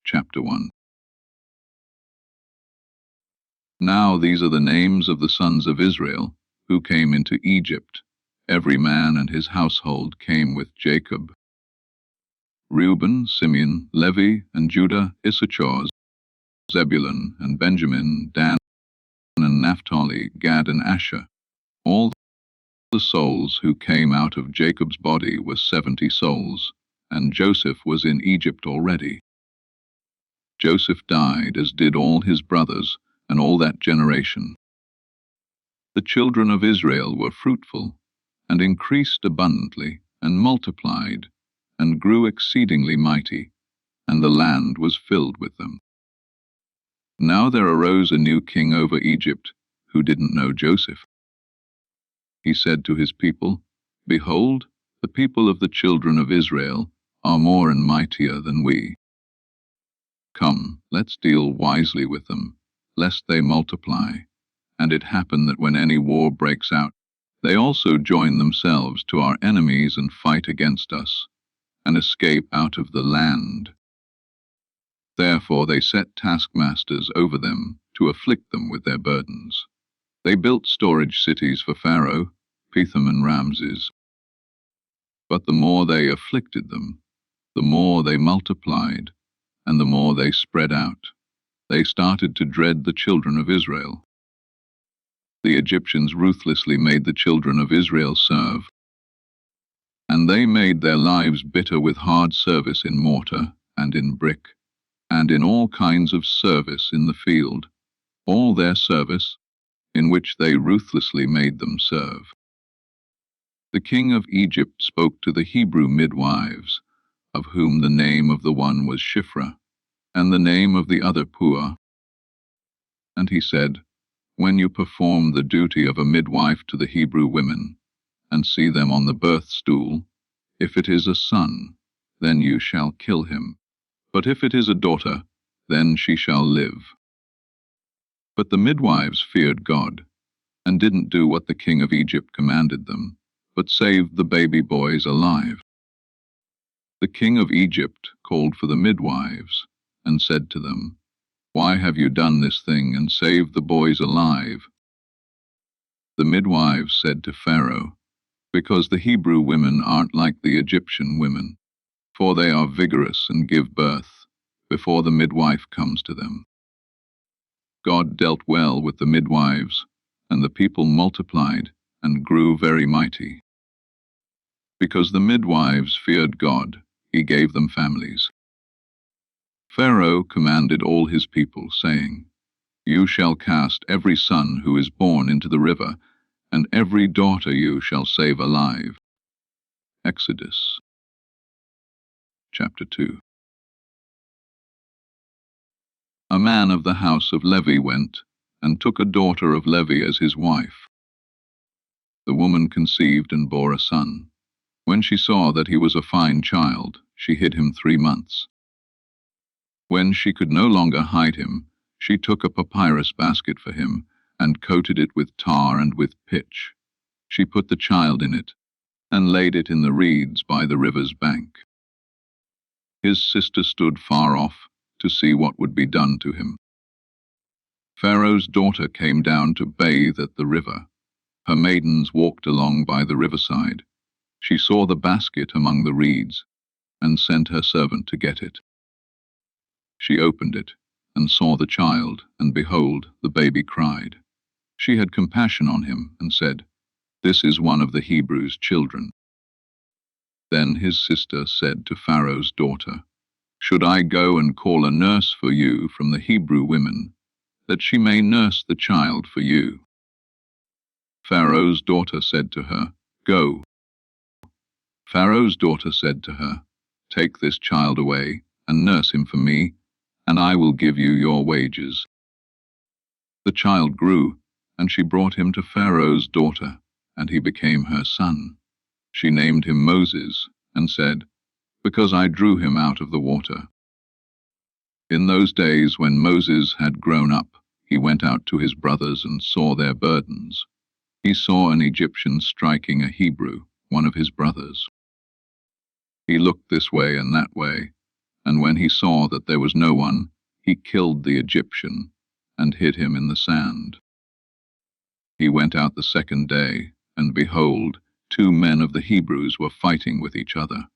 Chapter 1. Now these are the names of the sons of Israel, who came into Egypt. Every man and his household came with Jacob. Reuben, Simeon, Levi, and Judah, Issachar, Zebulun, and Benjamin, Dan, and Naphtali, Gad, and Asher. All the souls who came out of Jacob's body were 70 souls, and Joseph was in Egypt already. Joseph died, as did all his brothers, and all that generation. The children of Israel were fruitful, and increased abundantly, and multiplied, and grew exceedingly mighty, and the land was filled with them. Now there arose a new king over Egypt, who didn't know Joseph. He said to his people, Behold, the people of the children of Israel are more and mightier than we. Come, let's deal wisely with them, lest they multiply. And it happen that when any war breaks out, they also join themselves to our enemies and fight against us, and escape out of the land. Therefore they set taskmasters over them to afflict them with their burdens. They built storage cities for Pharaoh, Pithom and Ramses. But the more they afflicted them, the more they multiplied, and the more they spread out. They started to dread the children of Israel. The Egyptians ruthlessly made the children of Israel serve, and they made their lives bitter with hard service in mortar and in brick, and in all kinds of service in the field, all their service, in which they ruthlessly made them serve. The king of Egypt spoke to the Hebrew midwives, of whom the name of the one was Shiphrah, and the name of the other Puah. And he said, When you perform the duty of a midwife to the Hebrew women, and see them on the birth stool, if it is a son, then you shall kill him. But if it is a daughter, then she shall live. But the midwives feared God, and didn't do what the king of Egypt commanded them, but saved the baby boys alive. The king of Egypt called for the midwives, and said to them, Why have you done this thing and saved the boys alive? The midwives said to Pharaoh, Because the Hebrew women aren't like the Egyptian women, for they are vigorous and give birth before the midwife comes to them. God dealt well with the midwives, and the people multiplied and grew very mighty. Because the midwives feared God, he gave them families. Pharaoh commanded all his people, saying, You shall cast every son who is born into the river, and every daughter you shall save alive. Exodus Chapter 2. A man of the house of Levi went, and took a daughter of Levi as his wife. The woman conceived and bore a son. When she saw that he was a fine child, she hid him 3 months. When she could no longer hide him, she took a papyrus basket for him, and coated it with tar and with pitch. She put the child in it, and laid it in the reeds by the river's bank. His sister stood far off to see what would be done to him. Pharaoh's daughter came down to bathe at the river. Her maidens walked along by the riverside. She saw the basket among the reeds, and sent her servant to get it. She opened it, and saw the child, and behold, the baby cried. She had compassion on him, and said, This is one of the Hebrews' children. Then his sister said to Pharaoh's daughter, Should I go and call a nurse for you from the Hebrew women, that she may nurse the child for you? Pharaoh's daughter said to her, Go. Pharaoh's daughter said to her, Take this child away, and nurse him for me, and I will give you your wages. The child grew, and she brought him to Pharaoh's daughter, and he became her son. She named him Moses, and said, Because I drew him out of the water. In those days when Moses had grown up, he went out to his brothers and saw their burdens. He saw an Egyptian striking a Hebrew, one of his brothers. He looked this way and that way, And when he saw that there was no one, he killed the Egyptian and hid him in the sand. He went out the second day, and behold, 2 men of the Hebrews were fighting with each other.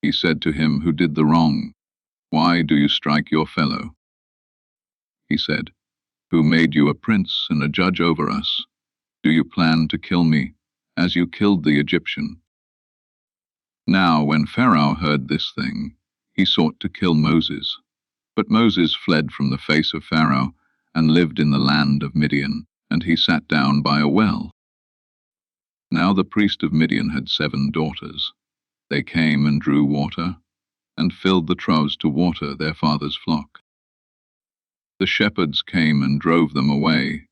He said to him who did the wrong, "Why do you strike your fellow?" He said, "Who made you a prince and a judge over us? Do you plan to kill me, as you killed the Egyptian?" Now when Pharaoh heard this thing, he sought to kill Moses. But Moses fled from the face of Pharaoh, and lived in the land of Midian, and he sat down by a well. Now the priest of Midian had 7 daughters. They came and drew water, and filled the troughs to water their father's flock. The shepherds came and drove them away,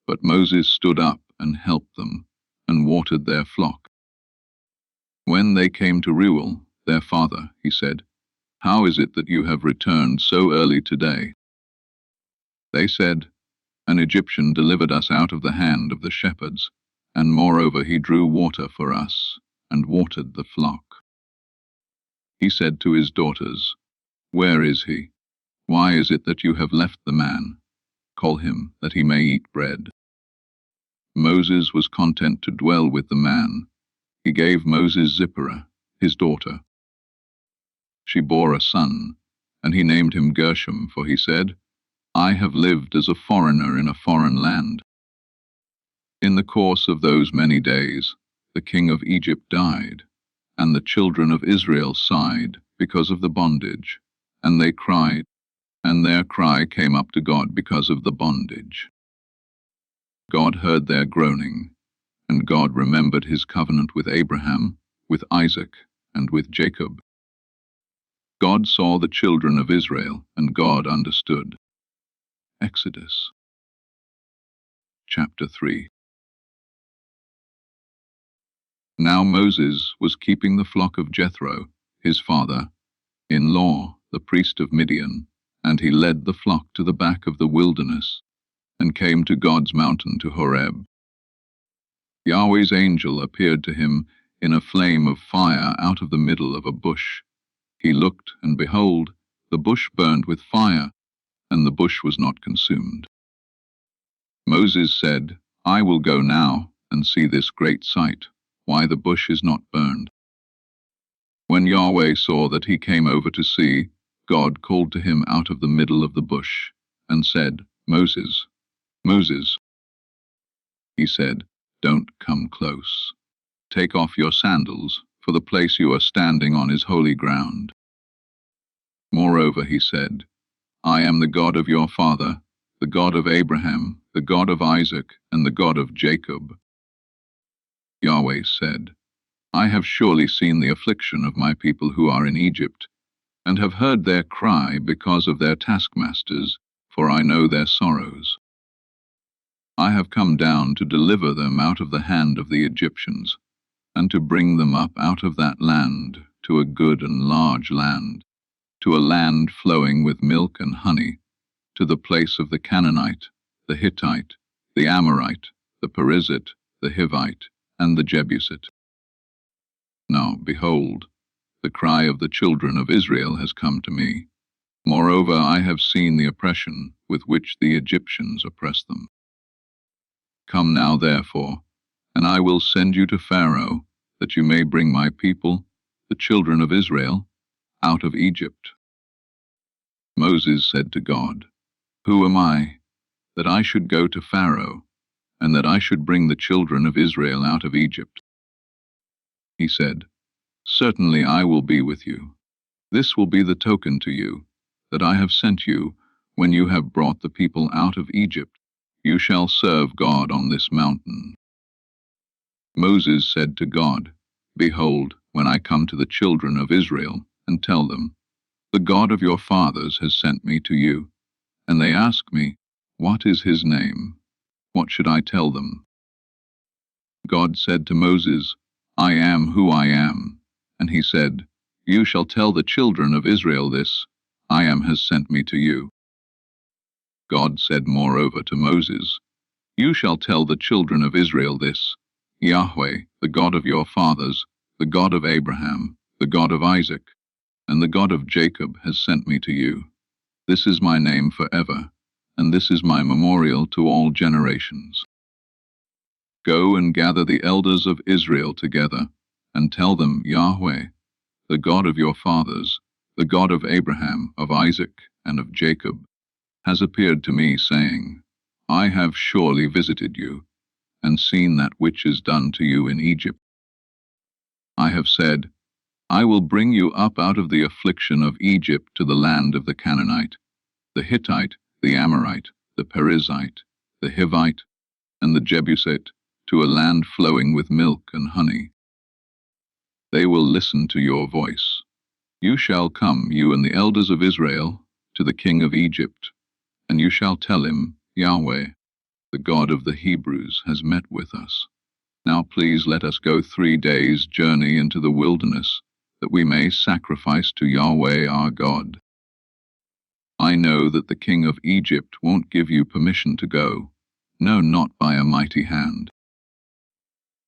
but Moses stood up and helped them, and watered their flock. When they came to Reuel, their father, he said, "How is it that you have returned so early today?" They said, "An Egyptian delivered us out of the hand of the shepherds, and moreover he drew water for us, and watered the flock." He said to his daughters, "Where is he? Why is it that you have left the man? Call him, that he may eat bread." Moses was content to dwell with the man. He gave Moses Zipporah, his daughter. She bore a son, and he named him Gershom, for he said, "I have lived as a foreigner in a foreign land." In the course of those many days, the king of Egypt died, and the children of Israel sighed because of the bondage, and they cried, and their cry came up to God because of the bondage. God heard their groaning, and God remembered his covenant with Abraham, with Isaac, and with Jacob. God saw the children of Israel, and God understood. Exodus chapter 3. Now Moses was keeping the flock of Jethro, his father-in-law, the priest of Midian, and he led the flock to the back of the wilderness, and came to God's mountain to Horeb. Yahweh's angel appeared to him in a flame of fire out of the middle of a bush. He looked, and behold, the bush burned with fire, and the bush was not consumed. Moses said, "I will go now and see this great sight, why the bush is not burned." When Yahweh saw that he came over to see, God called to him out of the middle of the bush, and said, "Moses, Moses." He said, "Don't come close. Take off your sandals, for the place you are standing on is holy ground." Moreover he said, "I am the God of your father, the God of Abraham, the God of Isaac, and the God of Jacob." Yahweh said, "I have surely seen the affliction of my people who are in Egypt, and have heard their cry because of their taskmasters, for I know their sorrows. I have come down to deliver them out of the hand of the Egyptians, and to bring them up out of that land to a good and large land, to a land flowing with milk and honey, to the place of the Canaanite, the Hittite, the Amorite, the Perizzite, the Hivite, and the Jebusite. Now, behold, the cry of the children of Israel has come to me. Moreover, I have seen the oppression with which the Egyptians oppress them. Come now, therefore, and I will send you to Pharaoh, that you may bring my people, the children of Israel, out of Egypt." Moses said to God, "Who am I, that I should go to Pharaoh, and that I should bring the children of Israel out of Egypt?" He said, "Certainly I will be with you. This will be the token to you, that I have sent you, when you have brought the people out of Egypt. You shall serve God on this mountain." Moses said to God, "Behold, when I come to the children of Israel, and tell them, 'The God of your fathers has sent me to you,' and they ask me, 'What is his name?' what should I tell them?" God said to Moses, "I am who I am." And he said, "You shall tell the children of Israel this, 'I am has sent me to you.'" God said moreover to Moses, "You shall tell the children of Israel this, 'Yahweh, the God of your fathers, the God of Abraham, the God of Isaac, and the God of Jacob has sent me to you. This is my name forever, and this is my memorial to all generations. Go and gather the elders of Israel together, and tell them, Yahweh, the God of your fathers, the God of Abraham, of Isaac, and of Jacob, has appeared to me, saying, I have surely visited you, and seen that which is done to you in Egypt. I have said, I will bring you up out of the affliction of Egypt to the land of the Canaanite, the Hittite, the Amorite, the Perizzite, the Hivite, and the Jebusite, to a land flowing with milk and honey. They will listen to your voice. You shall come, you and the elders of Israel, to the king of Egypt, and you shall tell him, Yahweh, the God of the Hebrews, has met with us. Now please let us go 3 days' journey into the wilderness, that we may sacrifice to Yahweh our God. I know that the king of Egypt won't give you permission to go, no, not by a mighty hand.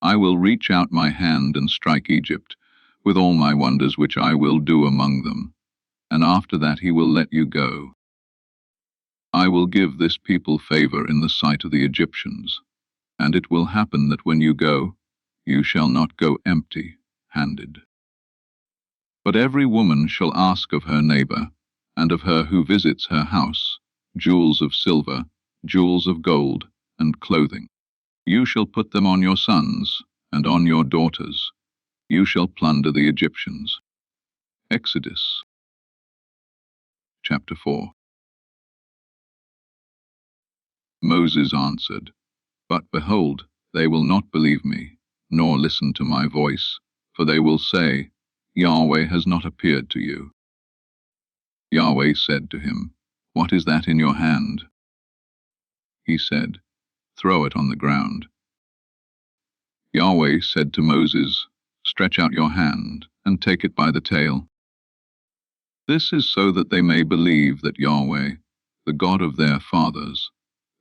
I will reach out my hand and strike Egypt, with all my wonders which I will do among them, and after that he will let you go. I will give this people favor in the sight of the Egyptians, and it will happen that when you go, you shall not go empty-handed. But every woman shall ask of her neighbor, and of her who visits her house, jewels of silver, jewels of gold, and clothing. You shall put them on your sons, and on your daughters. You shall plunder the Egyptians. Exodus chapter 4. Moses answered, But behold, they will not believe me, nor listen to my voice, for they will say, Yahweh has not appeared to you. Yahweh said to him, What is that in your hand? He said, Throw it on the ground. Yahweh said to Moses, Stretch out your hand, and take it by the tail. This is so that they may believe that Yahweh, the God of their fathers,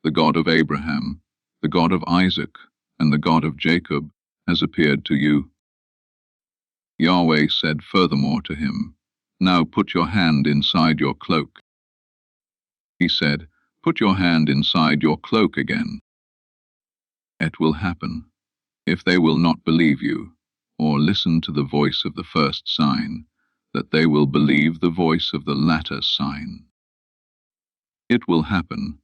the God of Abraham, the God of Isaac, and the God of Jacob, has appeared to you. Yahweh said furthermore to him, Now put your hand inside your cloak. He said, Put your hand inside your cloak again. It will happen, if they will not believe you, or listen to the voice of the first sign, that they will believe the voice of the latter sign. It will happen,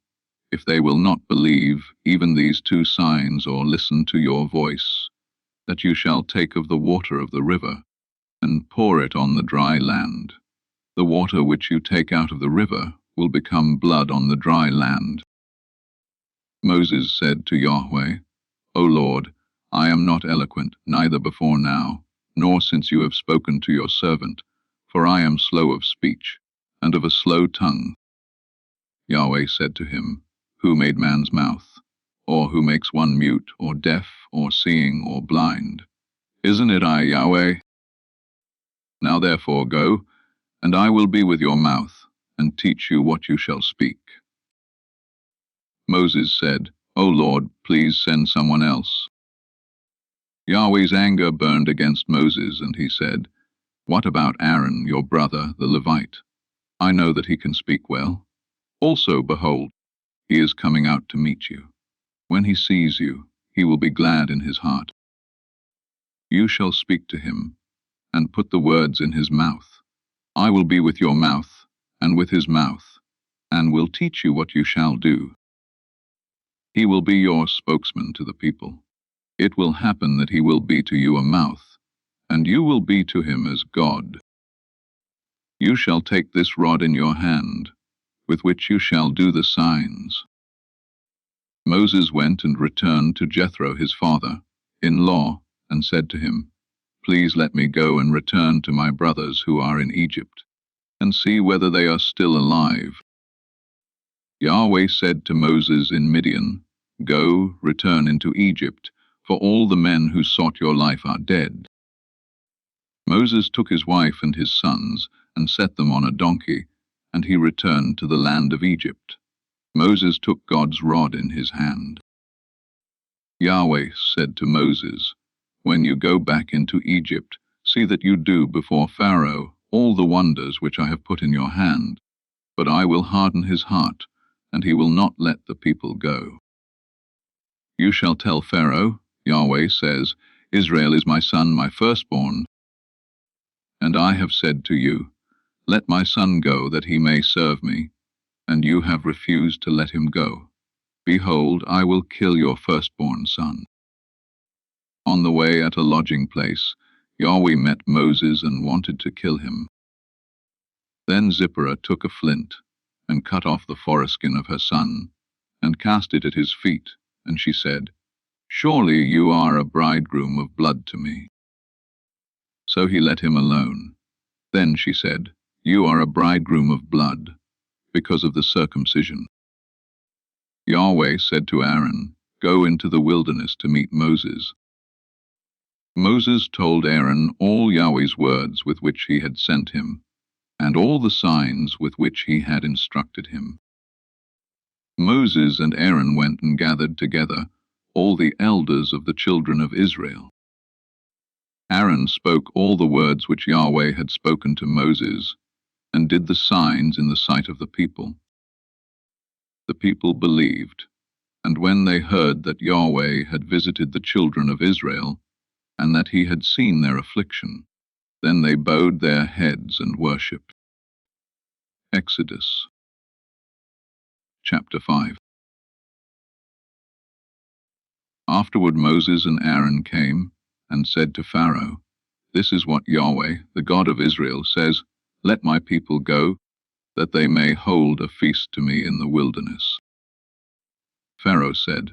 if they will not believe even these 2 signs or listen to your voice, that you shall take of the water of the river, and pour it on the dry land. The water which you take out of the river will become blood on the dry land. Moses said to Yahweh, O Lord, I am not eloquent, neither before now, nor since you have spoken to your servant, for I am slow of speech, and of a slow tongue. Yahweh said to him, Who made man's mouth? Or who makes one mute, or deaf, or seeing, or blind? Isn't it I, Yahweh? Now therefore go, and I will be with your mouth, and teach you what you shall speak. Moses said, O Lord, please send someone else. Yahweh's anger burned against Moses, and he said, What about Aaron, your brother, the Levite? I know that he can speak well. Also, behold, he is coming out to meet you. When he sees you, he will be glad in his heart. You shall speak to him, and put the words in his mouth. I will be with your mouth, and with his mouth, and will teach you what you shall do. He will be your spokesman to the people. It will happen that he will be to you a mouth, and you will be to him as God. You shall take this rod in your hand, with which you shall do the signs. Moses went and returned to Jethro his father-in-law, and said to him, Please let me go and return to my brothers who are in Egypt, and see whether they are still alive. Yahweh said to Moses in Midian, Go, return into Egypt, for all the men who sought your life are dead. Moses took his wife and his sons, and set them on a donkey, and he returned to the land of Egypt. Moses took God's rod in his hand. Yahweh said to Moses, When you go back into Egypt, see that you do before Pharaoh all the wonders which I have put in your hand, but I will harden his heart, and he will not let the people go. You shall tell Pharaoh, Yahweh says, Israel is my son, my firstborn. And I have said to you, let my son go, that he may serve me, and you have refused to let him go. Behold, I will kill your firstborn son. On the way at a lodging place, Yahweh met Moses and wanted to kill him. Then Zipporah took a flint, and cut off the foreskin of her son, and cast it at his feet, and she said, Surely you are a bridegroom of blood to me. So he let him alone. Then she said, You are a bridegroom of blood, because of the circumcision. Yahweh said to Aaron, Go into the wilderness to meet Moses. Moses told Aaron all Yahweh's words with which he had sent him, and all the signs with which he had instructed him. Moses and Aaron went and gathered together all the elders of the children of Israel. Aaron spoke all the words which Yahweh had spoken to Moses, and did the signs in the sight of the people. The people believed, and when they heard that Yahweh had visited the children of Israel, and that he had seen their affliction, then they bowed their heads and worshipped. Exodus chapter 5. Afterward Moses and Aaron came and said to Pharaoh, This is what Yahweh, the God of Israel, says, Let my people go, that they may hold a feast to me in the wilderness. Pharaoh said,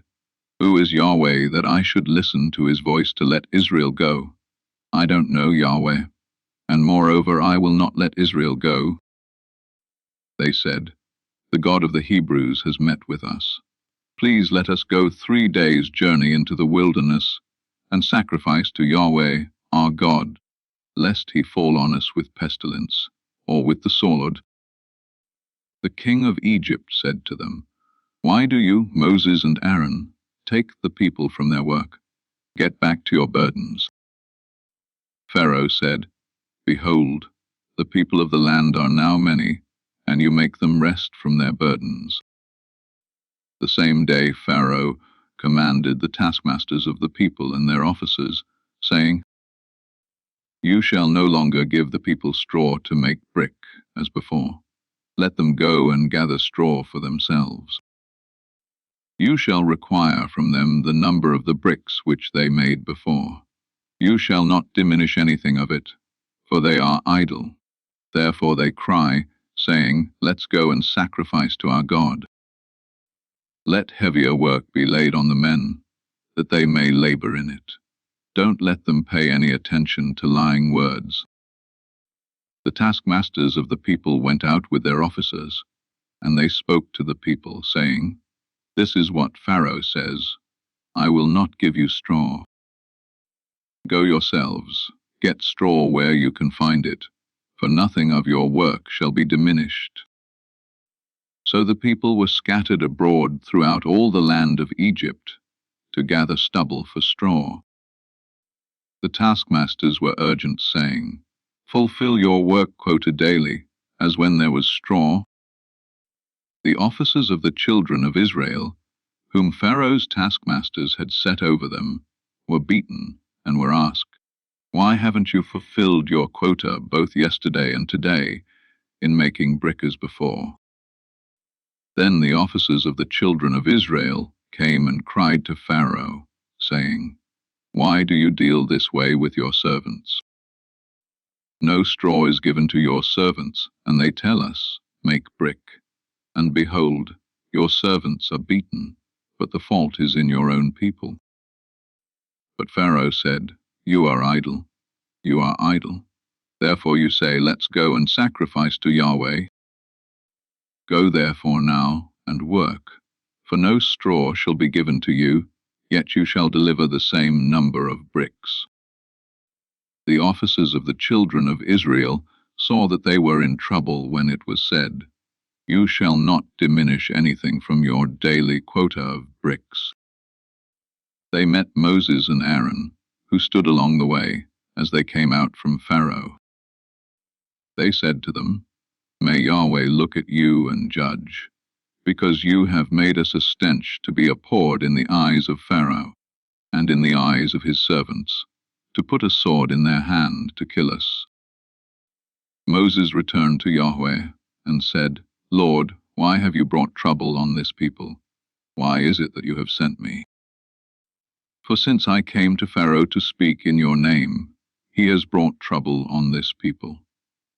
Who is Yahweh that I should listen to his voice to let Israel go? I don't know Yahweh, and moreover I will not let Israel go. They said, The God of the Hebrews has met with us. Please let us go 3 days' journey into the wilderness, and sacrifice to Yahweh our God, lest he fall on us with pestilence, or with the sword. The king of Egypt said to them, Why do you, Moses and Aaron, take the people from their work? Get back to your burdens. Pharaoh said, Behold, the people of the land are now many, and you make them rest from their burdens. The same day Pharaoh commanded the taskmasters of the people and their officers, saying, You shall no longer give the people straw to make brick, as before. Let them go and gather straw for themselves. You shall require from them the number of the bricks which they made before. You shall not diminish anything of it, for they are idle. Therefore they cry, saying, Let's go and sacrifice to our God. Let heavier work be laid on the men, that they may labor in it. Don't let them pay any attention to lying words. The taskmasters of the people went out with their officers, and they spoke to the people, saying, This is what Pharaoh says, I will not give you straw. Go yourselves, get straw where you can find it, for nothing of your work shall be diminished. So the people were scattered abroad throughout all the land of Egypt, to gather stubble for straw. The taskmasters were urgent, saying, Fulfill your work quota daily, as when there was straw. The officers of the children of Israel, whom Pharaoh's taskmasters had set over them, were beaten and were asked, Why haven't you fulfilled your quota both yesterday and today in making brick as before? Then the officers of the children of Israel came and cried to Pharaoh, saying, Why do you deal this way with your servants? No straw is given to your servants, and they tell us, Make brick. And behold, your servants are beaten, but the fault is in your own people. But Pharaoh said, You are idle. You are idle. Therefore you say, Let's go and sacrifice to Yahweh. Go therefore now and work, for no straw shall be given to you, yet you shall deliver the same number of bricks. The officers of the children of Israel saw that they were in trouble when it was said, You shall not diminish anything from your daily quota of bricks. They met Moses and Aaron, who stood along the way, as they came out from Pharaoh. They said to them, "May Yahweh look at you and judge, because you have made us a stench to be abhorred in the eyes of Pharaoh, and in the eyes of his servants, to put a sword in their hand to kill us." Moses returned to Yahweh and said, "Lord, why have you brought trouble on this people? Why is it that you have sent me? For since I came to Pharaoh to speak in your name, he has brought trouble on this people.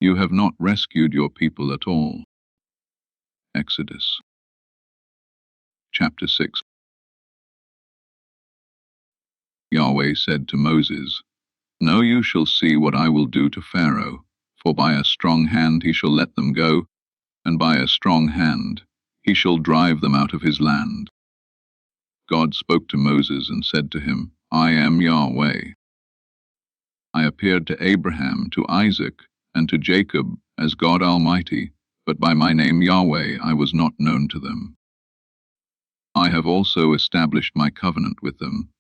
You have not rescued your people at all." Exodus chapter 6. Yahweh said to Moses, "Now you shall see what I will do to Pharaoh, for by a strong hand he shall let them go, and by a strong hand he shall drive them out of his land." God spoke to Moses and said to him, "I am Yahweh. I appeared to Abraham, to Isaac, and to Jacob as God Almighty, but by my name Yahweh I was not known to them. I have also established my covenant with them,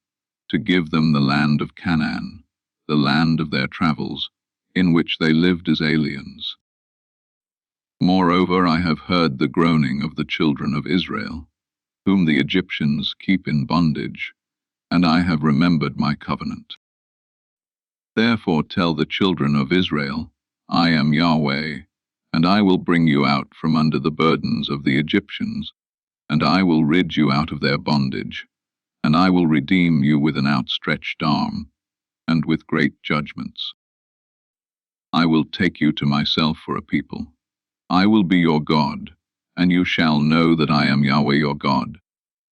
to give them the land of Canaan, the land of their travels, in which they lived as aliens. Moreover, I have heard the groaning of the children of Israel, whom the Egyptians keep in bondage, and I have remembered my covenant. Therefore tell the children of Israel, I am Yahweh, and I will bring you out from under the burdens of the Egyptians, and I will rid you out of their bondage, and I will redeem you with an outstretched arm, and with great judgments. I will take you to myself for a people. I will be your God, and you shall know that I am Yahweh your God,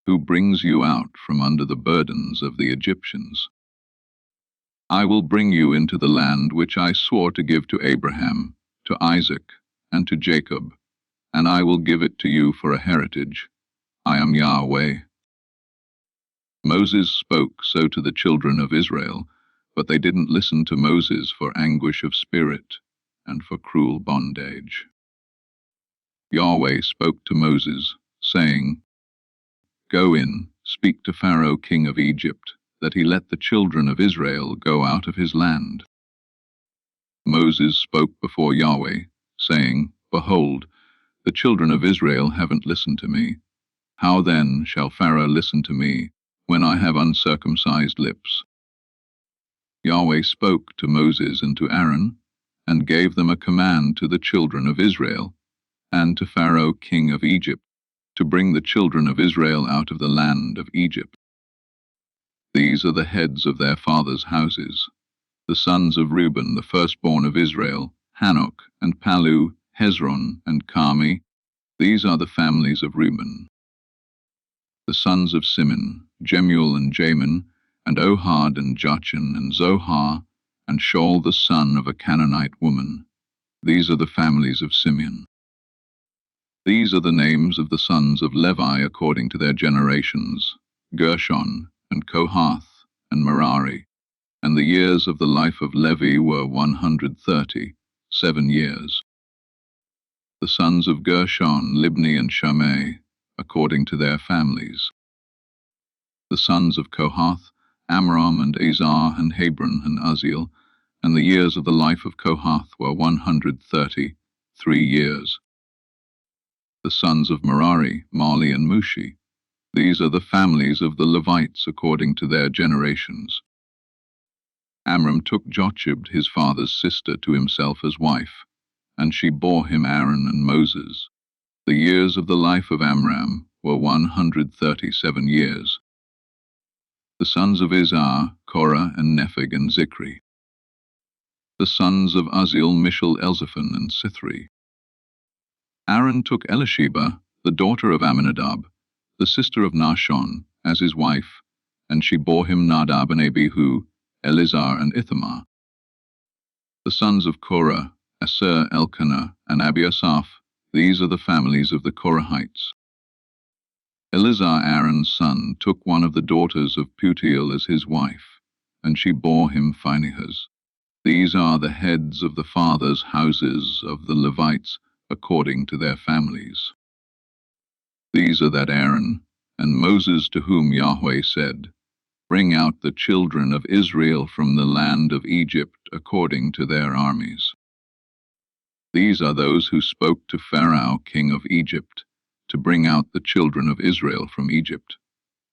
who brings you out from under the burdens of the Egyptians. I will bring you into the land which I swore to give to Abraham, to Isaac, and to Jacob, and I will give it to you for a heritage. I am Yahweh." Moses spoke so to the children of Israel, but they didn't listen to Moses for anguish of spirit and for cruel bondage. Yahweh spoke to Moses, saying, "Go in, speak to Pharaoh king of Egypt, that he let the children of Israel go out of his land." Moses spoke before Yahweh, saying, "Behold, the children of Israel haven't listened to me. How then shall Pharaoh listen to me, when I have uncircumcised lips?" Yahweh spoke to Moses and to Aaron, and gave them a command to the children of Israel, and to Pharaoh king of Egypt, to bring the children of Israel out of the land of Egypt. These are the heads of their fathers' houses: the sons of Reuben, the firstborn of Israel, Hanok, and Palu, Hezron, and Carmi. These are the families of Reuben. The sons of Simeon, Jemuel and Jamin, and Ohad and Jachin and Zohar, and Shaul the son of a Canaanite woman. These are the families of Simeon. These are the names of the sons of Levi according to their generations: Gershon, and Kohath, and Merari. And the years of the life of Levi were 130, 7 years. The sons of Gershon, Libni and Shimei, according to their families. The sons of Kohath, Amram and Azar and Hebron and Uzziel, and the years of the life of Kohath were 130, 3 years. The sons of Merari, Mali and Mushi. These are the families of the Levites according to their generations. Amram took Jochebed, his father's sister, to himself as wife, and she bore him Aaron and Moses. The years of the life of Amram were 137 years. The sons of Izhar, Korah and Nepheg and Zikri. The sons of Uzziel, Mishael, Elzaphan and Sithri. Aaron took Elisheba, the daughter of Amminadab, the sister of Nahshon, as his wife, and she bore him Nadab and Abihu, Eleazar and Ithamar. The sons of Korah, Aser, Elkanah, and Abiasaph. These are the families of the Korahites. Eleazar, Aaron's son, took one of the daughters of Putiel as his wife, and she bore him Phinehas. These are the heads of the fathers' houses of the Levites according to their families. These are that Aaron and Moses, to whom Yahweh said, "Bring out the children of Israel from the land of Egypt according to their armies." These are those who spoke to Pharaoh, king of Egypt, to bring out the children of Israel from Egypt.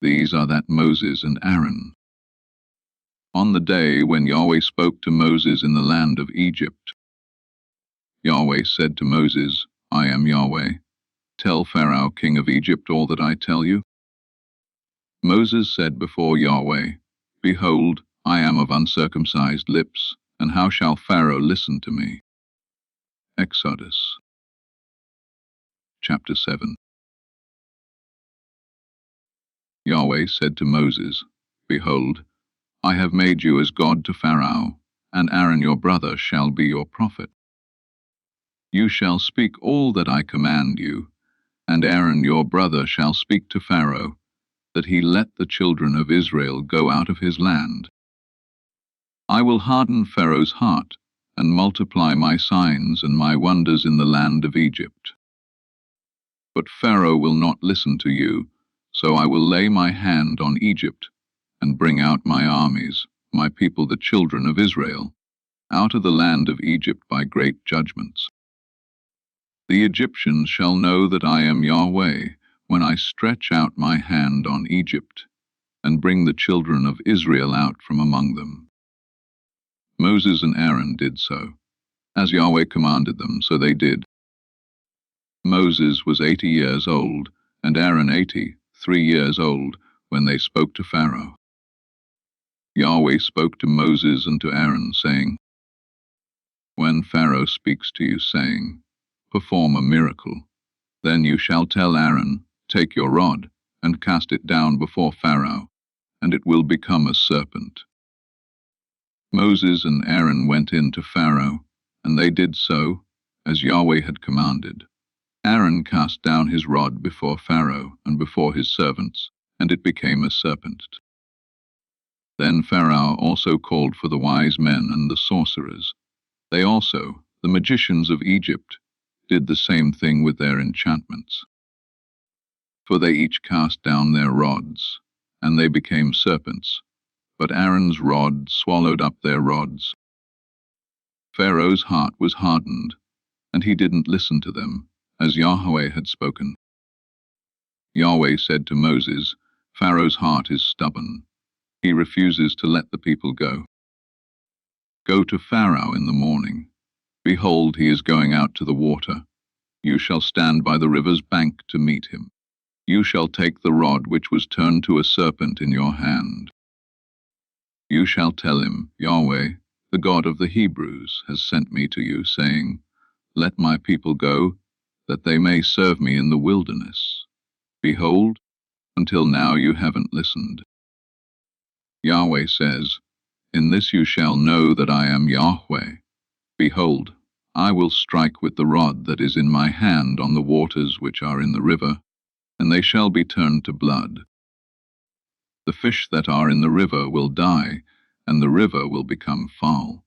These are that Moses and Aaron. On the day when Yahweh spoke to Moses in the land of Egypt, Yahweh said to Moses, I am Yahweh. Tell Pharaoh, king of Egypt, all that I tell you. Moses said before Yahweh, Behold, I am of uncircumcised lips, and how shall Pharaoh listen to me? Exodus chapter 7. Yahweh said to Moses, Behold, I have made you as God to Pharaoh, and Aaron your brother shall be your prophet. You shall speak all that I command you, and Aaron your brother shall speak to Pharaoh, that he let the children of Israel go out of his land. I will harden Pharaoh's heart, and multiply my signs and my wonders in the land of Egypt. But Pharaoh will not listen to you, so I will lay my hand on Egypt, and bring out my armies, my people the children of Israel, out of the land of Egypt by great judgments. The Egyptians shall know that I am Yahweh, when I stretch out my hand on Egypt, and bring the children of Israel out from among them. Moses and Aaron did so. As Yahweh commanded them, so they did. Moses was 80 years old, and Aaron 83 years old, when they spoke to Pharaoh. Yahweh spoke to Moses and to Aaron, saying, When Pharaoh speaks to you, saying, Perform a miracle, then you shall tell Aaron, Take your rod, and cast it down before Pharaoh, and it will become a serpent. Moses and Aaron went in to Pharaoh, and they did so, as Yahweh had commanded. Aaron cast down his rod before Pharaoh and before his servants, and it became a serpent. Then Pharaoh also called for the wise men and the sorcerers. They also, the magicians of Egypt, did the same thing with their enchantments. For they each cast down their rods, and they became serpents, but Aaron's rod swallowed up their rods. Pharaoh's heart was hardened, and he didn't listen to them, as Yahweh had spoken. Yahweh said to Moses, Pharaoh's heart is stubborn. He refuses to let the people go. Go to Pharaoh in the morning. Behold, he is going out to the water. You shall stand by the river's bank to meet him. You shall take the rod which was turned to a serpent in your hand. You shall tell him, Yahweh, the God of the Hebrews, has sent me to you, saying, Let my people go, that they may serve me in the wilderness. Behold, until now you haven't listened. Yahweh says, In this you shall know that I am Yahweh. Behold, I will strike with the rod that is in my hand on the waters which are in the river, and they shall be turned to blood. The fish that are in the river will die, and the river will become foul.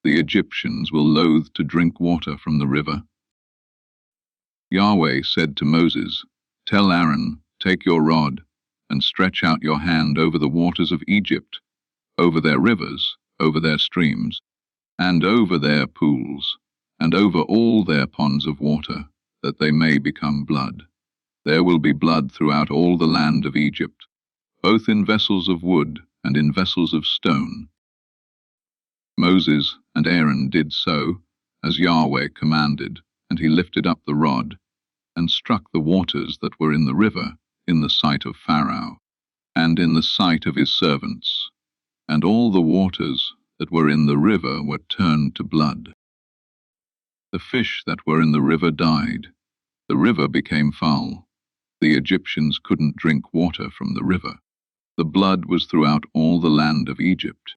The Egyptians will loathe to drink water from the river. Yahweh said to Moses, Tell Aaron, Take your rod, and stretch out your hand over the waters of Egypt, over their rivers, over their streams, and over their pools, and over all their ponds of water, that they may become blood. There will be blood throughout all the land of Egypt, both in vessels of wood and in vessels of stone. Moses and Aaron did so, as Yahweh commanded, and he lifted up the rod, and struck the waters that were in the river, in the sight of Pharaoh, and in the sight of his servants, and all the waters that were in the river were turned to blood. The fish that were in the river died. The river became foul. The Egyptians couldn't drink water from the river. The blood was throughout all the land of Egypt.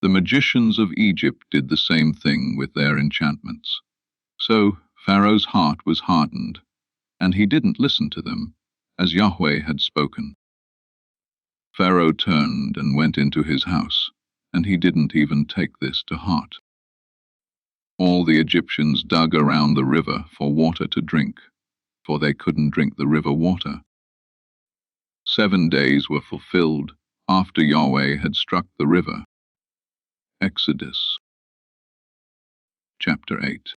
The magicians of Egypt did the same thing with their enchantments. So Pharaoh's heart was hardened, and he didn't listen to them, as Yahweh had spoken. Pharaoh turned and went into his house, and he didn't even take this to heart. All the Egyptians dug around the river for water to drink, for they couldn't drink the river water. 7 days were fulfilled after Yahweh had struck the river. Exodus chapter 8.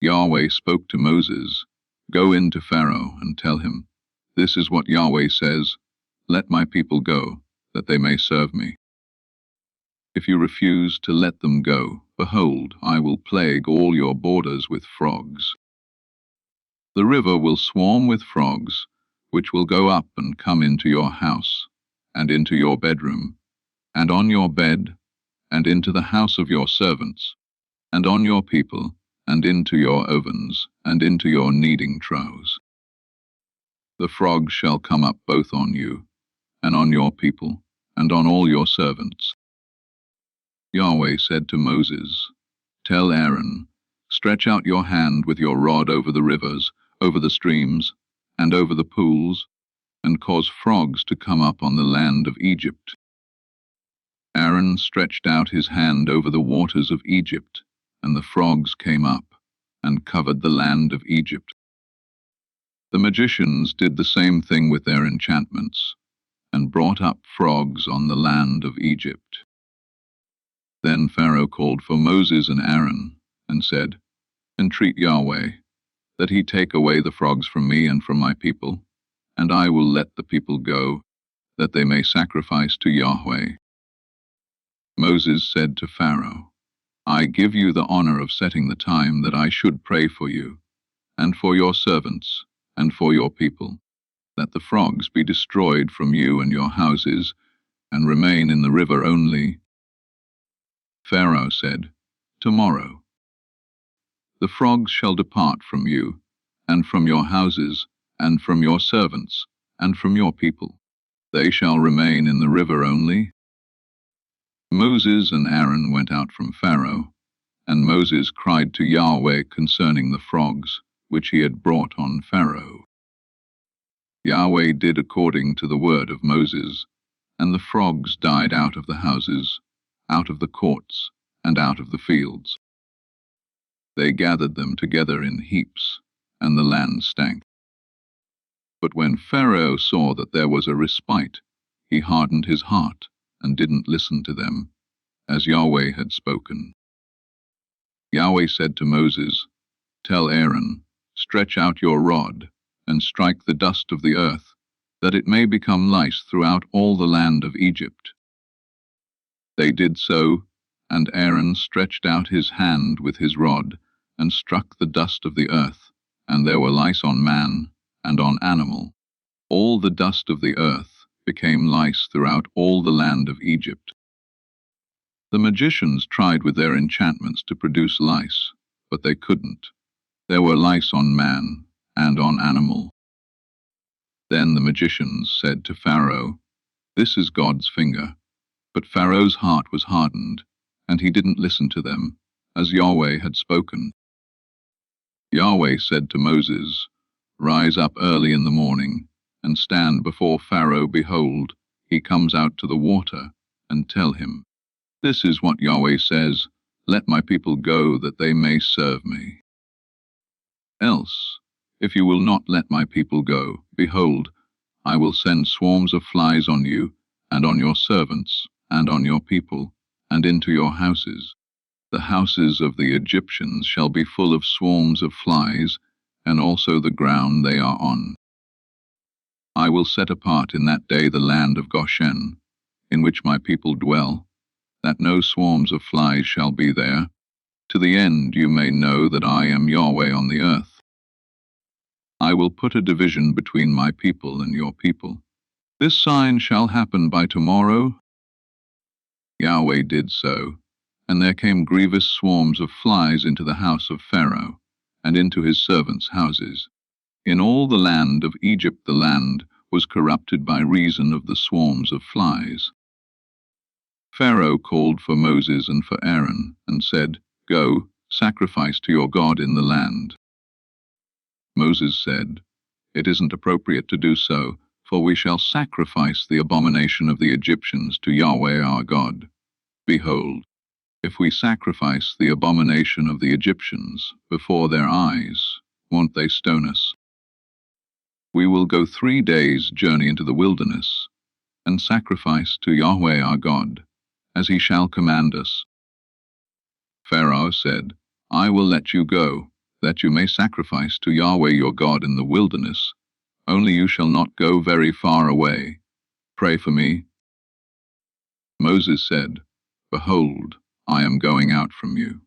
Yahweh spoke to Moses, "Go in to Pharaoh and tell him, 'This is what Yahweh says, let my people go, that they may serve me. If you refuse to let them go, behold, I will plague all your borders with frogs. The river will swarm with frogs, which will go up and come into your house, and into your bedroom, and on your bed, and into the house of your servants, and on your people, and into your ovens, and into your kneading troughs. The frogs shall come up both on you, and on your people, and on all your servants." Yahweh said to Moses, "Tell Aaron, stretch out your hand with your rod over the rivers, over the streams, and over the pools, and cause frogs to come up on the land of Egypt." Aaron stretched out his hand over the waters of Egypt, and the frogs came up, and covered the land of Egypt. The magicians did the same thing with their enchantments, and brought up frogs on the land of Egypt. Then Pharaoh called for Moses and Aaron, and said, "Entreat Yahweh, that he take away the frogs from me and from my people, and I will let the people go, that they may sacrifice to Yahweh." Moses said to Pharaoh, "I give you the honor of setting the time that I should pray for you, and for your servants, and for your people, that the frogs be destroyed from you and your houses, and remain in the river only." Pharaoh said, "Tomorrow. The frogs shall depart from you, and from your houses, and from your servants, and from your people. They shall remain in the river only." Moses and Aaron went out from Pharaoh, and Moses cried to Yahweh concerning the frogs, which he had brought on Pharaoh. Yahweh did according to the word of Moses, and the frogs died out of the houses, out of the courts, and out of the fields. They gathered them together in heaps, and the land stank. But when Pharaoh saw that there was a respite, he hardened his heart, and didn't listen to them, as Yahweh had spoken. Yahweh said to Moses, "Tell Aaron, stretch out your rod, and strike the dust of the earth, that it may become lice throughout all the land of Egypt." They did so, and Aaron stretched out his hand with his rod, and struck the dust of the earth, and there were lice on man, and on animal. All the dust of the earth became lice throughout all the land of Egypt. The magicians tried with their enchantments to produce lice, but they couldn't. There were lice on man, and on animal. Then the magicians said to Pharaoh, "This is God's finger." But Pharaoh's heart was hardened, and he didn't listen to them, as Yahweh had spoken. Yahweh said to Moses, "Rise up early in the morning, and stand before Pharaoh. Behold, he comes out to the water, and tell him, 'This is what Yahweh says, let my people go, that they may serve me.' Else, if you will not let my people go, behold, I will send swarms of flies on you, and on your servants, and on your people, and into your houses. The houses of the Egyptians shall be full of swarms of flies, and also the ground they are on. I will set apart in that day the land of Goshen, in which my people dwell, that no swarms of flies shall be there, to the end you may know that I am Yahweh on the earth. I will put a division between my people and your people. This sign shall happen by tomorrow." Yahweh did so, and there came grievous swarms of flies into the house of Pharaoh, and into his servants' houses. In all the land of Egypt the land was corrupted by reason of the swarms of flies. Pharaoh called for Moses and for Aaron, and said, "Go, sacrifice to your God in the land." Moses said, "It isn't appropriate to do so, for we shall sacrifice the abomination of the Egyptians to Yahweh our God. Behold, if we sacrifice the abomination of the Egyptians before their eyes, won't they stone us? We will go 3 days' journey into the wilderness, and sacrifice to Yahweh our God, as he shall command us." Pharaoh said, "I will let you go, that you may sacrifice to Yahweh your God in the wilderness, only you shall not go very far away. Pray for me." Moses said, "Behold, I am going out from you.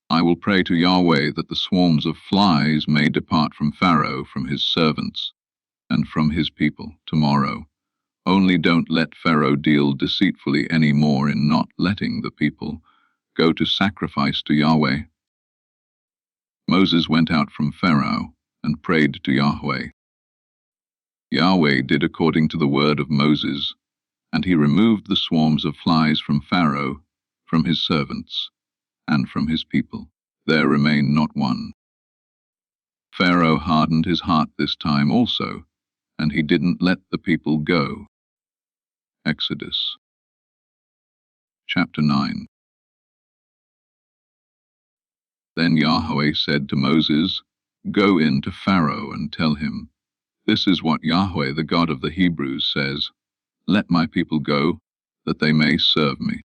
I will pray to Yahweh that the swarms of flies may depart from Pharaoh, from his servants, and from his people tomorrow. Only don't let Pharaoh deal deceitfully any more in not letting the people go to sacrifice to Yahweh." Moses went out from Pharaoh and prayed to Yahweh. Yahweh did according to the word of Moses, and he removed the swarms of flies from Pharaoh, from his servants, and from his people. There remained not one. Pharaoh hardened his heart this time also, and he didn't let the people go. Exodus chapter 9. Then Yahweh said to Moses, "Go in to Pharaoh and tell him, 'This is what Yahweh, the God of the Hebrews, says, Let my people go, that they may serve me.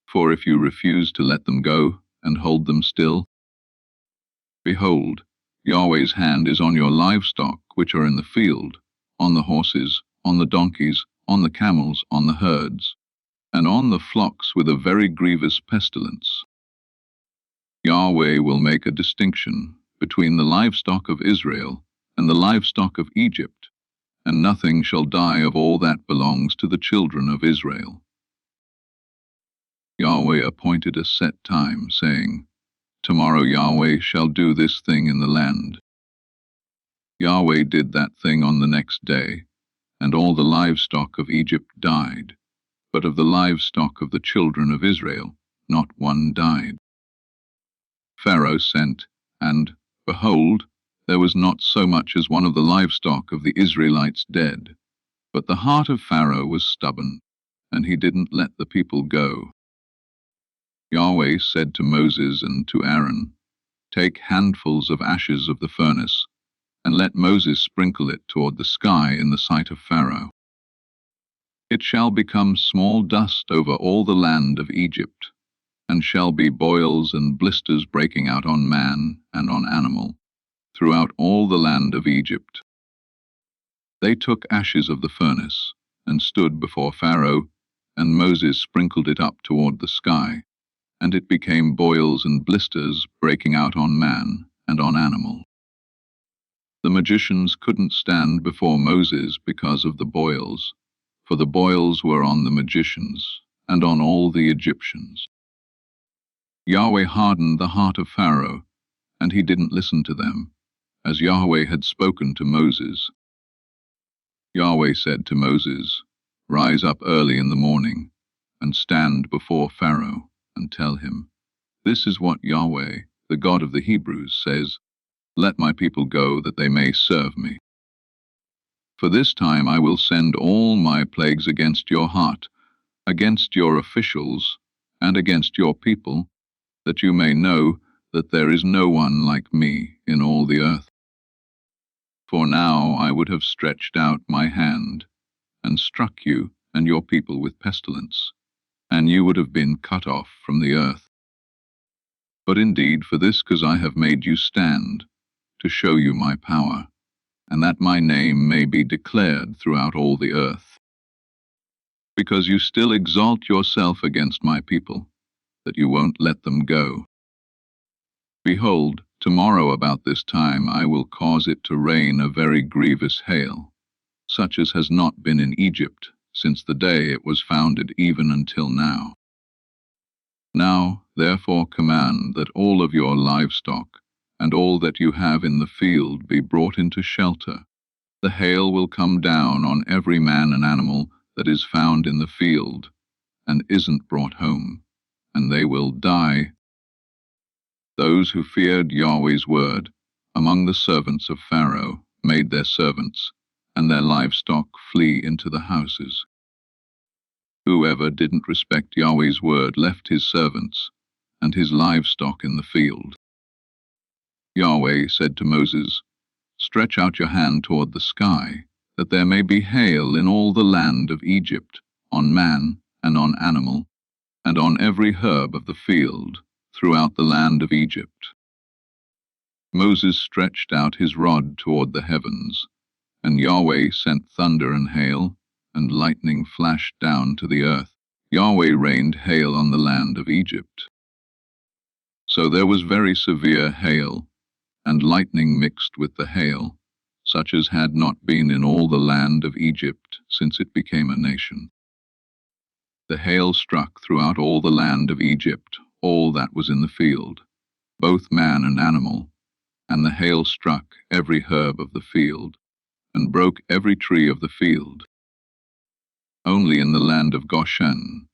For if you refuse to let them go and hold them still, behold, Yahweh's hand is on your livestock which are in the field, on the horses, on the donkeys, on the camels, on the herds, and on the flocks with a very grievous pestilence. Yahweh will make a distinction between the livestock of Israel and the livestock of Egypt, and nothing shall die of all that belongs to the children of Israel.'" Yahweh appointed a set time, saying, "Tomorrow Yahweh shall do this thing in the land." Yahweh did that thing on the next day, and all the livestock of Egypt died, but of the livestock of the children of Israel not one died. Pharaoh sent, and, behold, there was not so much as one of the livestock of the Israelites dead. But the heart of Pharaoh was stubborn, and he didn't let the people go. Yahweh said to Moses and to Aaron, "Take handfuls of ashes of the furnace, and let Moses sprinkle it toward the sky in the sight of Pharaoh. It shall become small dust over all the land of Egypt, and shall be boils and blisters breaking out on man and on animal, throughout all the land of Egypt." They took ashes of the furnace, and stood before Pharaoh, and Moses sprinkled it up toward the sky, and it became boils and blisters breaking out on man and on animal. The magicians couldn't stand before Moses because of the boils, for the boils were on the magicians and on all the Egyptians. Yahweh hardened the heart of Pharaoh, and he didn't listen to them, as Yahweh had spoken to Moses. Yahweh said to Moses, "Rise up early in the morning, and stand before Pharaoh, and tell him, 'This is what Yahweh, the God of the Hebrews, says, Let my people go, that they may serve me. For this time I will send all my plagues against your heart, against your officials, and against your people, that you may know that there is no one like me in all the earth. For now I would have stretched out my hand, and struck you and your people with pestilence, and you would have been cut off from the earth. But indeed for this cause I have made you stand, to show you my power, and that my name may be declared throughout all the earth. Because you still exalt yourself against my people, that you won't let them go. Behold, tomorrow about this time I will cause it to rain a very grievous hail, such as has not been in Egypt since the day it was founded even until now. Now, therefore, command that all of your livestock and all that you have in the field be brought into shelter. The hail will come down on every man and animal that is found in the field and isn't brought home, and they will die. Those who feared Yahweh's word among the servants of Pharaoh made their servants and their livestock flee into the houses. Whoever didn't respect Yahweh's word left his servants and his livestock in the field. Yahweh said to Moses, "Stretch out your hand toward the sky, that there may be hail in all the land of Egypt, on man and on animal, and on every herb of the field, throughout the land of Egypt." Moses stretched out his rod toward the heavens, and Yahweh sent thunder and hail, and lightning flashed down to the earth. Yahweh rained hail on the land of Egypt. So there was very severe hail, and lightning mixed with the hail, such as had not been in all the land of Egypt since it became a nation. The hail struck throughout all the land of Egypt, all that was in the field, both man and animal, and the hail struck every herb of the field, and broke every tree of the field. Only in the land of Goshen,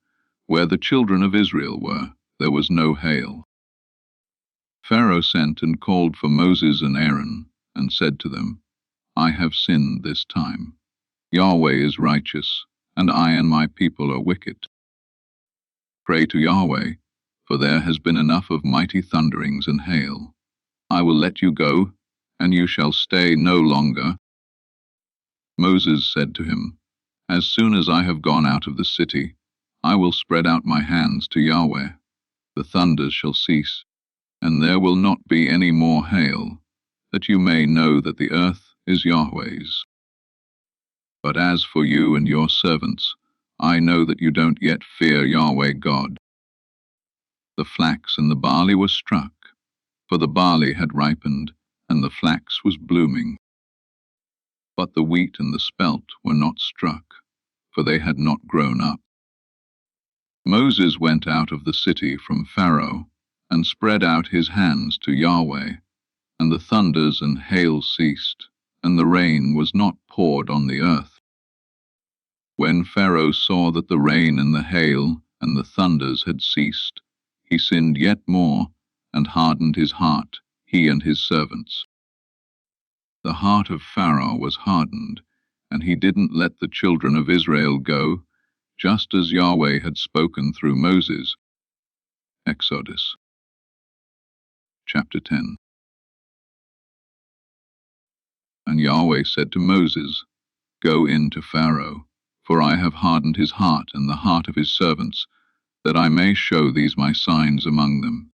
where the children of Israel were, there was no hail. Pharaoh sent and called for Moses and Aaron, and said to them, I have sinned this time. Yahweh is righteous, and I and my people are wicked. Pray to Yahweh, for there has been enough of mighty thunderings and hail. I will let you go, and you shall stay no longer. Moses said to him, As soon as I have gone out of the city, I will spread out my hands to Yahweh. The thunders shall cease, and there will not be any more hail, that you may know that the earth is Yahweh's. But as for you and your servants, I know that you don't yet fear Yahweh God. The flax and the barley were struck, for the barley had ripened, and the flax was blooming. But the wheat and the spelt were not struck, for they had not grown up. Moses went out of the city from Pharaoh, and spread out his hands to Yahweh, and the thunders and hail ceased, and the rain was not poured on the earth. When Pharaoh saw that the rain and the hail and the thunders had ceased, he sinned yet more, and hardened his heart, he and his servants. The heart of Pharaoh was hardened, and he didn't let the children of Israel go, just as Yahweh had spoken through Moses. Exodus chapter 10. And Yahweh said to Moses, Go in to Pharaoh, for I have hardened his heart and the heart of his servants, that I may show these my signs among them,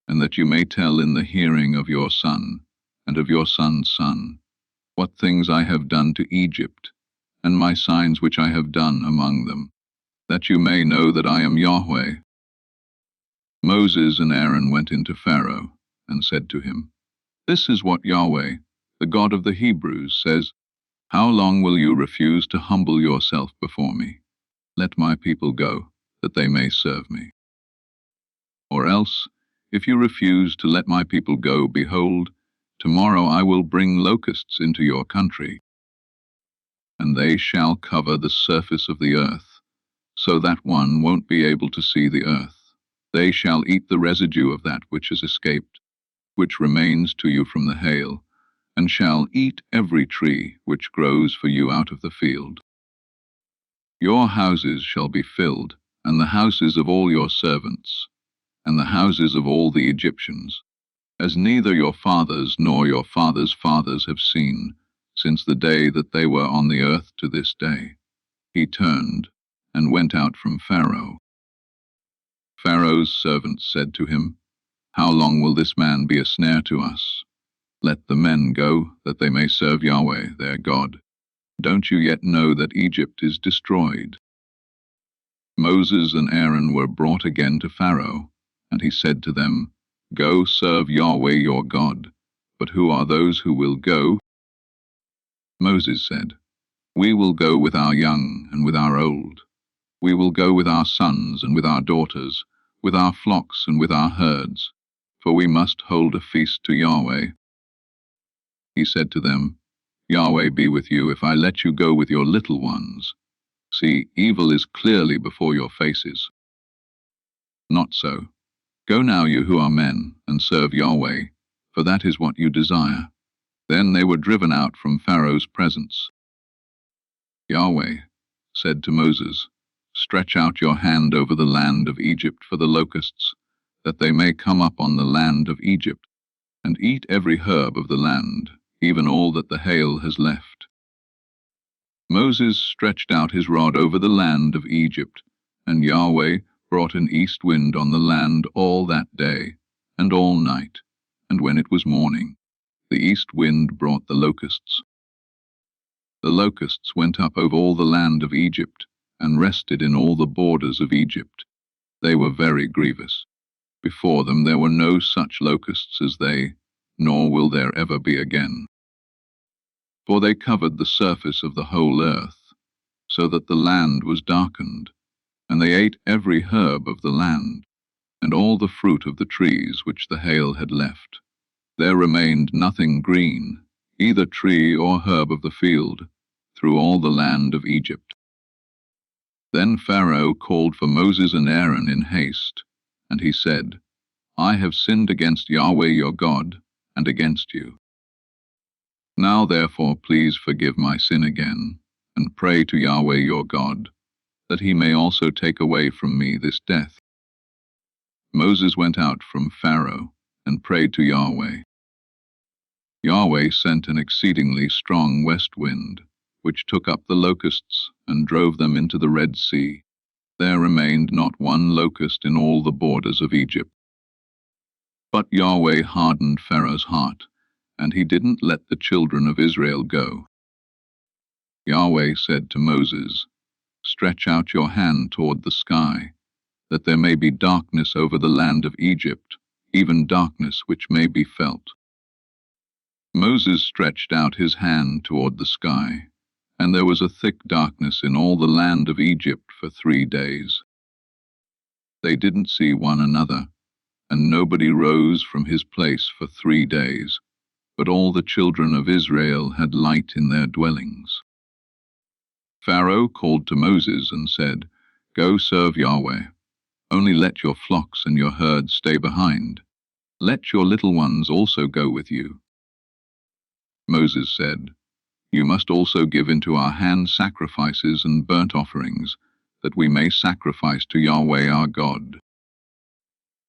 and that you may tell in the hearing of your son, and of your son's son, what things I have done to Egypt, and my signs which I have done among them, that you may know that I am Yahweh. Moses and Aaron went into Pharaoh, and said to him, This is what Yahweh, the God of the Hebrews, says, How long will you refuse to humble yourself before me? Let my people go, that they may serve me. Or else, if you refuse to let my people go, behold, tomorrow I will bring locusts into your country, and they shall cover the surface of the earth, so that one won't be able to see the earth. They shall eat the residue of that which has escaped, which remains to you from the hail, and shall eat every tree which grows for you out of the field. Your houses shall be filled, and the houses of all your servants, and the houses of all the Egyptians, as neither your fathers nor your fathers' fathers have seen, since the day that they were on the earth to this day. He turned and went out from Pharaoh. Pharaoh's servants said to him, How long will this man be a snare to us? Let the men go, that they may serve Yahweh, their God. Don't you yet know that Egypt is destroyed? Moses and Aaron were brought again to Pharaoh, and he said to them, Go serve Yahweh your God. But who are those who will go? Moses said, We will go with our young and with our old. We will go with our sons and with our daughters, with our flocks and with our herds, for we must hold a feast to Yahweh. He said to them, Yahweh be with you if I let you go with your little ones. See, evil is clearly before your faces. Not so. Go now, you who are men, and serve Yahweh, for that is what you desire. Then they were driven out from Pharaoh's presence. Yahweh said to Moses, Stretch out your hand over the land of Egypt for the locusts, that they may come up on the land of Egypt, and eat every herb of the land, even all that the hail has left. Moses stretched out his rod over the land of Egypt, and Yahweh brought an east wind on the land all that day, and all night, and when it was morning, the east wind brought the locusts. The locusts went up over all the land of Egypt, and rested in all the borders of Egypt. They were very grievous. Before them there were no such locusts as they, nor will there ever be again. For they covered the surface of the whole earth, so that the land was darkened, and they ate every herb of the land, and all the fruit of the trees which the hail had left. There remained nothing green, either tree or herb of the field, through all the land of Egypt. Then Pharaoh called for Moses and Aaron in haste, and he said, I have sinned against Yahweh your God, and against you. Now therefore please forgive my sin again, and pray to Yahweh your God, that he may also take away from me this death. Moses went out from Pharaoh, and prayed to Yahweh. Yahweh sent an exceedingly strong west wind, which took up the locusts, and drove them into the Red Sea. There remained not one locust in all the borders of Egypt. But Yahweh hardened Pharaoh's heart, and he didn't let the children of Israel go. Yahweh said to Moses, Stretch out your hand toward the sky, that there may be darkness over the land of Egypt, even darkness which may be felt. Moses stretched out his hand toward the sky, and there was a thick darkness in all the land of Egypt for 3 days. They didn't see one another, and nobody rose from his place for 3 days, but all the children of Israel had light in their dwellings. Pharaoh called to Moses and said, Go serve Yahweh. Only let your flocks and your herds stay behind. Let your little ones also go with you. Moses said, You must also give into our hand sacrifices and burnt offerings, that we may sacrifice to Yahweh our God.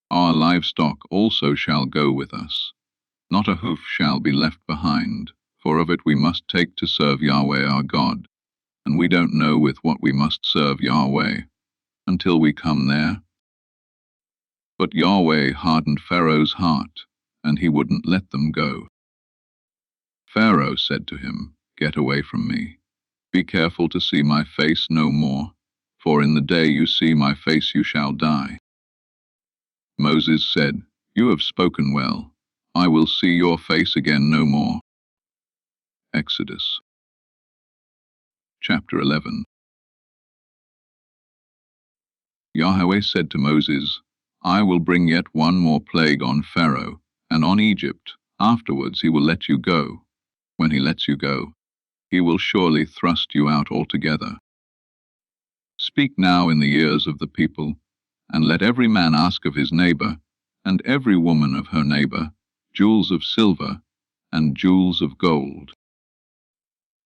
Our livestock also shall go with us. Not a hoof shall be left behind, for of it we must take to serve Yahweh our God, and we don't know with what we must serve Yahweh, until we come there. But Yahweh hardened Pharaoh's heart, and he wouldn't let them go. Pharaoh said to him, Get away from me. Be careful to see my face no more, for in the day you see my face you shall die. Moses said, You have spoken well. I will see your face again no more. Exodus chapter 11. Yahweh said to Moses, I will bring yet one more plague on Pharaoh, and on Egypt. Afterwards he will let you go. When he lets you go, he will surely thrust you out altogether. Speak now in the ears of the people, and let every man ask of his neighbor, and every woman of her neighbor, jewels of silver and jewels of gold.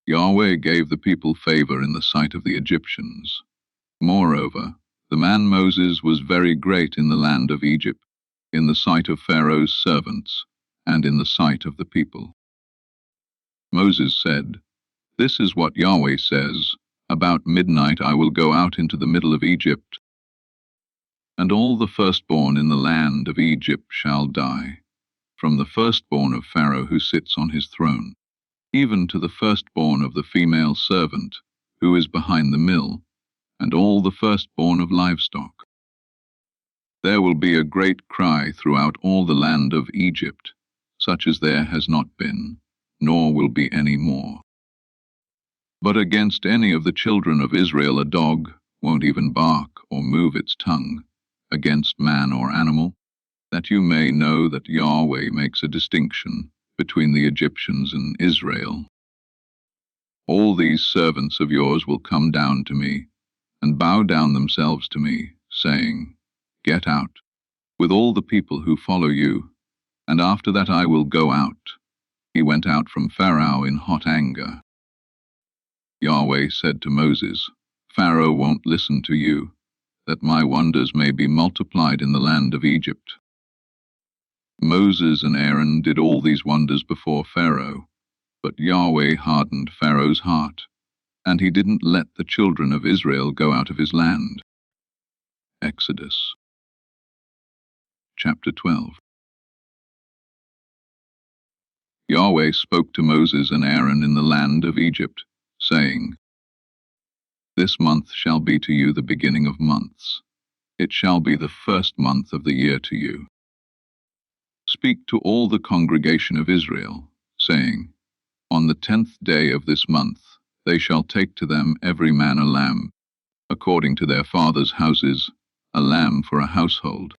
Yahweh gave the people favor in the sight of the Egyptians. Moreover, the man Moses was very great in the land of Egypt, in the sight of Pharaoh's servants, and in the sight of the people. Moses said, This is what Yahweh says, About midnight I will go out into the middle of Egypt, and all the firstborn in the land of Egypt shall die, from the firstborn of Pharaoh who sits on his throne, even to the firstborn of the female servant who is behind the mill, and all the firstborn of livestock. There will be a great cry throughout all the land of Egypt, such as there has not been, nor will be any more. But against any of the children of Israel a dog won't even bark or move its tongue, against man or animal, that you may know that Yahweh makes a distinction between the Egyptians and Israel. All these servants of yours will come down to me, and bow down themselves to me, saying, Get out, with all the people who follow you, and after that I will go out. He went out from Pharaoh in hot anger. Yahweh said to Moses, Pharaoh won't listen to you, that my wonders may be multiplied in the land of Egypt. Moses and Aaron did all these wonders before Pharaoh, but Yahweh hardened Pharaoh's heart, and he didn't let the children of Israel go out of his land. Exodus chapter 12. Yahweh spoke to Moses and Aaron in the land of Egypt, saying, This month shall be to you the beginning of months. It shall be the first month of the year to you. Speak to all the congregation of Israel, saying, On the 10th day of this month they shall take to them every man a lamb, according to their fathers' houses, a lamb for a household.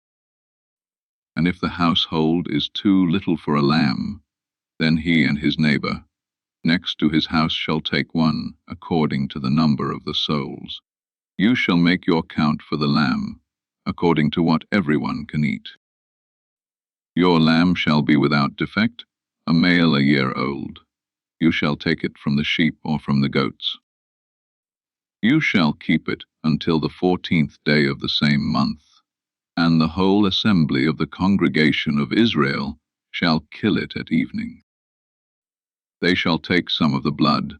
And if the household is too little for a lamb, then he and his neighbor next to his house shall take one, according to the number of the souls. You shall make your count for the lamb, according to what everyone can eat. Your lamb shall be without defect, a male a year old. You shall take it from the sheep or from the goats. You shall keep it until the 14th day of the same month, and the whole assembly of the congregation of Israel shall kill it at evening. They shall take some of the blood,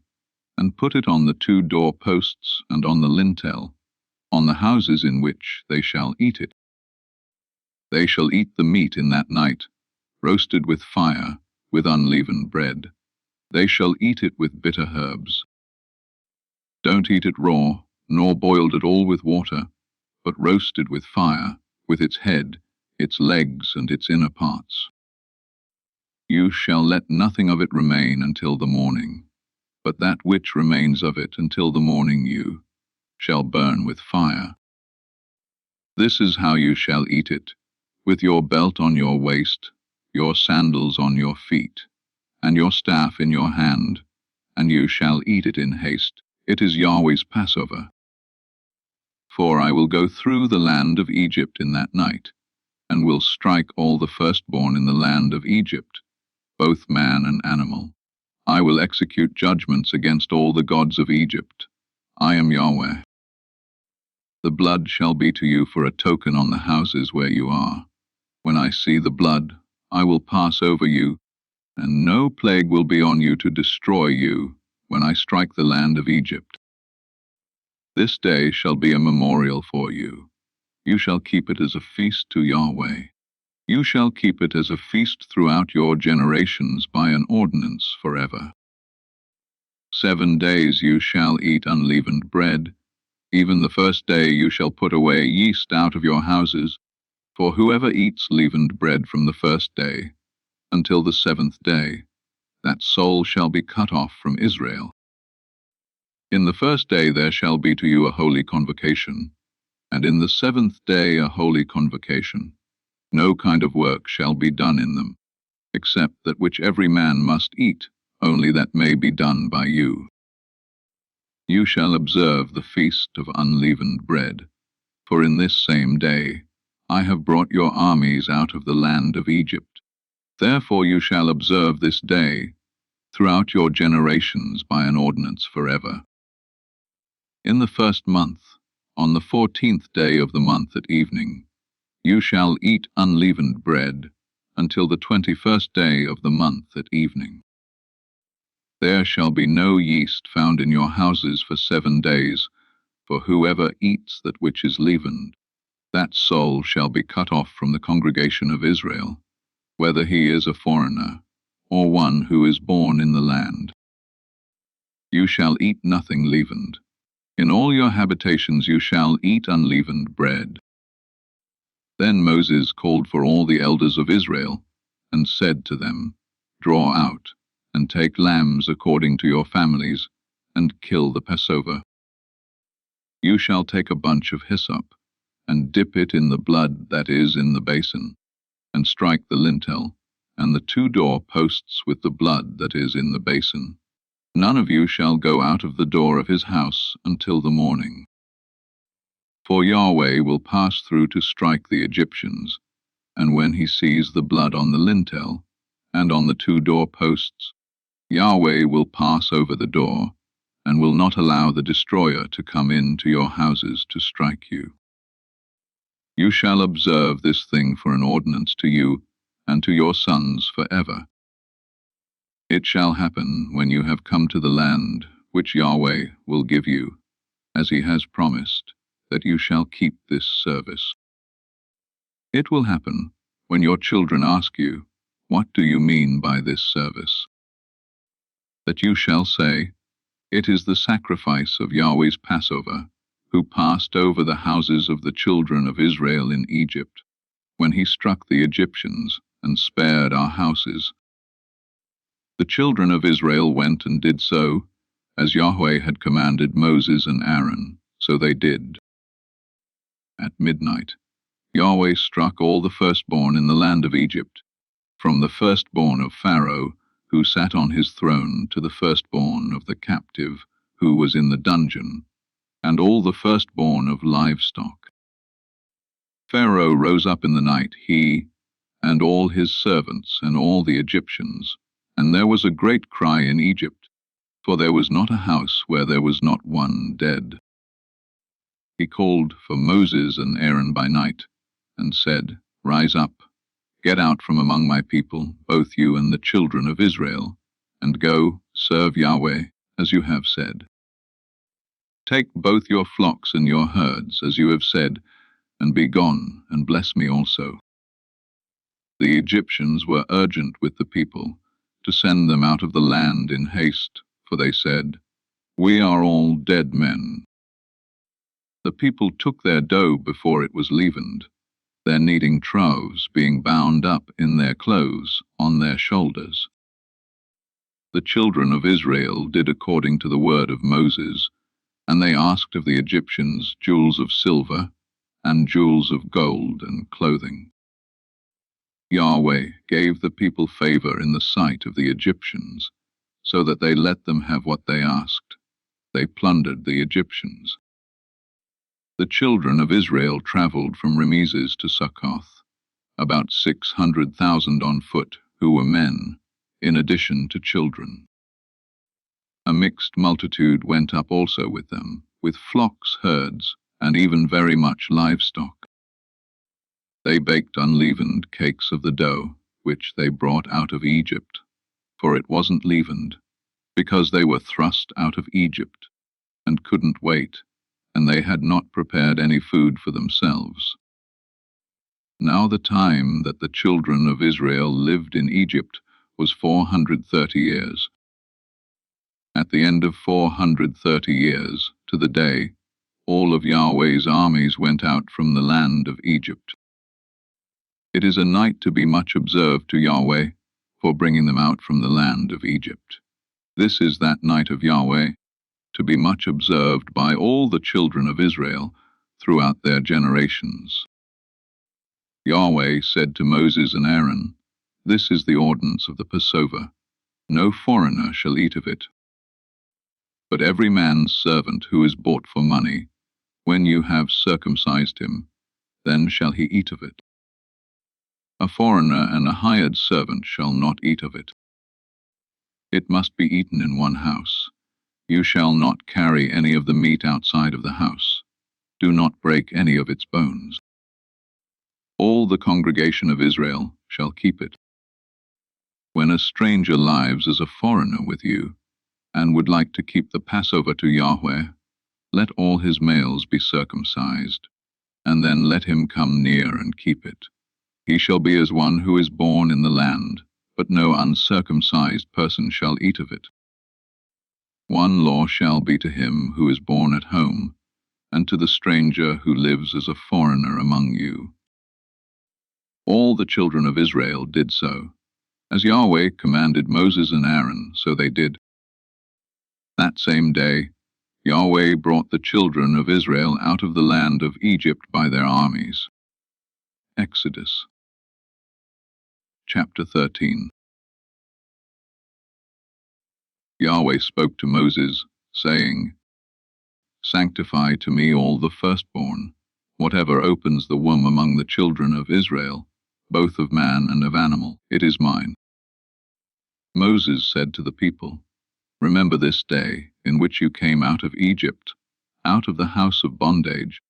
and put it on the 2 doorposts and on the lintel, on the houses in which they shall eat it. They shall eat the meat in that night, roasted with fire, with unleavened bread. They shall eat it with bitter herbs. Don't eat it raw, nor boiled at all with water, but roasted with fire, with its head, its legs, and its inner parts. You shall let nothing of it remain until the morning, but that which remains of it until the morning you shall burn with fire. This is how you shall eat it, with your belt on your waist, your sandals on your feet, and your staff in your hand, and you shall eat it in haste. It is Yahweh's Passover. For I will go through the land of Egypt in that night, and will strike all the firstborn in the land of Egypt, both man and animal. I will execute judgments against all the gods of Egypt. I am Yahweh. The blood shall be to you for a token on the houses where you are. When I see the blood, I will pass over you, and no plague will be on you to destroy you when I strike the land of Egypt. This day shall be a memorial for you. You shall keep it as a feast to Yahweh. You shall keep it as a feast throughout your generations by an ordinance forever. 7 days you shall eat unleavened bread. Even the first day you shall put away yeast out of your houses, for whoever eats leavened bread from the first day until the 7th day, that soul shall be cut off from Israel. In the first day there shall be to you a holy convocation, and in the 7th day a holy convocation. No kind of work shall be done in them, except that which every man must eat, only that may be done by you. You shall observe the feast of unleavened bread, for in this same day I have brought your armies out of the land of Egypt. Therefore you shall observe this day throughout your generations by an ordinance forever. In the 1st month, on the 14th day of the month at evening, you shall eat unleavened bread until the 21st day of the month at evening. There shall be no yeast found in your houses for 7 days, for whoever eats that which is leavened, that soul shall be cut off from the congregation of Israel, whether he is a foreigner, or one who is born in the land. You shall eat nothing leavened. In all your habitations you shall eat unleavened bread. Then Moses called for all the elders of Israel, and said to them, Draw out, and take lambs according to your families, and kill the Passover. You shall take a bunch of hyssop, and dip it in the blood that is in the basin, and strike the lintel, and the 2 doorposts with the blood that is in the basin. None of you shall go out of the door of his house until the morning. For Yahweh will pass through to strike the Egyptians, and when he sees the blood on the lintel, and on the 2 doorposts, Yahweh will pass over the door, and will not allow the destroyer to come into your houses to strike you. You shall observe this thing for an ordinance to you, and to your sons forever. It shall happen when you have come to the land which Yahweh will give you, as he has promised, that you shall keep this service. It will happen when your children ask you, What do you mean by this service? That you shall say, It is the sacrifice of Yahweh's Passover, who passed over the houses of the children of Israel in Egypt, when he struck the Egyptians and spared our houses. The children of Israel went and did so, as Yahweh had commanded Moses and Aaron, so they did. At midnight, Yahweh struck all the firstborn in the land of Egypt, from the firstborn of Pharaoh, who sat on his throne, to the firstborn of the captive, who was in the dungeon, and all the firstborn of livestock. Pharaoh rose up in the night, he, and all his servants, and all the Egyptians, and there was a great cry in Egypt, for there was not a house where there was not one dead. He called for Moses and Aaron by night, and said, Rise up, get out from among my people, both you and the children of Israel, and go, serve Yahweh, as you have said. Take both your flocks and your herds, as you have said, and be gone, and bless me also. The Egyptians were urgent with the people, to send them out of the land in haste, for they said, We are all dead men. The people took their dough before it was leavened, their kneading troughs being bound up in their clothes on their shoulders. The children of Israel did according to the word of Moses, and they asked of the Egyptians jewels of silver, and jewels of gold and clothing. Yahweh gave the people favor in the sight of the Egyptians, so that they let them have what they asked. They plundered the Egyptians. The children of Israel traveled from Rameses to Succoth, about 600,000 on foot, who were men, in addition to children. A mixed multitude went up also with them, with flocks, herds, and even very much livestock. They baked unleavened cakes of the dough, which they brought out of Egypt, for it wasn't leavened, because they were thrust out of Egypt, and couldn't wait, and they had not prepared any food for themselves. Now the time that the children of Israel lived in Egypt was 430 years. At the end of 430 years, to the day, all of Yahweh's armies went out from the land of Egypt. It is a night to be much observed to Yahweh, for bringing them out from the land of Egypt. This is that night of Yahweh, to be much observed by all the children of Israel throughout their generations. Yahweh said to Moses and Aaron, This is the ordinance of the Passover. No foreigner shall eat of it. But every man's servant who is bought for money, when you have circumcised him, then shall he eat of it. A foreigner and a hired servant shall not eat of it. It must be eaten in one house. You shall not carry any of the meat outside of the house. Do not break any of its bones. All the congregation of Israel shall keep it. When a stranger lives as a foreigner with you, and would like to keep the Passover to Yahweh, let all his males be circumcised, and then let him come near and keep it. He shall be as one who is born in the land, but no uncircumcised person shall eat of it. One law shall be to him who is born at home, and to the stranger who lives as a foreigner among you. All the children of Israel did so. As Yahweh commanded Moses and Aaron, so they did. That same day, Yahweh brought the children of Israel out of the land of Egypt by their armies. Exodus chapter 13. Yahweh spoke to Moses, saying, Sanctify to me all the firstborn, whatever opens the womb among the children of Israel, both of man and of animal, it is mine. Moses said to the people, Remember this day in which you came out of Egypt, out of the house of bondage,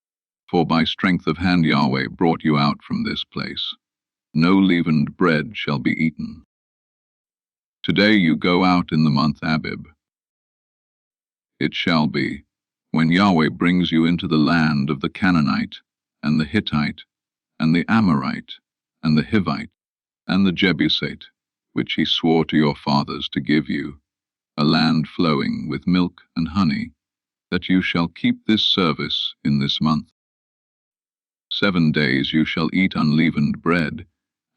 for by strength of hand Yahweh brought you out from this place. No leavened bread shall be eaten. Today you go out in the month Abib. It shall be, when Yahweh brings you into the land of the Canaanite, and the Hittite, and the Amorite, and the Hivite, and the Jebusite, which he swore to your fathers to give you, a land flowing with milk and honey, that you shall keep this service in this month. 7 days you shall eat unleavened bread,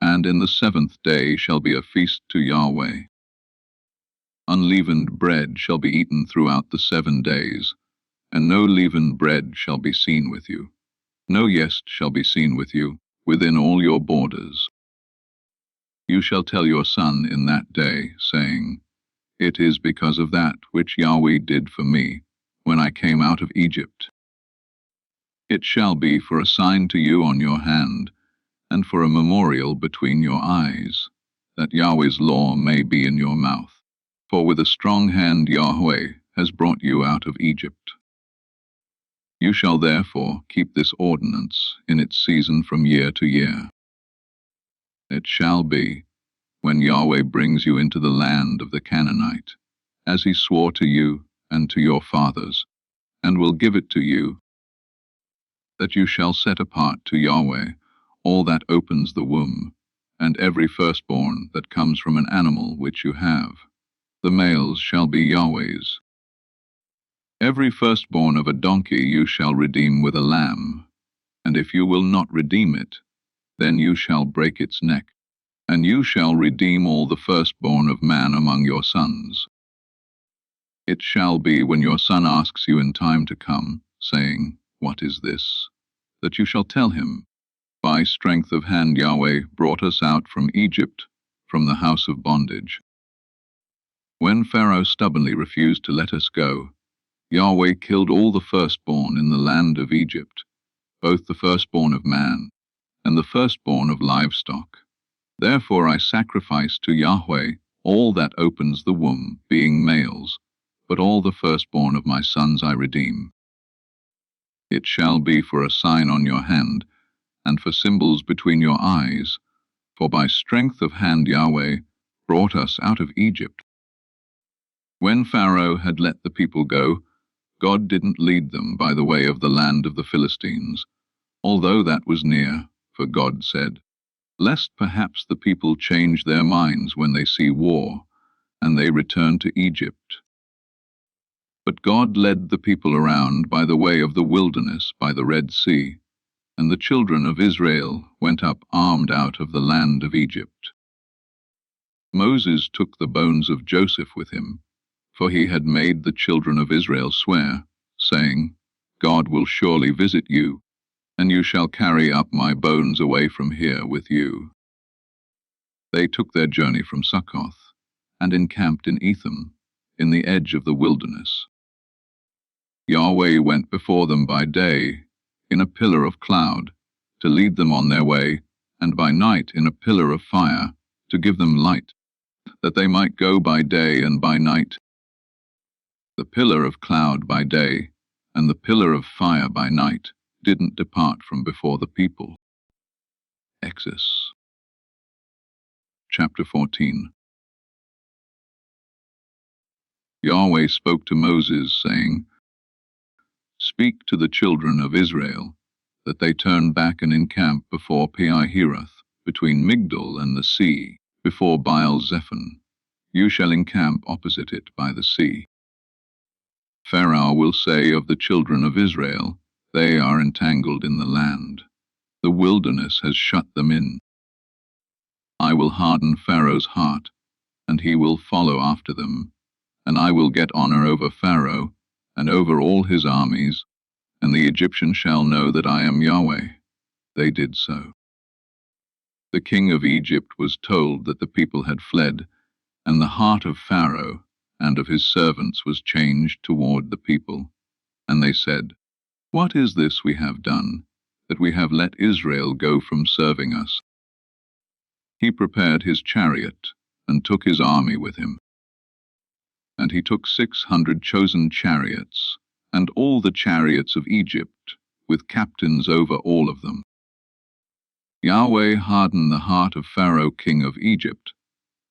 and in the 7th day shall be a feast to Yahweh. Unleavened bread shall be eaten throughout the 7 days, and no leavened bread shall be seen with you. No yeast shall be seen with you within all your borders. You shall tell your son in that day, saying, It is because of that which Yahweh did for me when I came out of Egypt. It shall be for a sign to you on your hand, and for a memorial between your eyes, that Yahweh's law may be in your mouth. For with a strong hand Yahweh has brought you out of Egypt. You shall therefore keep this ordinance in its season from year to year. It shall be, when Yahweh brings you into the land of the Canaanite, as he swore to you and to your fathers, and will give it to you, that you shall set apart to Yahweh all that opens the womb, and every firstborn that comes from an animal which you have. The males shall be Yahweh's. Every firstborn of a donkey you shall redeem with a lamb, and if you will not redeem it, then you shall break its neck, and you shall redeem all the firstborn of man among your sons. It shall be when your son asks you in time to come, saying, What is this? That you shall tell him, By strength of hand Yahweh brought us out from Egypt, from the house of bondage. When Pharaoh stubbornly refused to let us go, Yahweh killed all the firstborn in the land of Egypt, both the firstborn of man and the firstborn of livestock. Therefore I sacrifice to Yahweh all that opens the womb, being males, but all the firstborn of my sons I redeem. It shall be for a sign on your hand, and for symbols between your eyes, for by strength of hand Yahweh brought us out of Egypt. When Pharaoh had let the people go, God didn't lead them by the way of the land of the Philistines, although that was near, for God said, Lest perhaps the people change their minds when they see war, and they return to Egypt. But God led the people around by the way of the wilderness by the Red Sea, and the children of Israel went up armed out of the land of Egypt. Moses took the bones of Joseph with him, for he had made the children of Israel swear, saying, God will surely visit you, and you shall carry up my bones away from here with you. They took their journey from Succoth, and encamped in Etham, in the edge of the wilderness. Yahweh went before them by day, in a pillar of cloud, to lead them on their way, and by night in a pillar of fire, to give them light, that they might go by day and by night. The pillar of cloud by day, and the pillar of fire by night, didn't depart from before the people. Exodus. Chapter 14. Yahweh spoke to Moses, saying, Speak to the children of Israel, that they turn back and encamp before Pi-hahiroth, between Migdol and the sea, before Baal-zephon. You shall encamp opposite it by the sea. Pharaoh will say of the children of Israel, They are entangled in the land. The wilderness has shut them in. I will harden Pharaoh's heart, and he will follow after them, and I will get honor over Pharaoh, and over all his armies, and the Egyptians shall know that I am Yahweh. They did so. The king of Egypt was told that the people had fled, and the heart of Pharaoh and of his servants was changed toward the people. And they said, What is this we have done, that we have let Israel go from serving us? He prepared his chariot, and took his army with him. And he took 600 chosen chariots, and all the chariots of Egypt, with captains over all of them. Yahweh hardened the heart of Pharaoh king of Egypt,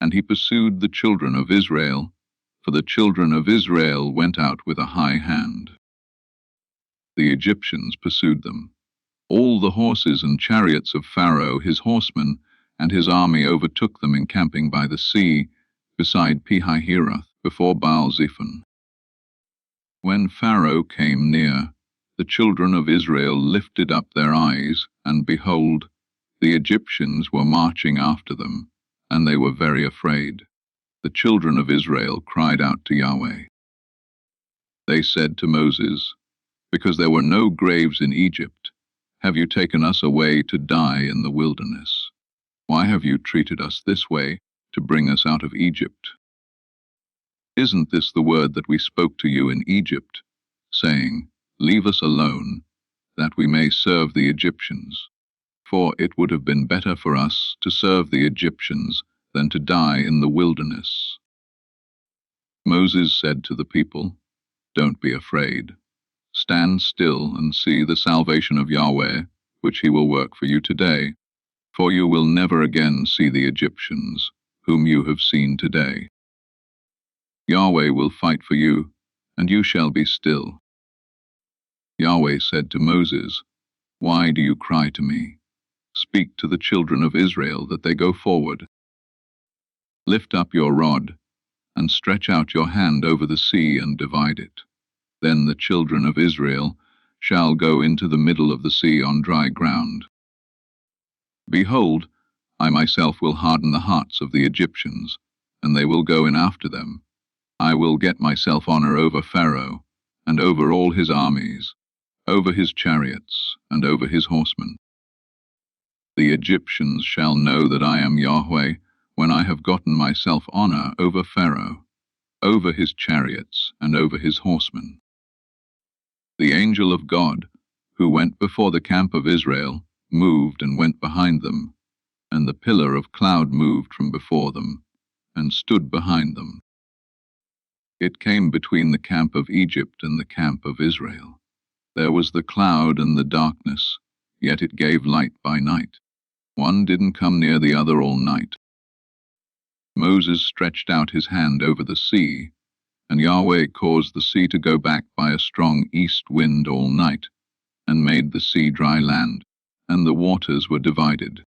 and he pursued the children of Israel, for the children of Israel went out with a high hand. The Egyptians pursued them, all the horses and chariots of Pharaoh his horsemen, and his army overtook them encamping by the sea, beside Pi-hahiroth, before Baal-zephon. When Pharaoh came near, the children of Israel lifted up their eyes, and behold, the Egyptians were marching after them, and they were very afraid. The children of Israel cried out to Yahweh. They said to Moses, "Because there were no graves in Egypt, have you taken us away to die in the wilderness? Why have you treated us this way to bring us out of Egypt? Isn't this the word that we spoke to you in Egypt, saying, 'Leave us alone, that we may serve the Egyptians'? For it would have been better for us to serve the Egyptians than to die in the wilderness." Moses said to the people, "Don't be afraid. Stand still and see the salvation of Yahweh, which he will work for you today. For you will never again see the Egyptians, whom you have seen today. Yahweh will fight for you, and you shall be still." Yahweh said to Moses, "Why do you cry to me? Speak to the children of Israel that they go forward. Lift up your rod, and stretch out your hand over the sea and divide it. Then the children of Israel shall go into the middle of the sea on dry ground. Behold, I myself will harden the hearts of the Egyptians, and they will go in after them. I will get myself honor over Pharaoh, and over all his armies, over his chariots, and over his horsemen. The Egyptians shall know that I am Yahweh, when I have gotten myself honor over Pharaoh, over his chariots, and over his horsemen." The angel of God, who went before the camp of Israel, moved and went behind them, and the pillar of cloud moved from before them, and stood behind them. It came between the camp of Egypt and the camp of Israel. There was the cloud and the darkness, yet it gave light by night. One didn't come near the other all night. Moses stretched out his hand over the sea, and Yahweh caused the sea to go back by a strong east wind all night, and made the sea dry land, and the waters were divided.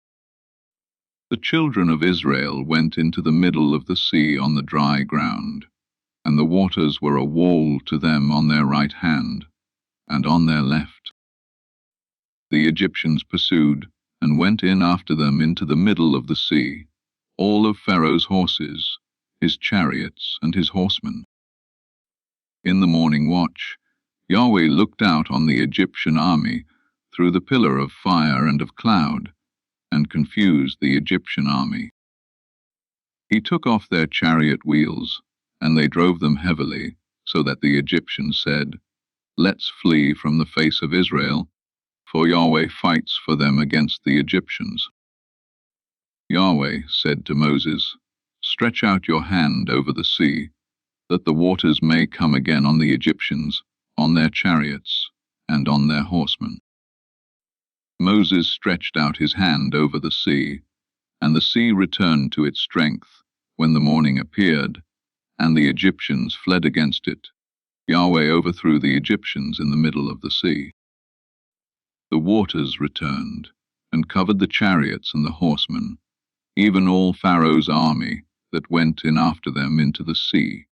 The children of Israel went into the middle of the sea on the dry ground, and the waters were a wall to them on their right hand, and on their left. The Egyptians pursued, and went in after them into the middle of the sea, all of Pharaoh's horses, his chariots, and his horsemen. In the morning watch, Yahweh looked out on the Egyptian army through the pillar of fire and of cloud, and confused the Egyptian army. He took off their chariot wheels, and they drove them heavily, so that the Egyptians said, "Let's flee from the face of Israel, for Yahweh fights for them against the Egyptians." Yahweh said to Moses, "Stretch out your hand over the sea, that the waters may come again on the Egyptians, on their chariots, and on their horsemen." Moses stretched out his hand over the sea, and the sea returned to its strength when the morning appeared, and the Egyptians fled against it. Yahweh overthrew the Egyptians in the middle of the sea. The waters returned, and covered the chariots and the horsemen, even all Pharaoh's army that went in after them into the sea.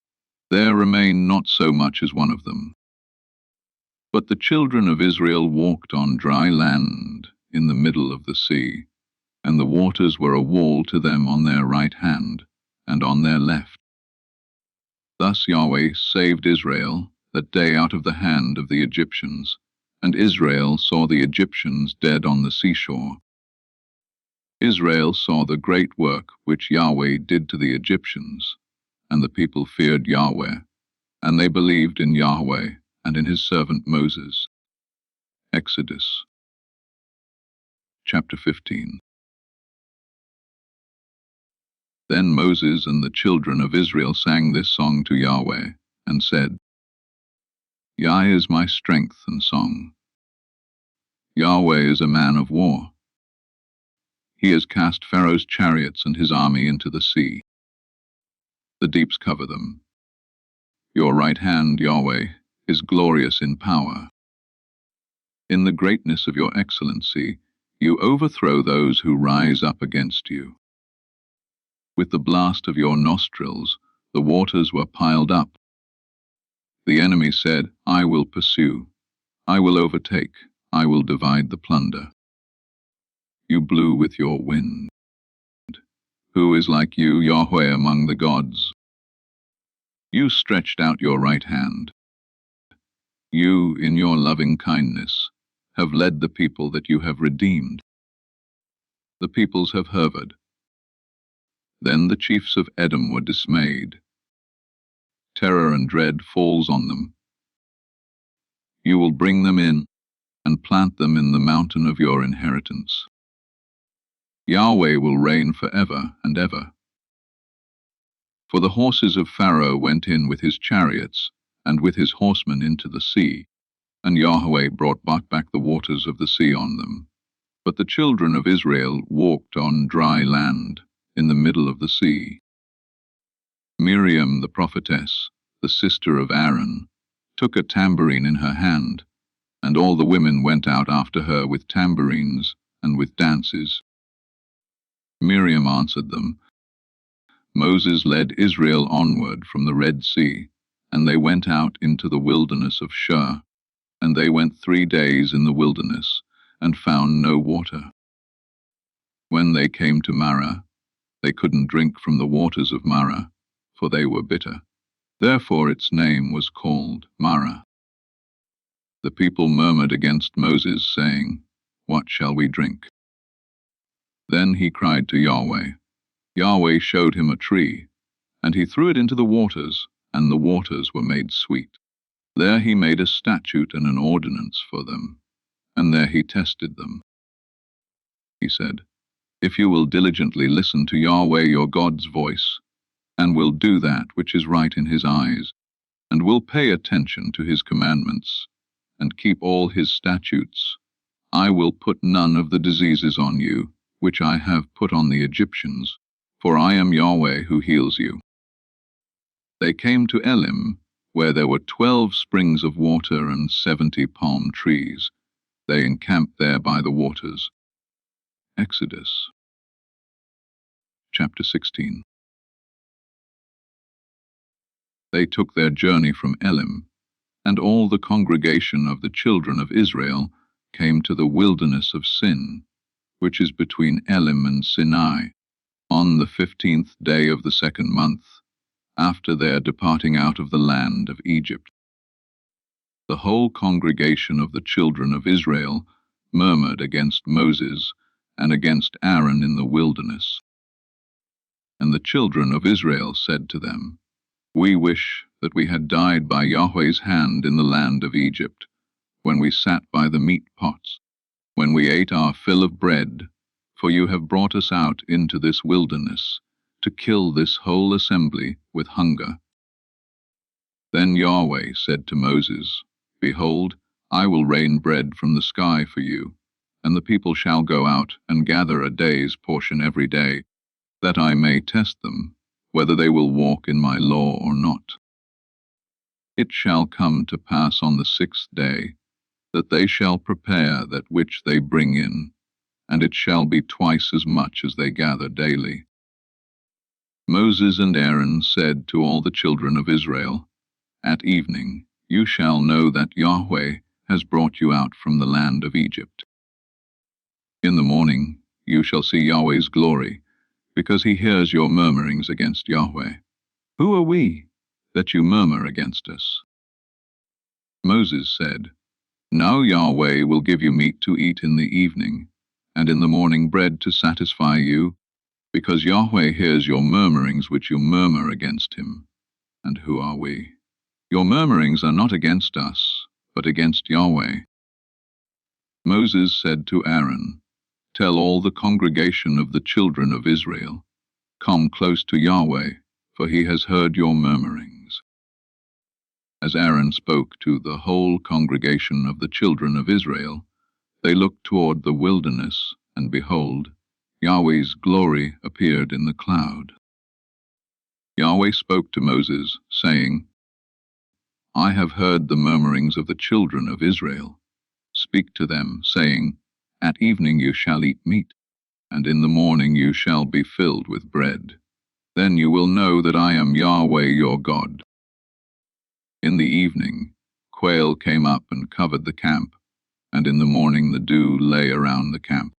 There remained not so much as one of them. But the children of Israel walked on dry land in the middle of the sea, and the waters were a wall to them on their right hand and on their left. Thus Yahweh saved Israel that day out of the hand of the Egyptians, and Israel saw the Egyptians dead on the seashore. Israel saw the great work which Yahweh did to the Egyptians, and the people feared Yahweh, and they believed in Yahweh and in his servant Moses. Exodus chapter 15. Then Moses and the children of Israel sang this song to Yahweh, and said, "Yah is my strength and song. Yahweh is a man of war. He has cast Pharaoh's chariots and his army into the sea. The deeps cover them. Your right hand, Yahweh, is glorious in power. In the greatness of your excellency, You overthrow those who rise up against you. With the blast of your nostrils, the waters were piled up. The enemy said, I will pursue, I will overtake, I will divide the plunder. You blew with your wind. Who is like you, Yahweh, among the gods? You stretched out your right hand. You, in your loving kindness, have led the people that you have redeemed. The peoples have hovered. Then the chiefs of Edom were dismayed. Terror and dread falls on them. You will bring them in and plant them in the mountain of your inheritance. Yahweh will reign forever and ever. For the horses of Pharaoh went in with his chariots and with his horsemen into the sea, and Yahweh brought back the waters of the sea on them. But the children of Israel walked on dry land in the middle of the sea. Miriam the prophetess, the sister of Aaron, took a tambourine in her hand, and all the women went out after her with tambourines and with dances. Miriam answered them. Moses led Israel onward from the Red Sea, and they went out into the wilderness of Shur. And they went 3 days in the wilderness, and found no water. When they came to Marah, they couldn't drink from the waters of Marah, for they were bitter. Therefore its name was called Marah. The people murmured against Moses, saying, What shall we drink? Then he cried to Yahweh. Yahweh showed him a tree, and he threw it into the waters, and the waters were made sweet. There he made a statute and an ordinance for them, and there he tested them. He said, If you will diligently listen to Yahweh your God's voice, and will do that which is right in his eyes, and will pay attention to his commandments, and keep all his statutes, I will put none of the diseases on you, which I have put on the Egyptians, for I am Yahweh who heals you. They came to Elim, where there were 12 springs of water and 70 palm trees. They encamped there by the waters. Exodus chapter 16. They took their journey from Elim, and all the congregation of the children of Israel came to the wilderness of Sin, which is between Elim and Sinai, on the 15th day of the 2nd month, after their departing out of the land of Egypt. The whole congregation of the children of Israel murmured against Moses and against Aaron in the wilderness. And the children of Israel said to them, We wish that we had died by Yahweh's hand in the land of Egypt, when we sat by the meat pots, when we ate our fill of bread, for you have brought us out into this wilderness, to kill this whole assembly with hunger. Then Yahweh said to Moses, Behold, I will rain bread from the sky for you, and the people shall go out and gather a day's portion every day, that I may test them, whether they will walk in my law or not. It shall come to pass on the 6th day, that they shall prepare that which they bring in, and it shall be twice as much as they gather daily. Moses and Aaron said to all the children of Israel, At evening you shall know that Yahweh has brought you out from the land of Egypt. In the morning you shall see Yahweh's glory, because he hears your murmurings against Yahweh. Who are we, that you murmur against us? Moses said, Now Yahweh will give you meat to eat in the evening, and in the morning bread to satisfy you, because Yahweh hears your murmurings which you murmur against him. And who are we? Your murmurings are not against us, but against Yahweh. Moses said to Aaron, Tell all the congregation of the children of Israel, Come close to Yahweh, for he has heard your murmurings. As Aaron spoke to the whole congregation of the children of Israel, they looked toward the wilderness, and behold, Yahweh's glory appeared in the cloud. Yahweh spoke to Moses, saying, I have heard the murmurings of the children of Israel. Speak to them, saying, At evening you shall eat meat, and in the morning you shall be filled with bread. Then you will know that I am Yahweh your God. In the evening, quail came up and covered the camp, and in the morning the dew lay around the camp.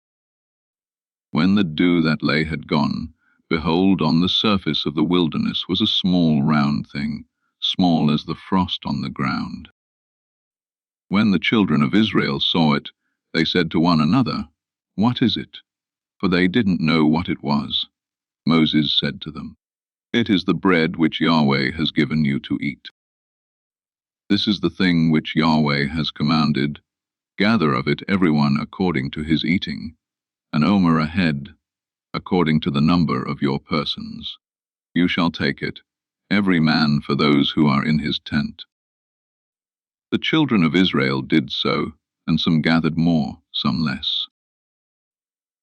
When the dew that lay had gone, behold, on the surface of the wilderness was a small round thing, small as the frost on the ground. When the children of Israel saw it, they said to one another, What is it? For they didn't know what it was. Moses said to them, It is the bread which Yahweh has given you to eat. This is the thing which Yahweh has commanded. Gather of it everyone according to his eating, an omer a head, according to the number of your persons. You shall take it, every man for those who are in his tent. The children of Israel did so, and some gathered more, some less.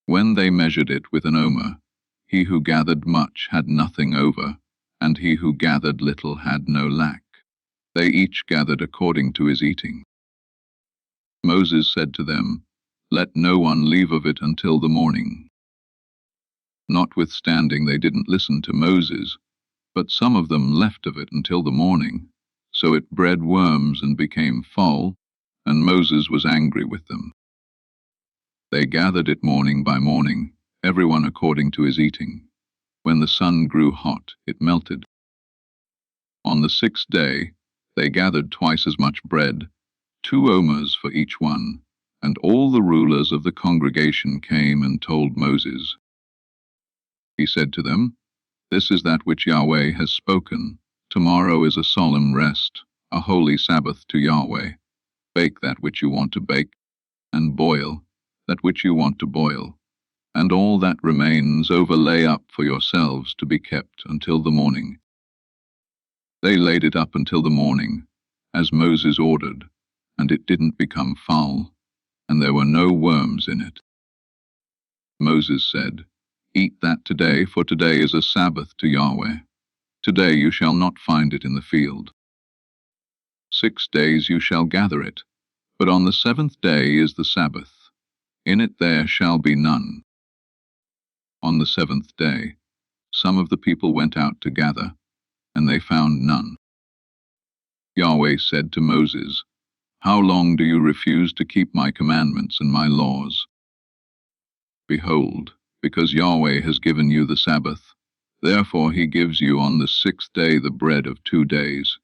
When they measured it with an omer, he who gathered much had nothing over, and he who gathered little had no lack. They each gathered according to his eating. Moses said to them, Let no one leave of it until the morning. Notwithstanding, they didn't listen to Moses, but some of them left of it until the morning. So it bred worms and became foul, and Moses was angry with them. They gathered it morning by morning, everyone according to his eating. When the sun grew hot, it melted. On the 6th day, they gathered twice as much bread, 2 omers for each one, and all the rulers of the congregation came and told Moses. He said to them, This is that which Yahweh has spoken. Tomorrow is a solemn rest, a holy Sabbath to Yahweh. Bake that which you want to bake, and boil that which you want to boil, and all that remains overlay up for yourselves to be kept until the morning. They laid it up until the morning, as Moses ordered, and it didn't become foul, and there were no worms in it. Moses said, Eat that today, for today is a Sabbath to Yahweh. Today you shall not find it in the field. 6 days you shall gather it, but on the 7th day is the Sabbath. In it there shall be none. On the 7th day, some of the people went out to gather, and they found none. Yahweh said to Moses, How long do you refuse to keep my commandments and my laws? Behold, because Yahweh has given you the Sabbath, therefore he gives you on the 6th day the bread of 2 days.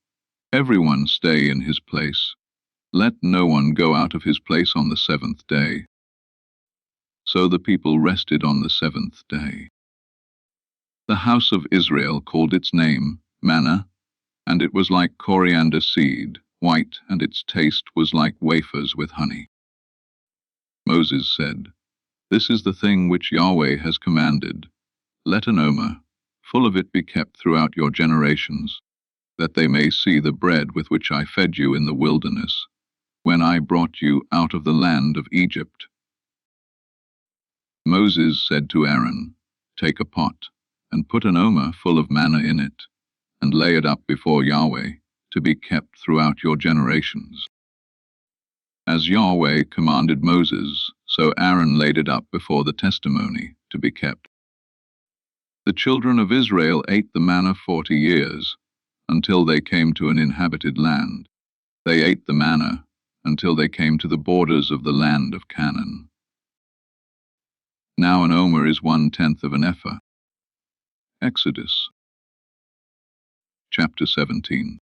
Everyone stay in his place. Let no one go out of his place on the 7th day. So the people rested on the 7th day. The house of Israel called its name Manna, and it was like coriander seed, white, and its taste was like wafers with honey. Moses said, This is the thing which Yahweh has commanded. Let an omer, full of it, be kept throughout your generations, that they may see the bread with which I fed you in the wilderness, when I brought you out of the land of Egypt. Moses said to Aaron, Take a pot, and put an omer full of manna in it, and lay it up before Yahweh, to be kept throughout your generations. As Yahweh commanded Moses, so Aaron laid it up before the testimony, to be kept. The children of Israel ate the manna 40 years, until they came to an inhabited land. They ate the manna until they came to the borders of the land of Canaan. Now an omer is 1/10 of an ephah. Exodus chapter 17.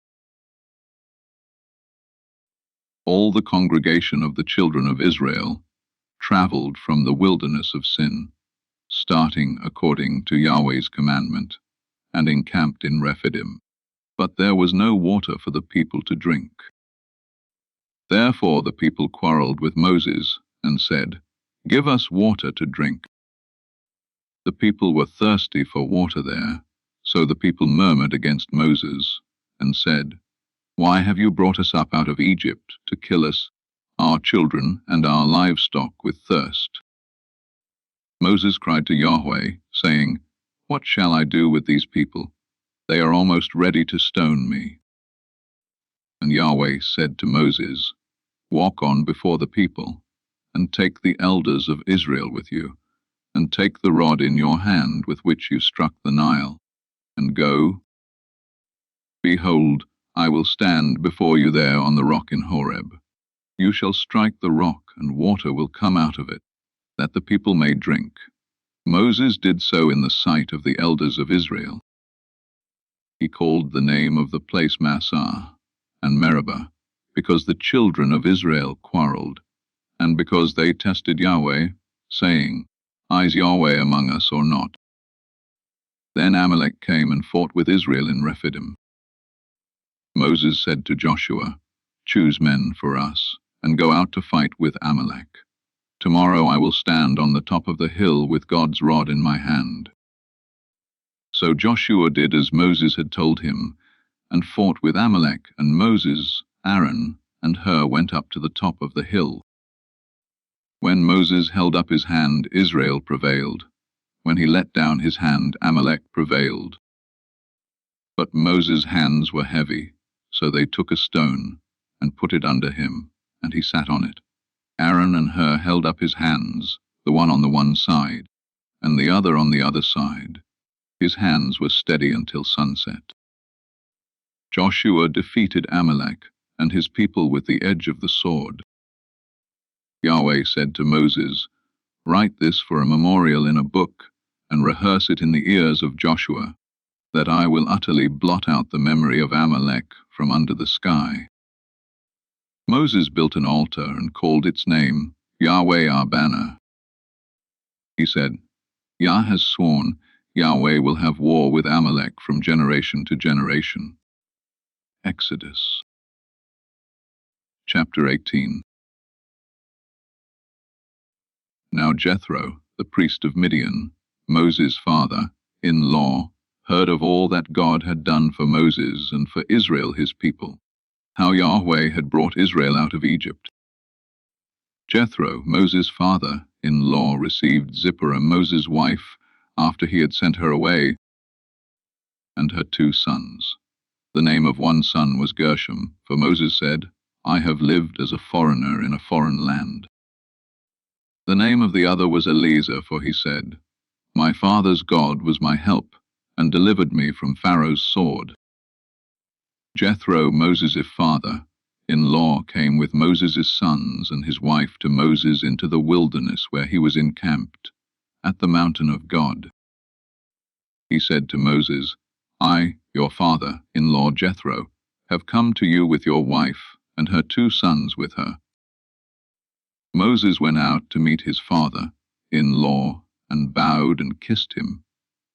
All the congregation of the children of Israel traveled from the wilderness of Sin, starting according to Yahweh's commandment, and encamped in Rephidim. But there was no water for the people to drink. Therefore the people quarreled with Moses and said, Give us water to drink. The people were thirsty for water there, so the people murmured against Moses and said, Why have you brought us up out of Egypt to kill us, our children and our livestock with thirst? Moses cried to Yahweh, saying, What shall I do with these people? They are almost ready to stone me. And Yahweh said to Moses, Walk on before the people, and take the elders of Israel with you, and take the rod in your hand with which you struck the Nile, and go. Behold, I will stand before you there on the rock in Horeb. You shall strike the rock, and water will come out of it, that the people may drink. Moses did so in the sight of the elders of Israel. He called the name of the place Massah and Meribah, because the children of Israel quarreled, and because they tested Yahweh, saying, Is Yahweh among us or not? Then Amalek came and fought with Israel in Rephidim. Moses said to Joshua, Choose men for us, and go out to fight with Amalek. Tomorrow I will stand on the top of the hill with God's rod in my hand. So Joshua did as Moses had told him, and fought with Amalek, and Moses, Aaron, and Hur went up to the top of the hill. When Moses held up his hand, Israel prevailed. When he let down his hand, Amalek prevailed. But Moses' hands were heavy, so they took a stone and put it under him, and he sat on it. Aaron and Hur held up his hands, the one on the one side, and the other on the other side. His hands were steady until sunset. Joshua defeated Amalek and his people with the edge of the sword. Yahweh said to Moses, Write this for a memorial in a book, and rehearse it in the ears of Joshua, that I will utterly blot out the memory of Amalek from under the sky. Moses built an altar and called its name Yahweh our banner. He said, Yah has sworn, Yahweh will have war with Amalek from generation to generation. Exodus. Chapter 18. Now Jethro, the priest of Midian, Moses' father-in-law, heard of all that God had done for Moses and for Israel his people, how Yahweh had brought Israel out of Egypt. Jethro, Moses' father-in-law, received Zipporah, Moses' wife, after he had sent her away, and her 2 sons. The name of one son was Gershom, for Moses said, I have lived as a foreigner in a foreign land. The name of the other was Eliezer, for he said, My father's God was my help, and delivered me from Pharaoh's sword. Jethro, Moses' father-in-law, came with Moses' sons and his wife to Moses into the wilderness where he was encamped, at the mountain of God. He said to Moses, I, your father-in-law Jethro, have come to you with your wife and her 2 sons with her. Moses went out to meet his father-in-law and bowed and kissed him.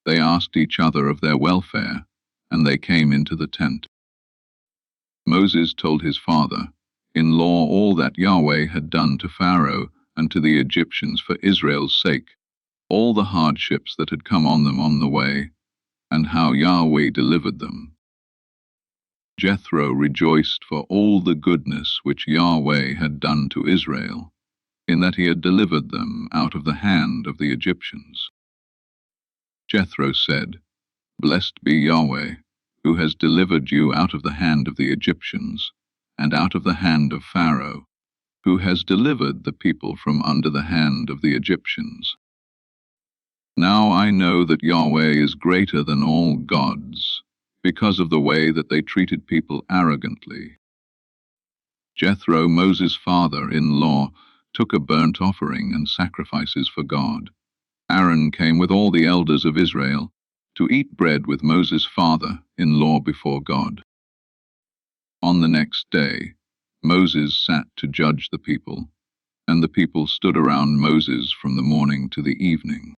They asked each other of their welfare, and they came into the tent. Moses told his father-in-law all that Yahweh had done to Pharaoh and to the Egyptians for Israel's sake, all the hardships that had come on them on the way, and how Yahweh delivered them. Jethro rejoiced for all the goodness which Yahweh had done to Israel, in that he had delivered them out of the hand of the Egyptians. Jethro said, Blessed be Yahweh, who has delivered you out of the hand of the Egyptians, and out of the hand of Pharaoh, who has delivered the people from under the hand of the Egyptians. Now I know that Yahweh is greater than all gods, because of the way that they treated people arrogantly. Jethro, Moses' father-in-law, took a burnt offering and sacrifices for God. Aaron came with all the elders of Israel to eat bread with Moses' father-in-law before God. On the next day, Moses sat to judge the people, and the people stood around Moses from the morning to the evening.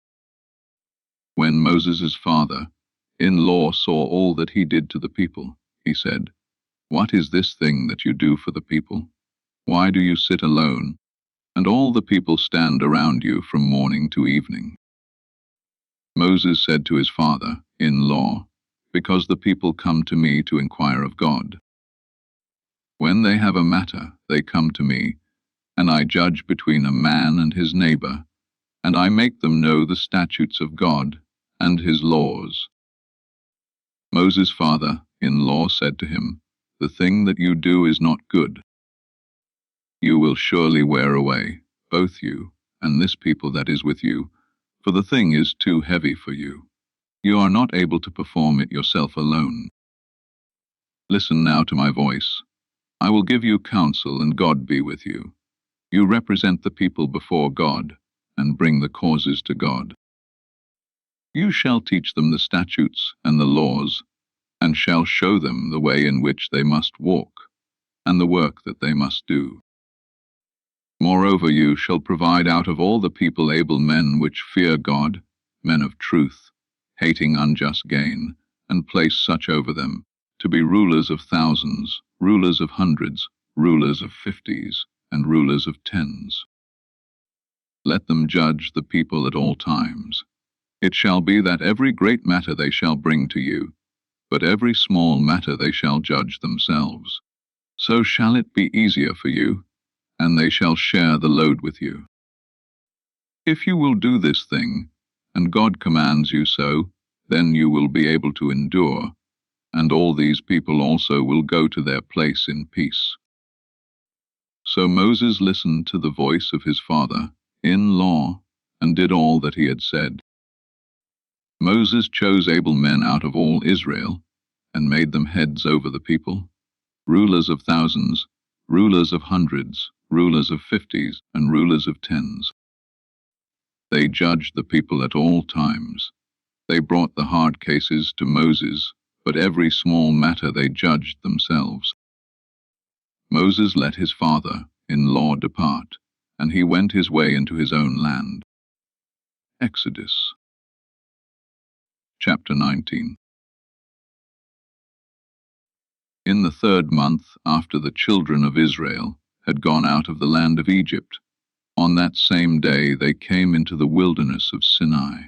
When Moses' father-in-law saw all that he did to the people, he said, What is this thing that you do for the people? Why do you sit alone, and all the people stand around you from morning to evening? Moses said to his father-in-law, Because the people come to me to inquire of God. When they have a matter, they come to me, and I judge between a man and his neighbor, and I make them know the statutes of God and his laws. Moses' father-in-law said to him, The thing that you do is not good. You will surely wear away, both you and this people that is with you, for the thing is too heavy for you. You are not able to perform it yourself alone. Listen now to my voice. I will give you counsel, and God be with you. You represent the people before God, and bring the causes to God. You shall teach them the statutes and the laws, and shall show them the way in which they must walk, and the work that they must do. Moreover, you shall provide out of all the people able men which fear God, men of truth, hating unjust gain, and place such over them, to be rulers of thousands, rulers of hundreds, rulers of 50s, and rulers of 10s. Let them judge the people at all times. It shall be that every great matter they shall bring to you, but every small matter they shall judge themselves. So shall it be easier for you, and they shall share the load with you. If you will do this thing, and God commands you so, then you will be able to endure, and all these people also will go to their place in peace. So Moses listened to the voice of his father in law, and did all that he had said. Moses chose able men out of all Israel, and made them heads over the people, rulers of thousands, rulers of hundreds, rulers of 50s, and rulers of 10s. They judged the people at all times. They brought the hard cases to Moses, but every small matter they judged themselves. Moses let his father-in-law depart, and he went his way into his own land. Exodus chapter 19. In the 3rd month after the children of Israel had gone out of the land of Egypt, on that same day they came into the wilderness of Sinai.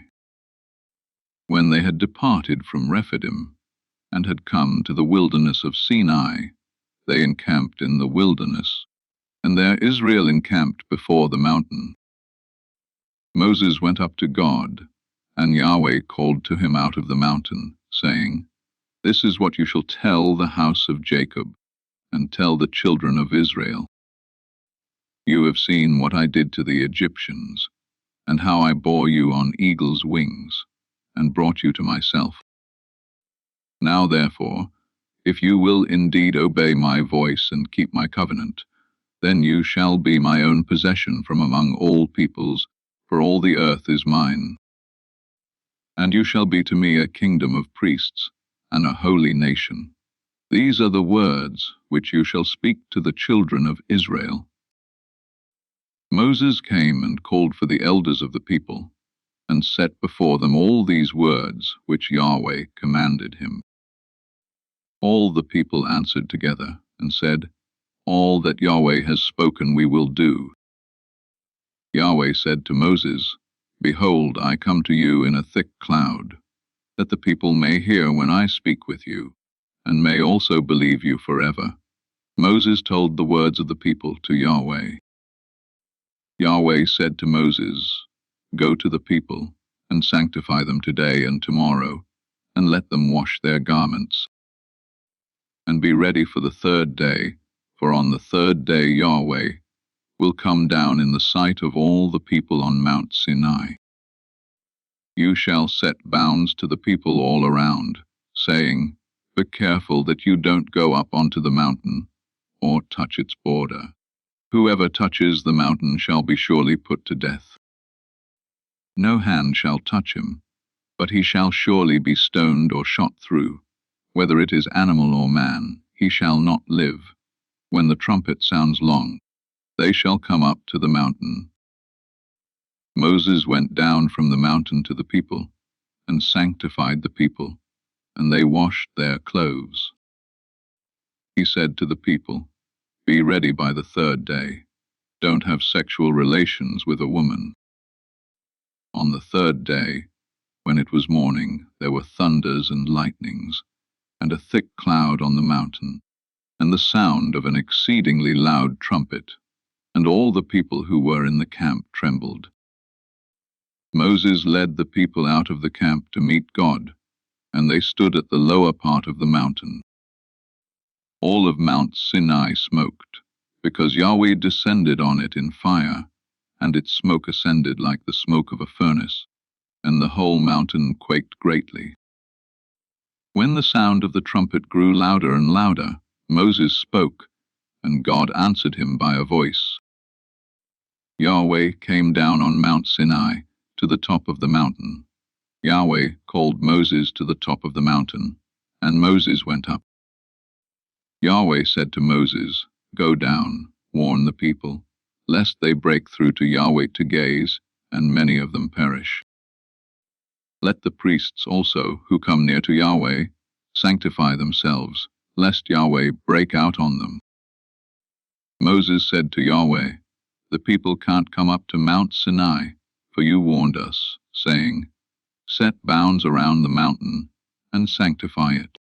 When they had departed from Rephidim, and had come to the wilderness of Sinai, they encamped in the wilderness, and there Israel encamped before the mountain. Moses went up to God, and Yahweh called to him out of the mountain, saying, This is what you shall tell the house of Jacob, and tell the children of Israel. You have seen what I did to the Egyptians, and how I bore you on eagle's wings, and brought you to myself. Now therefore, if you will indeed obey my voice and keep my covenant, then you shall be my own possession from among all peoples, for all the earth is mine. And you shall be to me a kingdom of priests, and a holy nation. These are the words which you shall speak to the children of Israel. Moses came and called for the elders of the people, and set before them all these words which Yahweh commanded him. All the people answered together, and said, All that Yahweh has spoken we will do. Yahweh said to Moses, Behold, I come to you in a thick cloud, that the people may hear when I speak with you, and may also believe you forever. Moses told the words of the people to Yahweh. Yahweh said to Moses, Go to the people, and sanctify them today and tomorrow, and let them wash their garments. And be ready for the 3rd day, for on the 3rd day Yahweh will come down in the sight of all the people on Mount Sinai. You shall set bounds to the people all around, saying, Be careful that you don't go up onto the mountain, or touch its border. Whoever touches the mountain shall be surely put to death. No hand shall touch him, but he shall surely be stoned or shot through. Whether it is animal or man, he shall not live. When the trumpet sounds long, they shall come up to the mountain. Moses went down from the mountain to the people, and sanctified the people, and they washed their clothes. He said to the people, Be ready by the 3rd day. Don't have sexual relations with a woman. On the 3rd day, when it was morning, there were thunders and lightnings, and a thick cloud on the mountain, and the sound of an exceedingly loud trumpet, and all the people who were in the camp trembled. Moses led the people out of the camp to meet God, and they stood at the lower part of the mountain. All of Mount Sinai smoked, because Yahweh descended on it in fire, and its smoke ascended like the smoke of a furnace, and the whole mountain quaked greatly. When the sound of the trumpet grew louder and louder, Moses spoke, and God answered him by a voice. Yahweh came down on Mount Sinai, to the top of the mountain. Yahweh called Moses to the top of the mountain, and Moses went up. Yahweh said to Moses, "Go down, warn the people, lest they break through to Yahweh to gaze, and many of them perish. Let the priests also, who come near to Yahweh, sanctify themselves, lest Yahweh break out on them." Moses said to Yahweh, "The people can't come up to Mount Sinai, for you warned us, saying, 'Set bounds around the mountain, and sanctify it.'"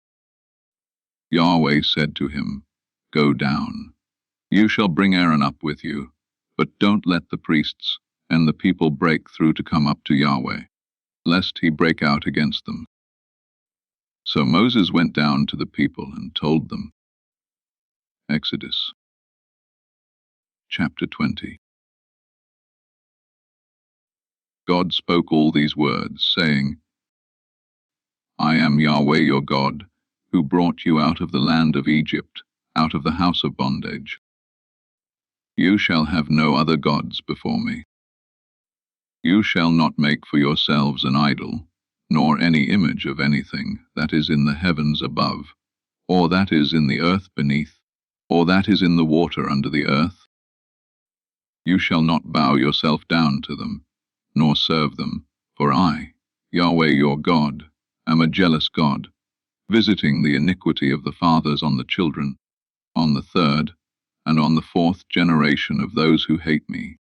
Yahweh said to him, "Go down. You shall bring Aaron up with you, but don't let the priests and the people break through to come up to Yahweh, lest he break out against them." So Moses went down to the people and told them. Exodus chapter 20. God spoke all these words, saying, "I am Yahweh your God, who brought you out of the land of Egypt, out of the house of bondage. You shall have no other gods before me. You shall not make for yourselves an idol, nor any image of anything that is in the heavens above, or that is in the earth beneath, or that is in the water under the earth. You shall not bow yourself down to them, nor serve them, for I, Yahweh your God, am a jealous God, visiting the iniquity of the fathers on the children, on the third, and on the fourth generation of those who hate me,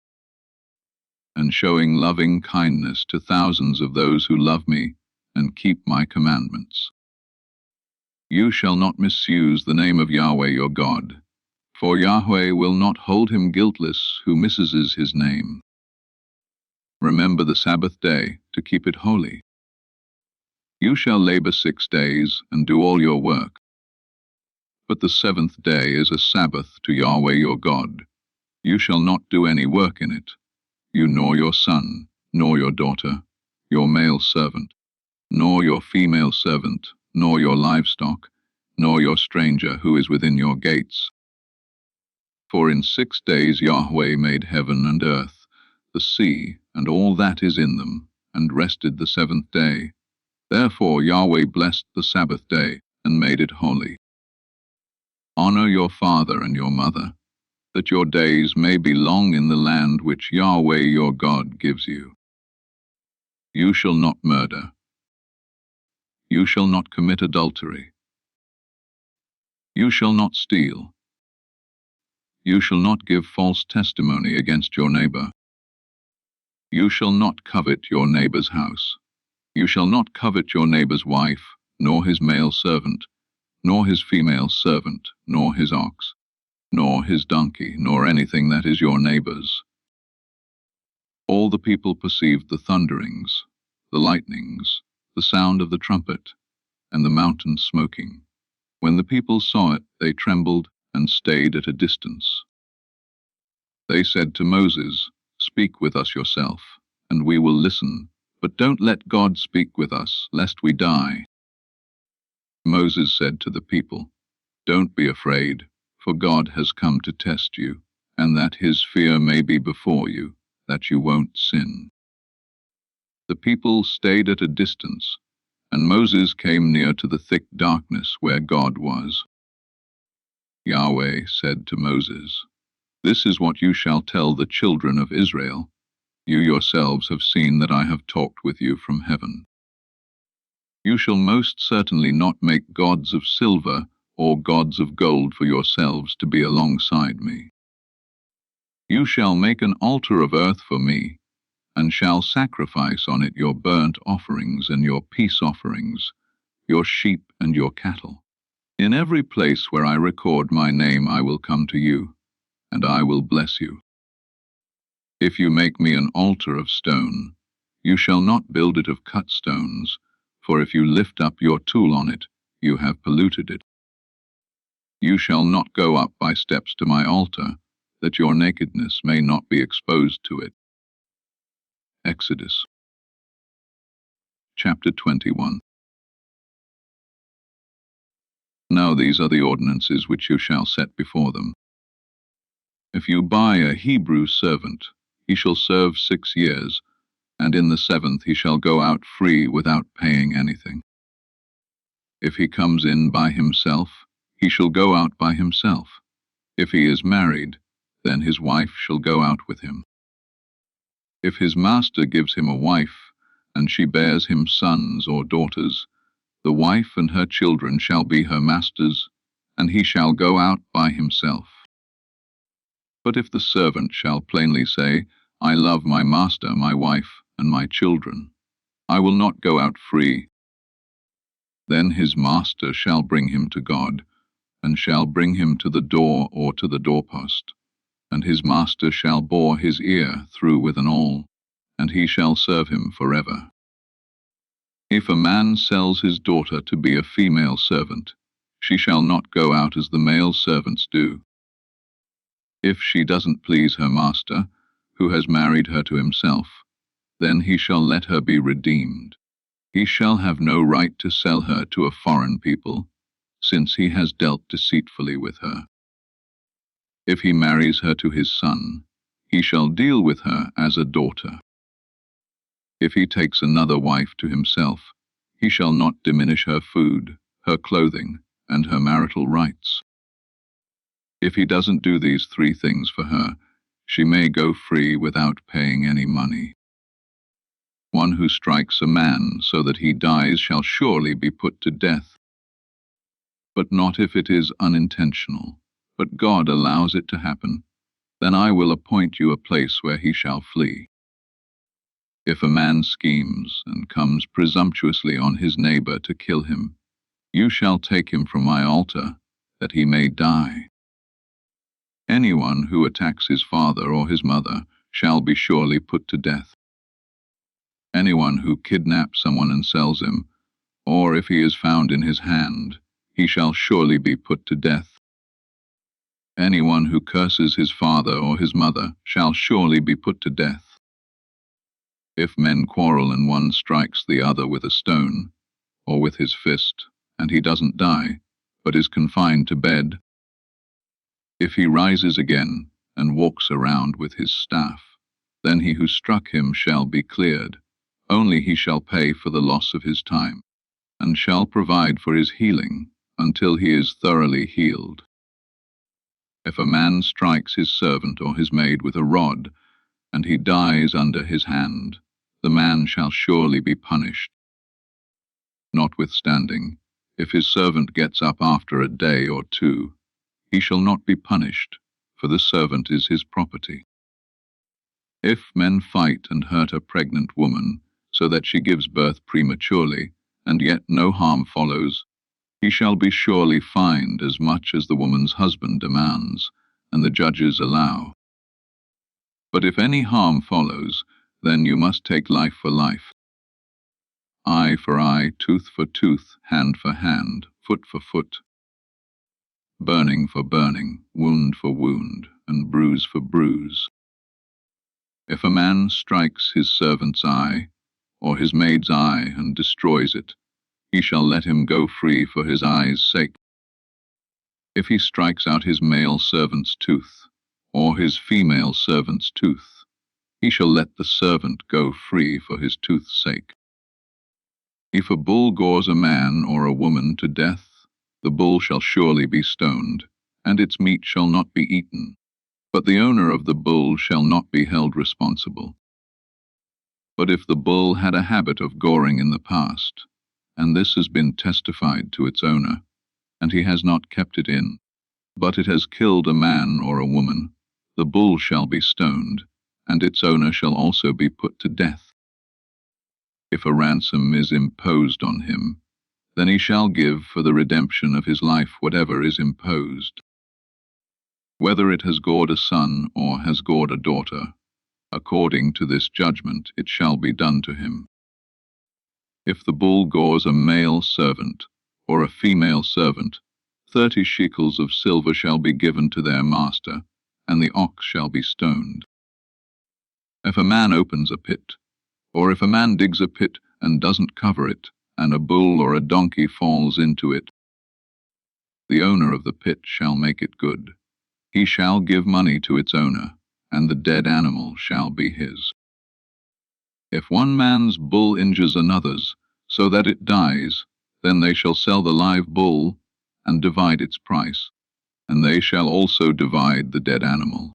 and showing loving kindness to thousands of those who love me and keep my commandments. You shall not misuse the name of Yahweh your God, for Yahweh will not hold him guiltless who misuses his name. Remember the Sabbath day to keep it holy. You shall labor 6 days and do all your work. But the seventh day is a Sabbath to Yahweh your God. You shall not do any work in it, you nor your son, nor your daughter, your male servant, nor your female servant, nor your livestock, nor your stranger who is within your gates. For in 6 days Yahweh made heaven and earth, the sea, and all that is in them, and rested the seventh day. Therefore Yahweh blessed the Sabbath day, and made it holy. Honor your father and your mother, that your days may be long in the land which Yahweh your God gives you. You shall not murder. You shall not commit adultery. You shall not steal. You shall not give false testimony against your neighbor. You shall not covet your neighbor's house. You shall not covet your neighbor's wife, nor his male servant, nor his female servant, nor his ox, nor his donkey, nor anything that is your neighbor's. All the people perceived the thunderings, the lightnings, the sound of the trumpet, and the mountain smoking. When the people saw it, they trembled and stayed at a distance. They said to Moses, "Speak with us yourself, and we will listen, but don't let God speak with us, lest we die." Moses said to the people, "Don't be afraid, for God has come to test you, and that his fear may be before you, that you won't sin." The people stayed at a distance, and Moses came near to the thick darkness where God was. Yahweh said to Moses, "This is what you shall tell the children of Israel. You yourselves have seen that I have talked with you from heaven. You shall most certainly not make gods of silver or gods of gold for yourselves to be alongside me. You shall make an altar of earth for me, and shall sacrifice on it your burnt offerings and your peace offerings, your sheep and your cattle. In every place where I record my name I will come to you, and I will bless you. If you make me an altar of stone, you shall not build it of cut stones, for if you lift up your tool on it, you have polluted it. You shall not go up by steps to my altar, that your nakedness may not be exposed to it. Exodus. Chapter 21. Now these are the ordinances which you shall set before them. If you buy a Hebrew servant, he shall serve 6 years, and in the 7th he shall go out free without paying anything. If he comes in by himself, he shall go out by himself. If he is married, then his wife shall go out with him. If his master gives him a wife, and she bears him sons or daughters, the wife and her children shall be her master's, and he shall go out by himself. But if the servant shall plainly say, I love my master, my wife, and my children, I will not go out free, then his master shall bring him to God, and shall bring him to the door or to the doorpost, and his master shall bore his ear through with an awl, and he shall serve him forever. If a man sells his daughter to be a female servant, she shall not go out as the male servants do. If she doesn't please her master, who has married her to himself, then he shall let her be redeemed. He shall have no right to sell her to a foreign people, since he has dealt deceitfully with her. If he marries her to his son, he shall deal with her as a daughter. If he takes another wife to himself, he shall not diminish her food, her clothing, and her marital rights. If he doesn't do these 3 things for her, she may go free without paying any money. One who strikes a man so that he dies shall surely be put to death, but not if it is unintentional, but God allows it to happen. Then I will appoint you a place where he shall flee. If a man schemes and comes presumptuously on his neighbor to kill him, you shall take him from my altar, that he may die. Anyone who attacks his father or his mother shall be surely put to death. Anyone who kidnaps someone and sells him, or if he is found in his hand, he shall surely be put to death. Anyone who curses his father or his mother shall surely be put to death. If men quarrel and one strikes the other with a stone, or with his fist, and he doesn't die, but is confined to bed, if he rises again and walks around with his staff, then he who struck him shall be cleared. Only he shall pay for the loss of his time, and shall provide for his healing until he is thoroughly healed. If a man strikes his servant or his maid with a rod, and he dies under his hand, the man shall surely be punished. Notwithstanding, if his servant gets up after a day or 2, he shall not be punished, for the servant is his property. If men fight and hurt a pregnant woman, so that she gives birth prematurely, and yet no harm follows, he shall be surely fined as much as the woman's husband demands, and the judges allow. But if any harm follows, then you must take life for life. Eye for eye, tooth for tooth, hand for hand, foot for foot. Burning for burning, wound for wound, and bruise for bruise. If a man strikes his servant's eye, or his maid's eye, and destroys it, he shall let him go free for his eye's sake. If he strikes out his male servant's tooth, or his female servant's tooth, he shall let the servant go free for his tooth's sake. If a bull gores a man or a woman to death, the bull shall surely be stoned, and its meat shall not be eaten, but the owner of the bull shall not be held responsible. But if the bull had a habit of goring in the past, and this has been testified to its owner, and he has not kept it in, but it has killed a man or a woman, the bull shall be stoned, and its owner shall also be put to death. If a ransom is imposed on him, then he shall give for the redemption of his life whatever is imposed. Whether it has gored a son or has gored a daughter, according to this judgment it shall be done to him. If the bull gores a male servant or a female servant, 30 shekels of silver shall be given to their master, and the ox shall be stoned. If a man opens a pit Or if a man digs a pit and doesn't cover it, and a bull or a donkey falls into it, the owner of the pit shall make it good. He shall give money to its owner, and the dead animal shall be his. If one man's bull injures another's, so that it dies, then they shall sell the live bull and divide its price, and they shall also divide the dead animal.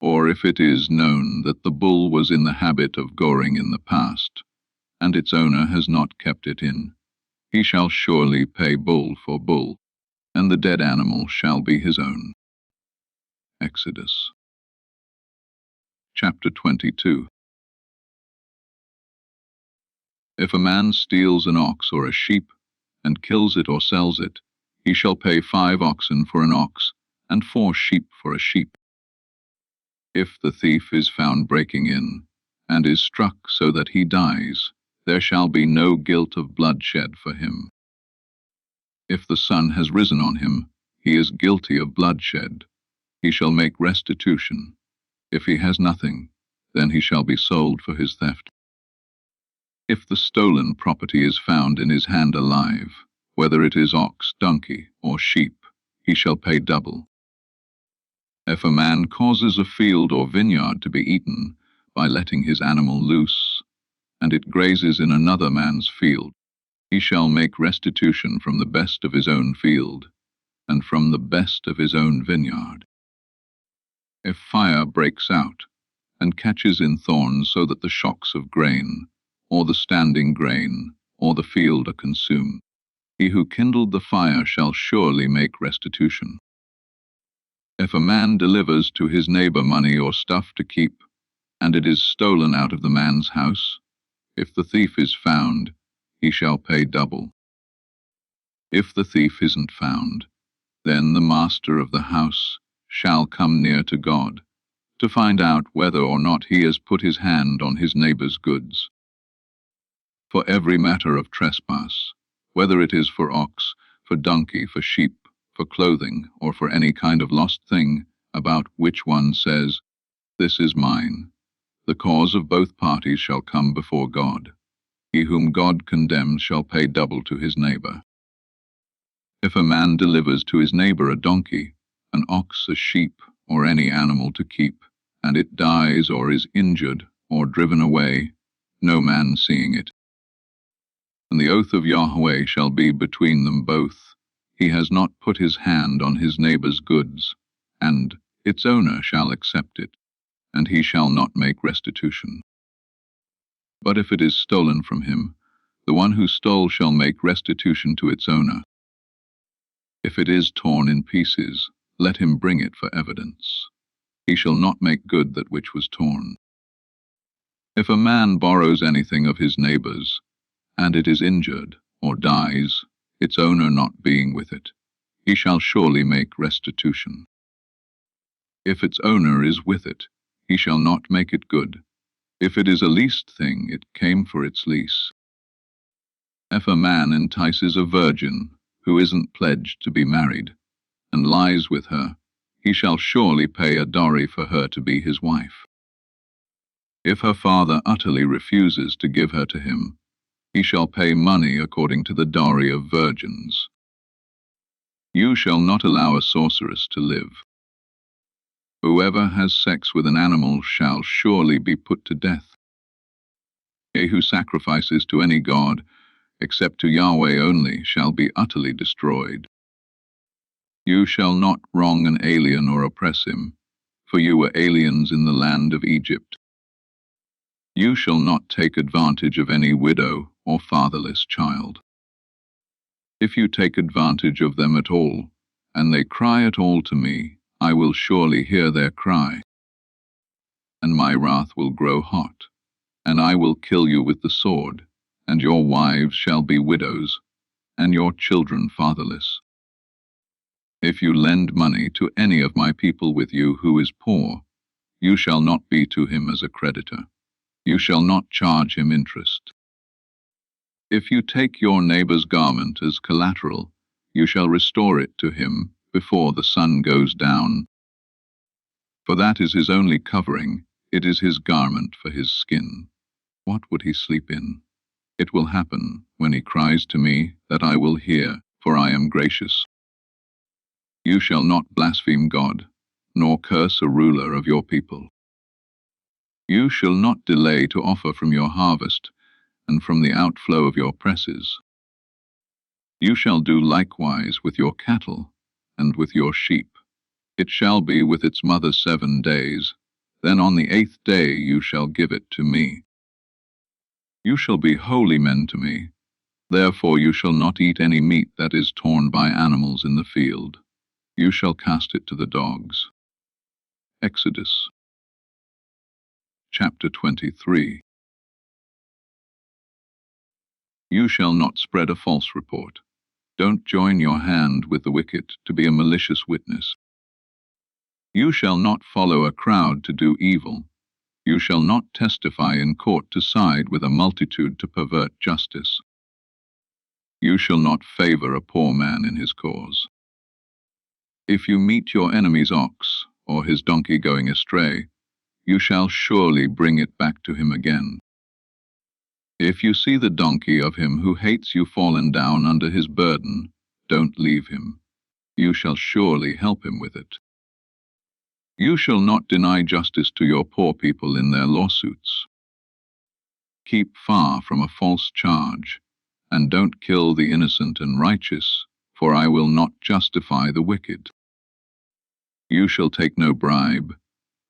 Or if it is known that the bull was in the habit of goring in the past, and its owner has not kept it in, he shall surely pay bull for bull, and the dead animal shall be his own. Exodus chapter 22. If a man steals an ox or a sheep, and kills it or sells it, he shall pay 5 oxen for an ox, and 4 sheep for a sheep. If the thief is found breaking in, and is struck so that he dies, there shall be no guilt of bloodshed for him. If the sun has risen on him, he is guilty of bloodshed. He shall make restitution. If he has nothing, then he shall be sold for his theft. If the stolen property is found in his hand alive, whether it is ox, donkey, or sheep, he shall pay double. If a man causes a field or vineyard to be eaten by letting his animal loose, and it grazes in another man's field, he shall make restitution from the best of his own field, and from the best of his own vineyard. If fire breaks out, and catches in thorns so that the shocks of grain, or the standing grain, or the field are consumed, he who kindled the fire shall surely make restitution. If a man delivers to his neighbor money or stuff to keep, and it is stolen out of the man's house, if the thief is found, he shall pay double. If the thief isn't found, then the master of the house shall come near to God, to find out whether or not he has put his hand on his neighbor's goods. For every matter of trespass, whether it is for ox, for donkey, for sheep, for clothing, or for any kind of lost thing, about which one says, "This is mine," the cause of both parties shall come before God. He whom God condemns shall pay double to his neighbor. If a man delivers to his neighbor a donkey, an ox, a sheep, or any animal to keep, and it dies or is injured or driven away, no man seeing it, and the oath of Yahweh shall be between them both, he has not put his hand on his neighbor's goods, and its owner shall accept it, and he shall not make restitution. But if it is stolen from him, the one who stole shall make restitution to its owner. If it is torn in pieces, let him bring it for evidence. He shall not make good that which was torn. If a man borrows anything of his neighbor's, and it is injured, or dies, its owner not being with it, he shall surely make restitution. If its owner is with it, he shall not make it good. If it is a leased thing, it came for its lease. If a man entices a virgin, who isn't pledged to be married, and lies with her, he shall surely pay a dowry for her to be his wife. If her father utterly refuses to give her to him, he shall pay money according to the dowry of virgins. You shall not allow a sorceress to live. Whoever has sex with an animal shall surely be put to death. He who sacrifices to any god, except to Yahweh only, shall be utterly destroyed. You shall not wrong an alien or oppress him, for you were aliens in the land of Egypt. You shall not take advantage of any widow or fatherless child. If you take advantage of them at all, and they cry at all to me, I will surely hear their cry, and my wrath will grow hot, and I will kill you with the sword, and your wives shall be widows, and your children fatherless. If you lend money to any of my people with you who is poor, you shall not be to him as a creditor. You shall not charge him interest. If you take your neighbor's garment as collateral, you shall restore it to him before the sun goes down. For that is his only covering, it is his garment for his skin. What would he sleep in? It will happen, when he cries to me, that I will hear, for I am gracious. You shall not blaspheme God, nor curse a ruler of your people. You shall not delay to offer from your harvest, and from the outflow of your presses. You shall do likewise with your cattle, and with your sheep. It shall be with its mother 7 days, then on the 8th day you shall give it to me. You shall be holy men to me, therefore you shall not eat any meat that is torn by animals in the field. You shall cast it to the dogs. Exodus chapter 23. You shall not spread a false report. Don't join your hand with the wicked to be a malicious witness. You shall not follow a crowd to do evil. You shall not testify in court to side with a multitude to pervert justice. You shall not favor a poor man in his cause. If you meet your enemy's ox, or his donkey going astray, you shall surely bring it back to him again. If you see the donkey of him who hates you fallen down under his burden, don't leave him. You shall surely help him with it. You shall not deny justice to your poor people in their lawsuits. Keep far from a false charge, and don't kill the innocent and righteous, for I will not justify the wicked. You shall take no bribe,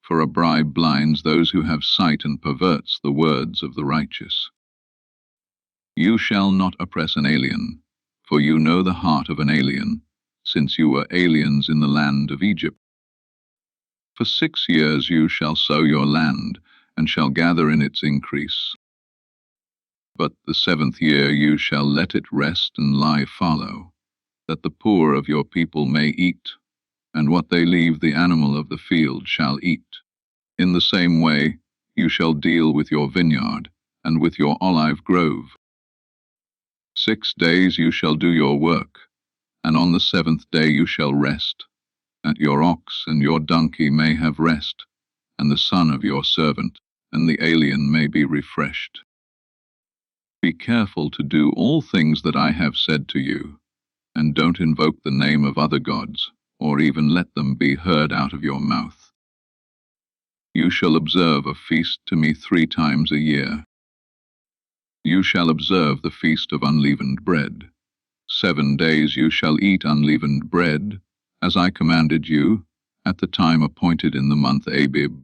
for a bribe blinds those who have sight and perverts the words of the righteous. You shall not oppress an alien, for you know the heart of an alien, since you were aliens in the land of Egypt. For 6 years you shall sow your land, and shall gather in its increase. But the 7th year you shall let it rest and lie fallow, that the poor of your people may eat, and what they leave the animal of the field shall eat. In the same way you shall deal with your vineyard, and with your olive grove. 6 days you shall do your work, and on the 7th day you shall rest, that your ox and your donkey may have rest, and the son of your servant and the alien may be refreshed. Be careful to do all things that I have said to you, and don't invoke the name of other gods, or even let them be heard out of your mouth. You shall observe a feast to me 3 times a year. You shall observe the feast of unleavened bread. 7 days you shall eat unleavened bread, as I commanded you, at the time appointed in the month Abib,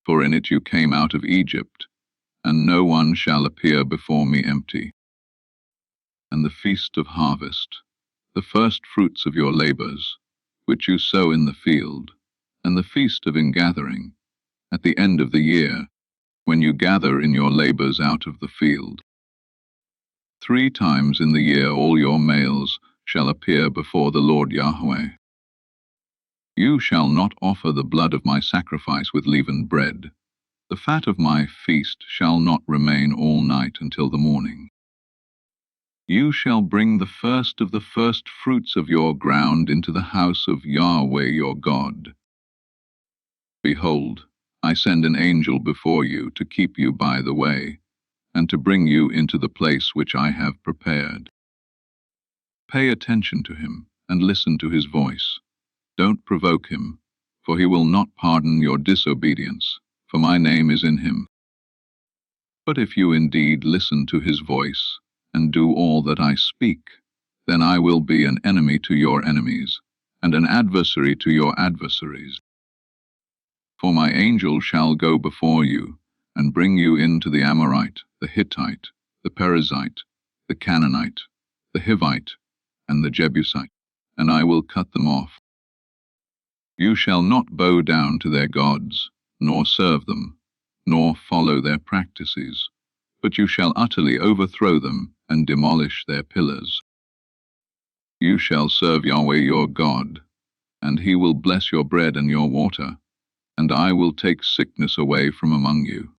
for in it you came out of Egypt, and no one shall appear before me empty. And the feast of harvest, the first fruits of your labors, which you sow in the field, and the feast of ingathering, at the end of the year, when you gather in your labors out of the field. 3 times in the year all your males shall appear before the Lord Yahweh. You shall not offer the blood of my sacrifice with leavened bread. The fat of my feast shall not remain all night until the morning. You shall bring the first of the first fruits of your ground into the house of Yahweh your God. Behold, I send an angel before you to keep you by the way, and to bring you into the place which I have prepared. Pay attention to him, and listen to his voice. Don't provoke him, for he will not pardon your disobedience, for my name is in him. But if you indeed listen to his voice, and do all that I speak, then I will be an enemy to your enemies, and an adversary to your adversaries. For my angel shall go before you, and bring you into the Amorite, the Hittite, the Perizzite, the Canaanite, the Hivite, and the Jebusite, and I will cut them off. You shall not bow down to their gods, nor serve them, nor follow their practices, but you shall utterly overthrow them and demolish their pillars. You shall serve Yahweh your God, and he will bless your bread and your water, and I will take sickness away from among you.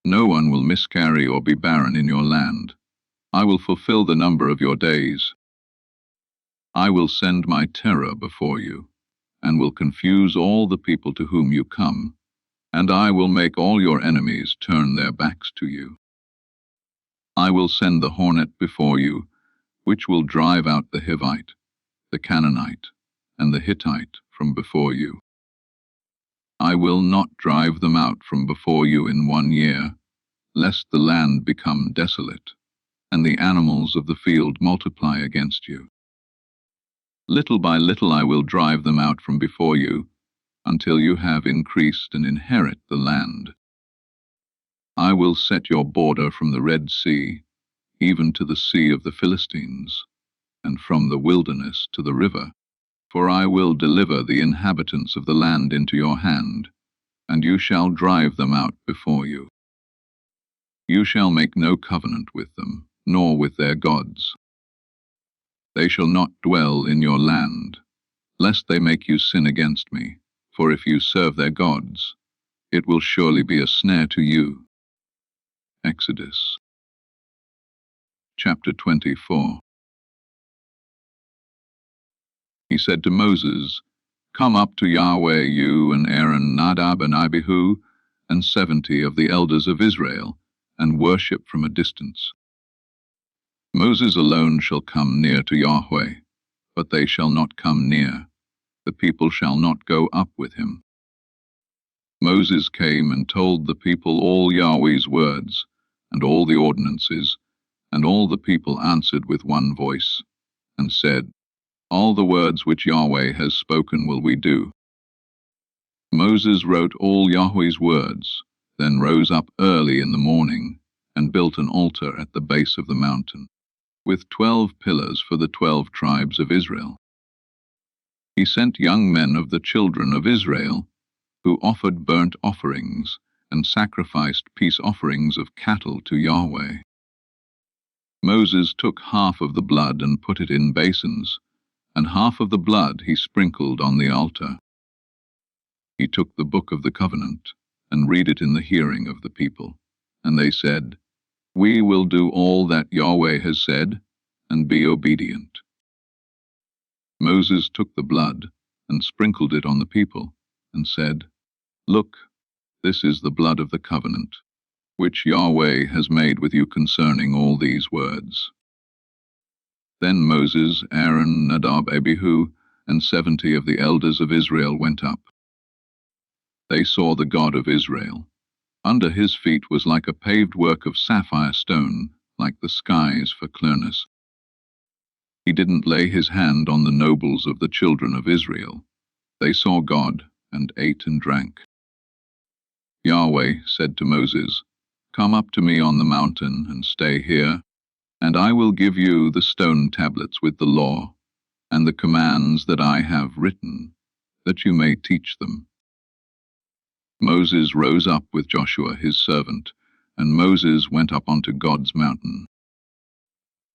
No one will miscarry or be barren in your land. I will fulfill the number of your days. I will send my terror before you, and will confuse all the people to whom you come, and I will make all your enemies turn their backs to you. I will send the hornet before you, which will drive out the Hivite, the Canaanite, and the Hittite from before you. I will not drive them out from before you in 1 year, lest the land become desolate, and the animals of the field multiply against you. Little by little I will drive them out from before you, until you have increased and inherit the land. I will set your border from the Red Sea, even to the sea of the Philistines, and from the wilderness to the river, for I will deliver the inhabitants of the land into your hand, and you shall drive them out before you. You shall make no covenant with them, nor with their gods. They shall not dwell in your land, lest they make you sin against me, for if you serve their gods, it will surely be a snare to you. Exodus chapter 24. He said to Moses, Come up to Yahweh, you and Aaron, Nadab and Abihu, and 70 of the elders of Israel, and worship from a distance. Moses alone shall come near to Yahweh, but they shall not come near. The people shall not go up with him. Moses came and told the people all Yahweh's words, and all the ordinances, and all the people answered with one voice, and said, All the words which Yahweh has spoken will we do. Moses wrote all Yahweh's words, then rose up early in the morning, and built an altar at the base of the mountain, with 12 pillars for the 12 tribes of Israel. He sent young men of the children of Israel, who offered burnt offerings and sacrificed peace offerings of cattle to Yahweh. Moses took half of the blood and put it in basins, and half of the blood he sprinkled on the altar. He took the book of the covenant, and read it in the hearing of the people, and they said, We will do all that Yahweh has said, and be obedient. Moses took the blood, and sprinkled it on the people, and said, Look, this is the blood of the covenant, which Yahweh has made with you concerning all these words. Then Moses, Aaron, Nadab, Abihu, and 70 of the elders of Israel went up. They saw the God of Israel. Under his feet was like a paved work of sapphire stone, like the skies for clearness. He didn't lay his hand on the nobles of the children of Israel. They saw God, and ate and drank. Yahweh said to Moses, Come up to me on the mountain, and stay here, and I will give you the stone tablets with the law, and the commands that I have written, that you may teach them. Moses rose up with Joshua his servant, and Moses went up onto God's mountain.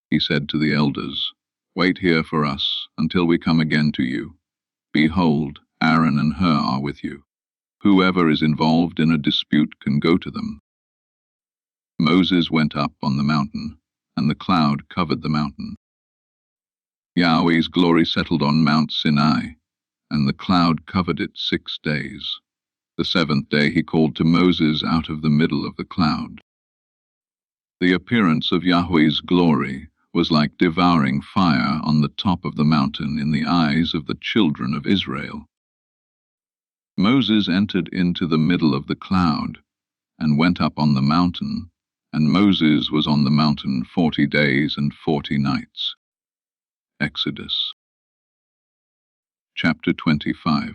He said to the elders, Wait here for us until we come again to you. Behold, Aaron and Hur are with you. Whoever is involved in a dispute can go to them. Moses went up on the mountain, and the cloud covered the mountain. Yahweh's glory settled on Mount Sinai, and the cloud covered it 6 days. The 7th day he called to Moses out of the middle of the cloud. The appearance of Yahweh's glory was like devouring fire on the top of the mountain in the eyes of the children of Israel. Moses entered into the middle of the cloud, and went up on the mountain, and Moses was on the mountain 40 days and 40 nights. Exodus chapter 25.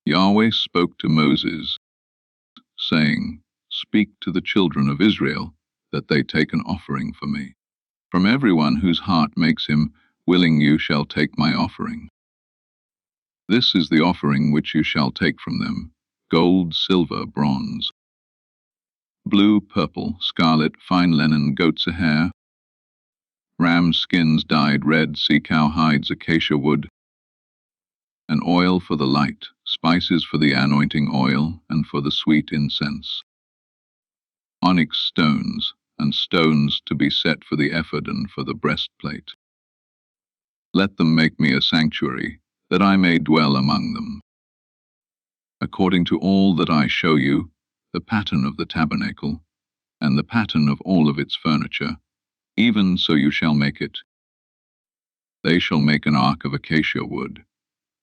Yahweh spoke to Moses, saying, Speak to the children of Israel, that they take an offering for me. From everyone whose heart makes him willing you shall take my offering. This is the offering which you shall take from them, gold, silver, bronze, blue, purple, scarlet, fine linen, goat's hair, ram skins dyed red, sea-cow hides, acacia wood, an oil for the light, spices for the anointing oil, and for the sweet incense, onyx stones, and stones to be set for the ephod and for the breastplate. Let them make me a sanctuary, that I may dwell among them. according to all that I show you, the pattern of the tabernacle, and the pattern of all of its furniture, even so you shall make it. They shall make an ark of acacia wood.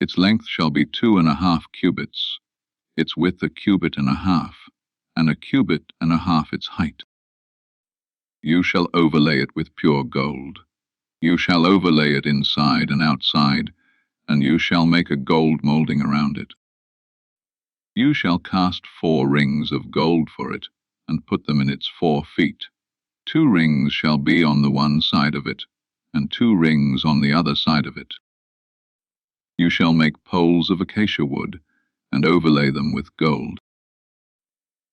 Its length shall be 2.5 cubits, its width 1.5 cubits, and 1.5 cubits its height. You shall overlay it with pure gold. You shall overlay it inside and outside, and you shall make a gold molding around it. You shall cast 4 rings of gold for it, and put them in its 4 feet. 2 rings shall be on the one side of it, and 2 rings on the other side of it. You shall make poles of acacia wood, and overlay them with gold.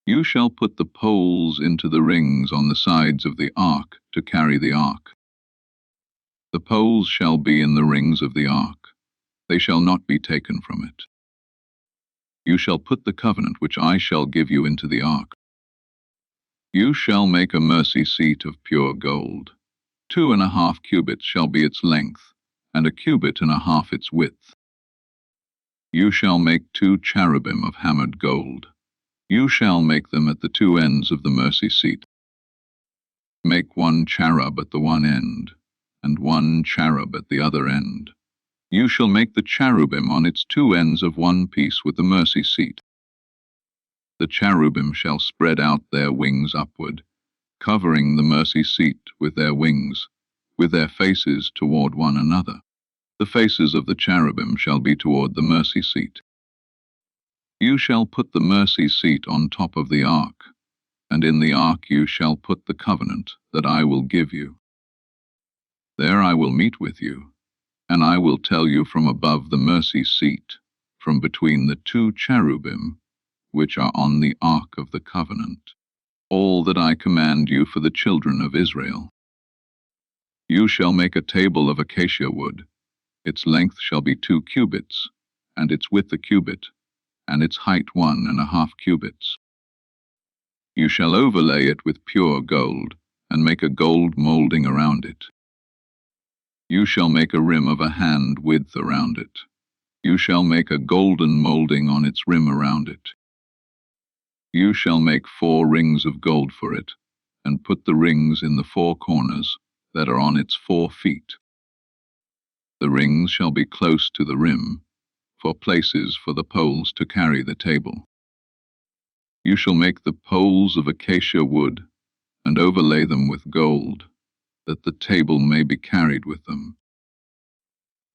You shall put the poles into the rings on the sides of the ark to carry the ark. The poles shall be in the rings of the ark. They shall not be taken from it. You shall put the covenant which I shall give you into the ark. You shall make a mercy seat of pure gold. 2.5 cubits shall be its length, and 1.5 cubits its width. You shall make 2 cherubim of hammered gold. You shall make them at the 2 ends of the mercy seat. Make 1 cherub at the one end, and 1 cherub at the other end. You shall make the cherubim on its 2 ends of one piece with the mercy seat. The cherubim shall spread out their wings upward, covering the mercy seat with their wings, with their faces toward one another. The faces of the cherubim shall be toward the mercy seat. You shall put the mercy seat on top of the ark, and in the ark you shall put the covenant that I will give you. There I will meet with you, and I will tell you from above the mercy seat, from between the 2 cherubim, which are on the ark of the covenant, all that I command you for the children of Israel. You shall make a table of acacia wood. Its length shall be 2 cubits, and its width 1 cubit, and its height 1.5 cubits. You shall overlay it with pure gold, and make a gold molding around it. You shall make a rim of 1 hand width around it. You shall make a golden molding on its rim around it. You shall make 4 rings of gold for it, and put the rings in the 4 corners that are on its 4 feet. The rings shall be close to the rim, for places for the poles to carry the table. You shall make the poles of acacia wood, and overlay them with gold, that the table may be carried with them.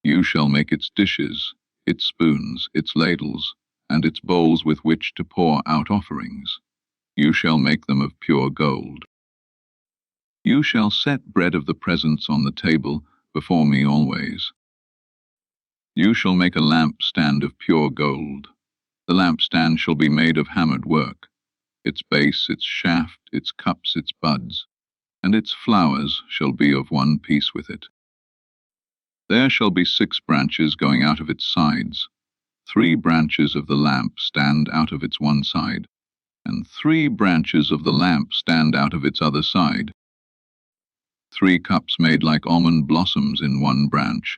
You shall make its dishes, its spoons, its ladles, and its bowls with which to pour out offerings. You shall make them of pure gold. You shall set bread of the presence on the table before me always. You shall make a lampstand of pure gold. The lampstand shall be made of hammered work, its base, its shaft, its cups, its buds, and its flowers shall be of one piece with it. There shall be 6 branches going out of its sides. 3 branches of the lamp stand out of its one side, and 3 branches of the lamp stand out of its other side. 3 cups made like almond blossoms in one branch,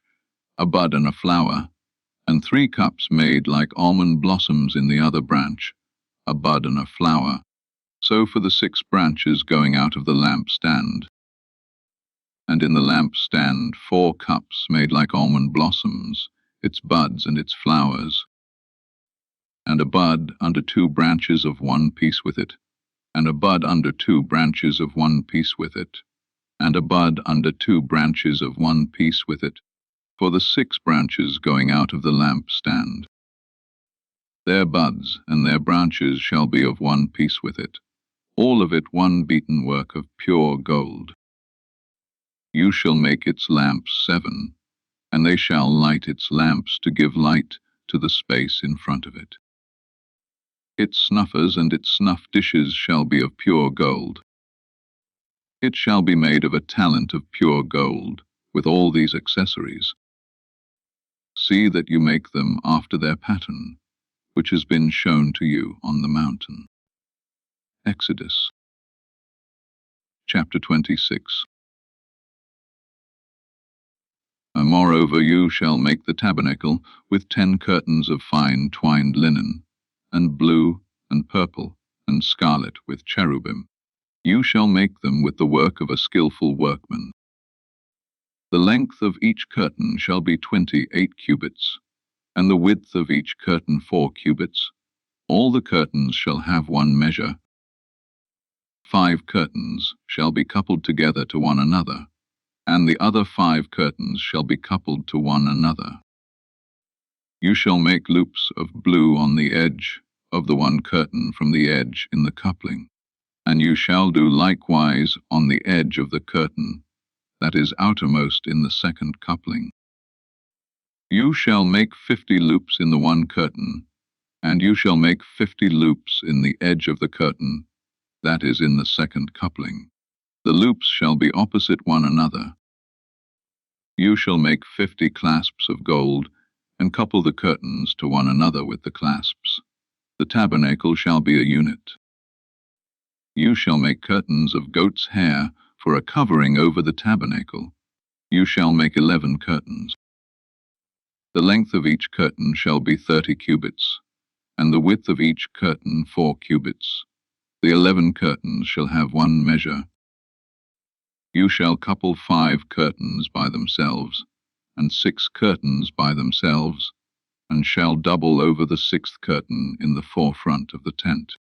a bud and a flower, and 3 cups made like almond blossoms in the other branch, a bud and a flower. So for the 6 branches going out of the lampstand. And in the lampstand 4 cups made like almond blossoms, its buds and its flowers, and a bud under 2 branches of one piece with it, and a bud under 2 branches of one piece with it, and a bud under 2 branches of one piece with it, for the 6 branches going out of the lampstand. Their buds and their branches shall be of one piece with it, all of it one beaten work of pure gold. You shall make its lamps 7, and they shall light its lamps to give light to the space in front of it. Its snuffers and its snuff dishes shall be of pure gold. It shall be made of a talent of pure gold, with all these accessories. See that you make them after their pattern, which has been shown to you on the mountain. Exodus chapter 26. And moreover you shall make the tabernacle with 10 curtains of fine twined linen, and blue, and purple, and scarlet with cherubim. You shall make them with the work of a skillful workman. The length of each curtain shall be 28 cubits, and the width of each curtain 4 cubits. All the curtains shall have one measure. 5 curtains shall be coupled together to one another, and the other 5 curtains shall be coupled to one another. You shall make loops of blue on the edge of the one curtain from the edge in the coupling, and you shall do likewise on the edge of the curtain that is outermost in the second coupling. You shall make 50 loops in the one curtain, and you shall make 50 loops in the edge of the curtain that is in the second coupling. The loops shall be opposite one another. You shall make 50 clasps of gold, and couple the curtains to one another with the clasps. The tabernacle shall be a unit. You shall make curtains of goat's hair for a covering over the tabernacle. You shall make 11 curtains. The length of each curtain shall be 30 cubits, and the width of each curtain 4 cubits. The 11 curtains shall have one measure. You shall couple 5 curtains by themselves, and 6 curtains by themselves, and shall double over the 6th curtain in the forefront of the tent.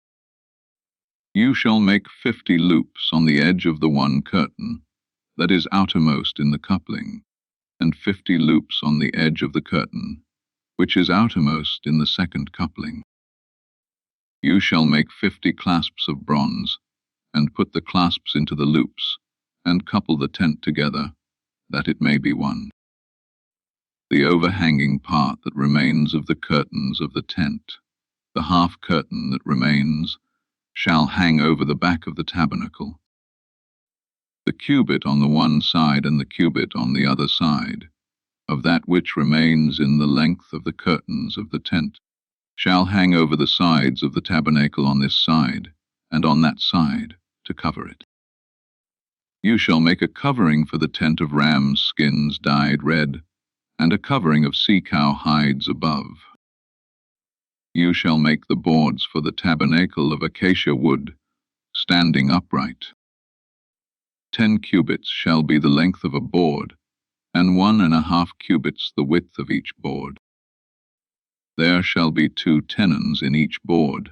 You shall make 50 loops on the edge of the one curtain that is outermost in the coupling, and 50 loops on the edge of the curtain which is outermost in the second coupling. You shall make 50 clasps of bronze, and put the clasps into the loops, and couple the tent together, that it may be one. The overhanging part that remains of the curtains of the tent, the half curtain that remains, shall hang over the back of the tabernacle. The cubit on the one side and the cubit on the other side, of that which remains in the length of the curtains of the tent, shall hang over the sides of the tabernacle on this side, and on that side, to cover it. You shall make a covering for the tent of rams' skins dyed red, and a covering of sea-cow hides above. You shall make the boards for the tabernacle of acacia wood, standing upright. 10 cubits shall be the length of a board, and 1½ cubits the width of each board. There shall be 2 tenons in each board,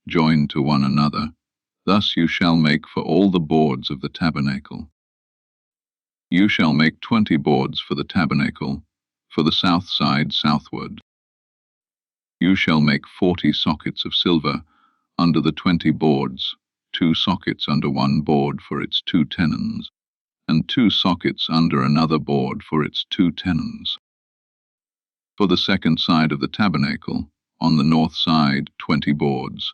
joined to one another. Thus you shall make for all the boards of the tabernacle. You shall make 20 boards for the tabernacle, for the south side southward. You shall make 40 sockets of silver under the 20 boards, 2 sockets under one board for its 2 tenons, and 2 sockets under another board for its 2 tenons. For the second side of the tabernacle, on the north side, 20 boards,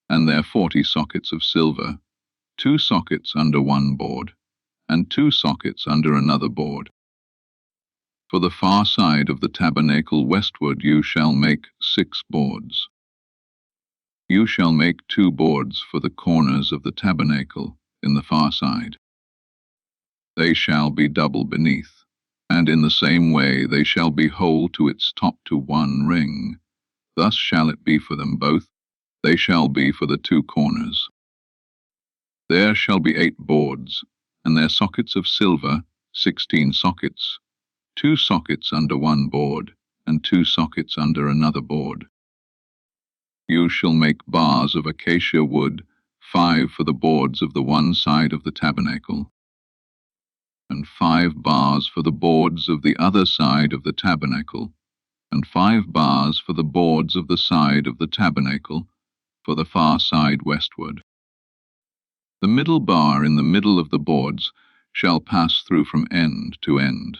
and their 40 sockets of silver, 2 sockets under one board, and 2 sockets under another board. For the far side of the tabernacle westward you shall make 6 boards. You shall make 2 boards for the corners of the tabernacle in the far side. They shall be double beneath, and in the same way they shall be whole to its top to one ring. Thus shall it be for them both. They shall be for the 2 corners. There shall be 8 boards, and their sockets of silver, 16 sockets, 2 sockets under one board, and 2 sockets under another board. You shall make bars of acacia wood, 5 for the boards of the one side of the tabernacle, and 5 bars for the boards of the other side of the tabernacle, and 5 bars for the boards of the side of the tabernacle, for the far side westward. The middle bar in the middle of the boards shall pass through from end to end.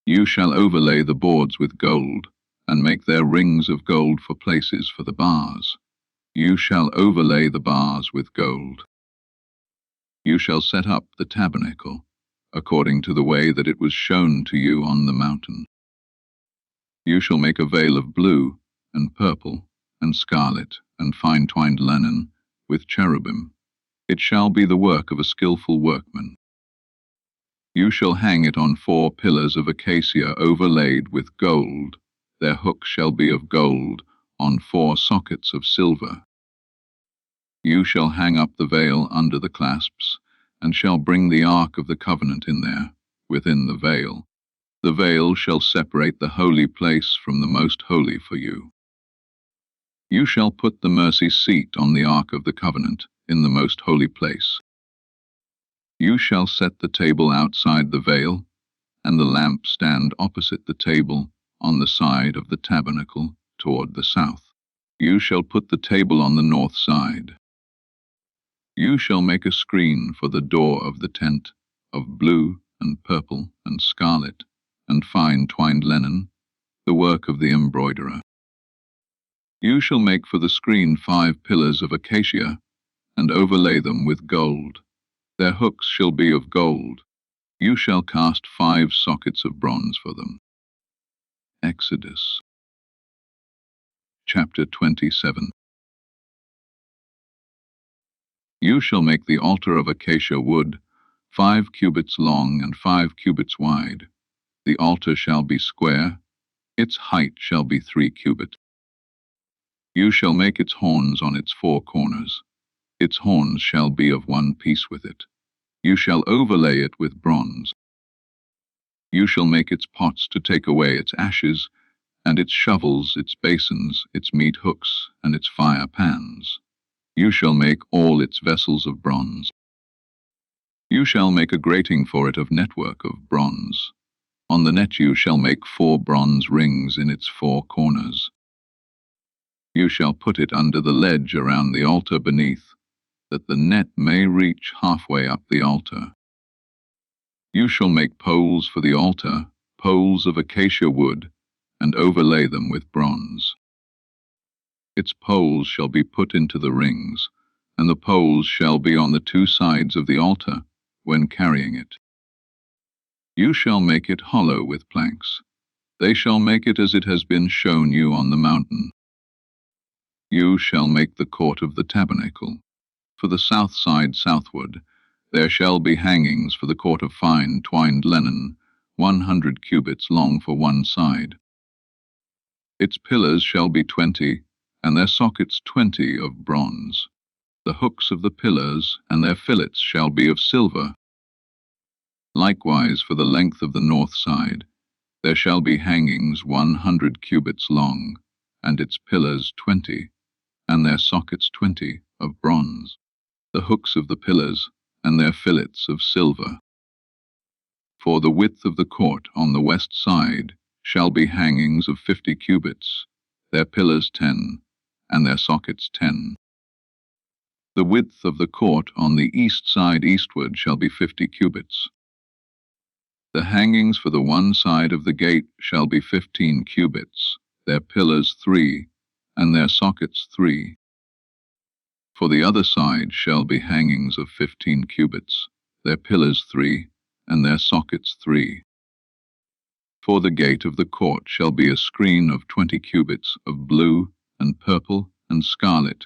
You shall overlay the boards with gold, and make their rings of gold for places for the bars. You shall overlay the bars with gold. You shall set up the tabernacle, according to the way that it was shown to you on the mountain. You shall make a veil of blue, and purple, and scarlet, and fine-twined linen, with cherubim. It shall be the work of a skillful workman. You shall hang it on 4 pillars of acacia overlaid with gold. Their hooks shall be of gold, on 4 sockets of silver. You shall hang up the veil under the clasps, and shall bring the ark of the covenant in there, within the veil. The veil shall separate the holy place from the most holy for you. You shall put the mercy seat on the ark of the covenant in the most holy place. You shall set the table outside the veil, and the lamp stand opposite the table on the side of the tabernacle toward the south. You shall put the table on the north side. You shall make a screen for the door of the tent of blue and purple and scarlet and fine twined linen, the work of the embroiderer. You shall make for the screen 5 pillars of acacia, and overlay them with gold. Their hooks shall be of gold. You shall cast 5 sockets of bronze for them. Exodus chapter 27. You shall make the altar of acacia wood, 5 cubits long and 5 cubits wide. The altar shall be square, its height shall be 3 cubits. You shall make its horns on its 4 corners. Its horns shall be of one piece with it. You shall overlay it with bronze. You shall make its pots to take away its ashes, and its shovels, its basins, its meat hooks, and its fire pans. You shall make all its vessels of bronze. You shall make a grating for it of network of bronze. On the net you shall make 4 bronze rings in its 4 corners. You shall put it under the ledge around the altar beneath, that the net may reach halfway up the altar. You shall make poles for the altar, poles of acacia wood, and overlay them with bronze. Its poles shall be put into the rings, and the poles shall be on the 2 sides of the altar when carrying it. You shall make it hollow with planks. They shall make it as it has been shown you on the mountain. You shall make the court of the tabernacle. For the south side southward, there shall be hangings for the court of fine twined linen, 100 cubits long for one side. Its pillars shall be 20, and their sockets 20 of bronze. The hooks of the pillars and their fillets shall be of silver. Likewise for the length of the north side, there shall be hangings 100 cubits long, and its pillars 20, and their sockets 20 of bronze. The hooks of the pillars and their fillets of silver. For the width of the court on the west side shall be hangings of 50 cubits, their pillars 10, and their sockets 10. The width of the court on the east side eastward shall be 50 cubits. The hangings for the one side of the gate shall be 15 cubits, their pillars 3, and their sockets 3. For the other side shall be hangings of 15 cubits, their pillars 3, and their sockets 3. For the gate of the court shall be a screen of 20 cubits of blue and purple and scarlet,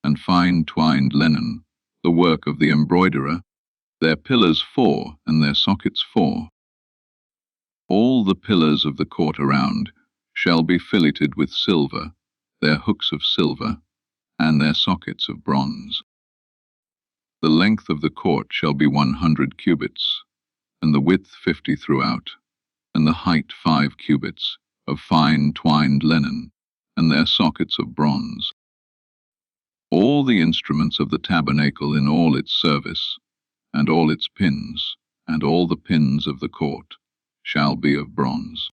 and fine twined linen, the work of the embroiderer, their pillars 4, and their sockets 4. All the pillars of the court around shall be filleted with silver, their hooks of silver, and their sockets of bronze. The length of the court shall be 100 cubits, and the width 50 throughout, and the height 5 cubits, of fine twined linen, and their sockets of bronze. All the instruments of the tabernacle in all its service, and all its pins, and all the pins of the court, shall be of bronze.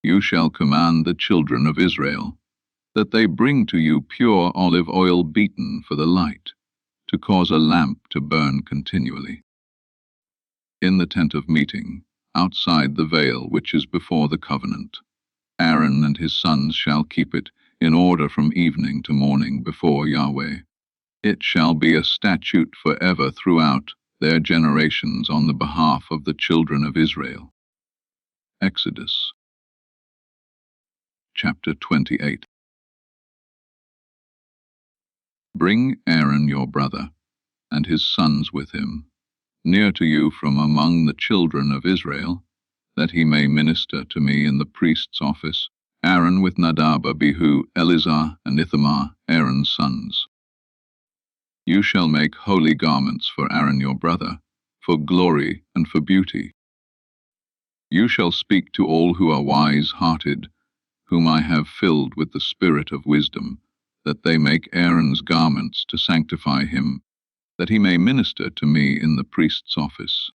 You shall command the children of Israel, that they bring to you pure olive oil beaten for the light, to cause a lamp to burn continually. In the tent of meeting, outside the veil which is before the covenant, Aaron and his sons shall keep it in order from evening to morning before Yahweh. It shall be a statute forever throughout their generations on the behalf of the children of Israel. Exodus chapter 28. Bring Aaron your brother, and his sons with him, near to you from among the children of Israel, that he may minister to me in the priest's office, Aaron with Nadab, Abihu, Eleazar, and Ithamar, Aaron's sons. You shall make holy garments for Aaron your brother, for glory and for beauty. You shall speak to all who are wise-hearted, whom I have filled with the spirit of wisdom, that they make Aaron's garments to sanctify him, that he may minister to me in the priest's office.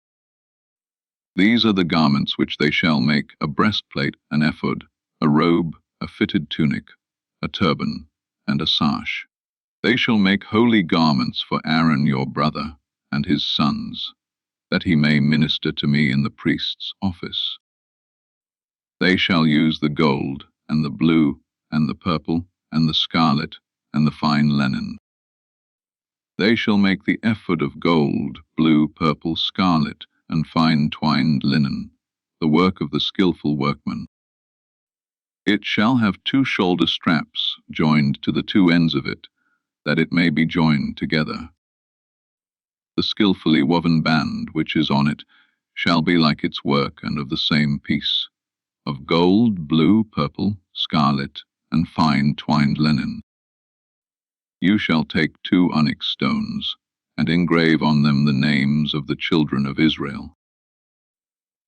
These are the garments which they shall make: a breastplate, an ephod, a robe, a fitted tunic, a turban, and a sash. They shall make holy garments for Aaron your brother and his sons, that he may minister to me in the priest's office. They shall use the gold, and the blue, and the purple, and the scarlet, and the fine linen. They shall make the ephod of gold, blue, purple, scarlet, and fine twined linen, the work of the skillful workman. It shall have 2 shoulder straps joined to the 2 ends of it, that it may be joined together. The skillfully woven band which is on it shall be like its work, and of the same piece, of gold, blue, purple, scarlet, and fine twined linen. You shall take 2 onyx stones, and engrave on them the names of the children of Israel,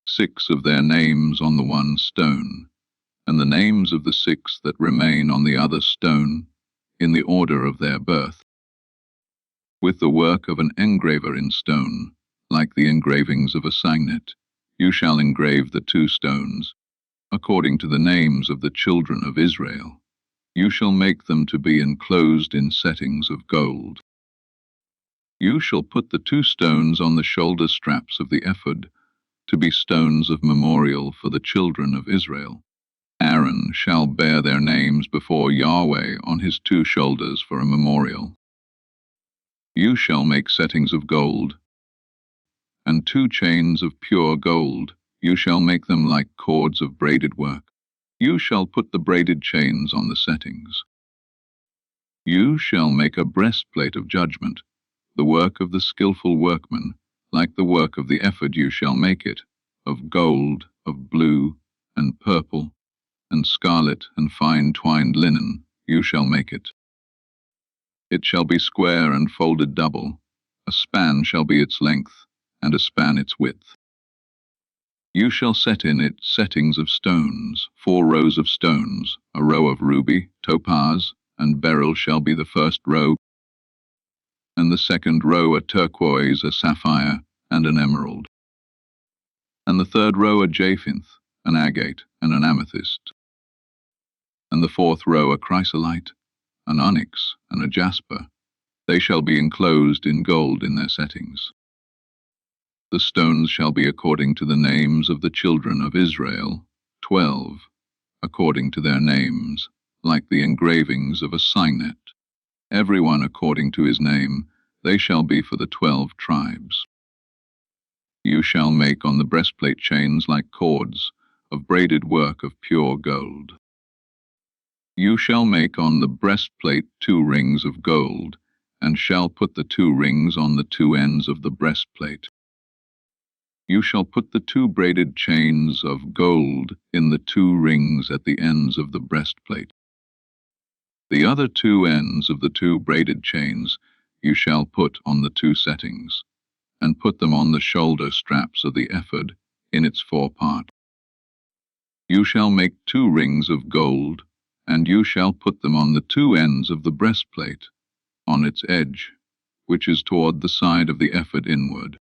6 of their names on the one stone, and the names of the 6 that remain on the other stone, in the order of their birth, with the work of an engraver in stone, like the engravings of a signet. You shall engrave the 2 stones, according to the names of the children of Israel. You shall make them to be enclosed in settings of gold. You shall put the 2 stones on the shoulder straps of the ephod, to be stones of memorial for the children of Israel. Aaron shall bear their names before Yahweh on his 2 shoulders for a memorial. You shall make settings of gold, and 2 chains of pure gold. You shall make them like cords of braided work. You shall put the braided chains on the settings. You shall make a breastplate of judgment, the work of the skillful workman, like the work of the ephod. You shall make it, of gold, of blue, and purple, and scarlet, and fine twined linen. You shall make it. It shall be square and folded double. A span shall be its length, and a span its width. You shall set in it settings of stones, 4 rows of stones, a row of ruby, topaz, and beryl shall be the first row, and the second row a turquoise, a sapphire, and an emerald, and the third row a jacinth, an agate, and an amethyst, and the 4th row a chrysolite, an onyx, and a jasper. They shall be enclosed in gold in their settings. The stones shall be according to the names of the children of Israel, 12, according to their names, like the engravings of a signet. Every one according to his name. They shall be for the 12 tribes. You shall make on the breastplate chains like cords, of braided work of pure gold. You shall make on the breastplate 2 rings of gold, and shall put the 2 rings on the 2 ends of the breastplate. You shall put the 2 braided chains of gold in the 2 rings at the ends of the breastplate. The other 2 ends of the 2 braided chains you shall put on the 2 settings, and put them on the shoulder straps of the ephod in its forepart. You shall make 2 rings of gold, and you shall put them on the 2 ends of the breastplate, on its edge, which is toward the side of the ephod inward.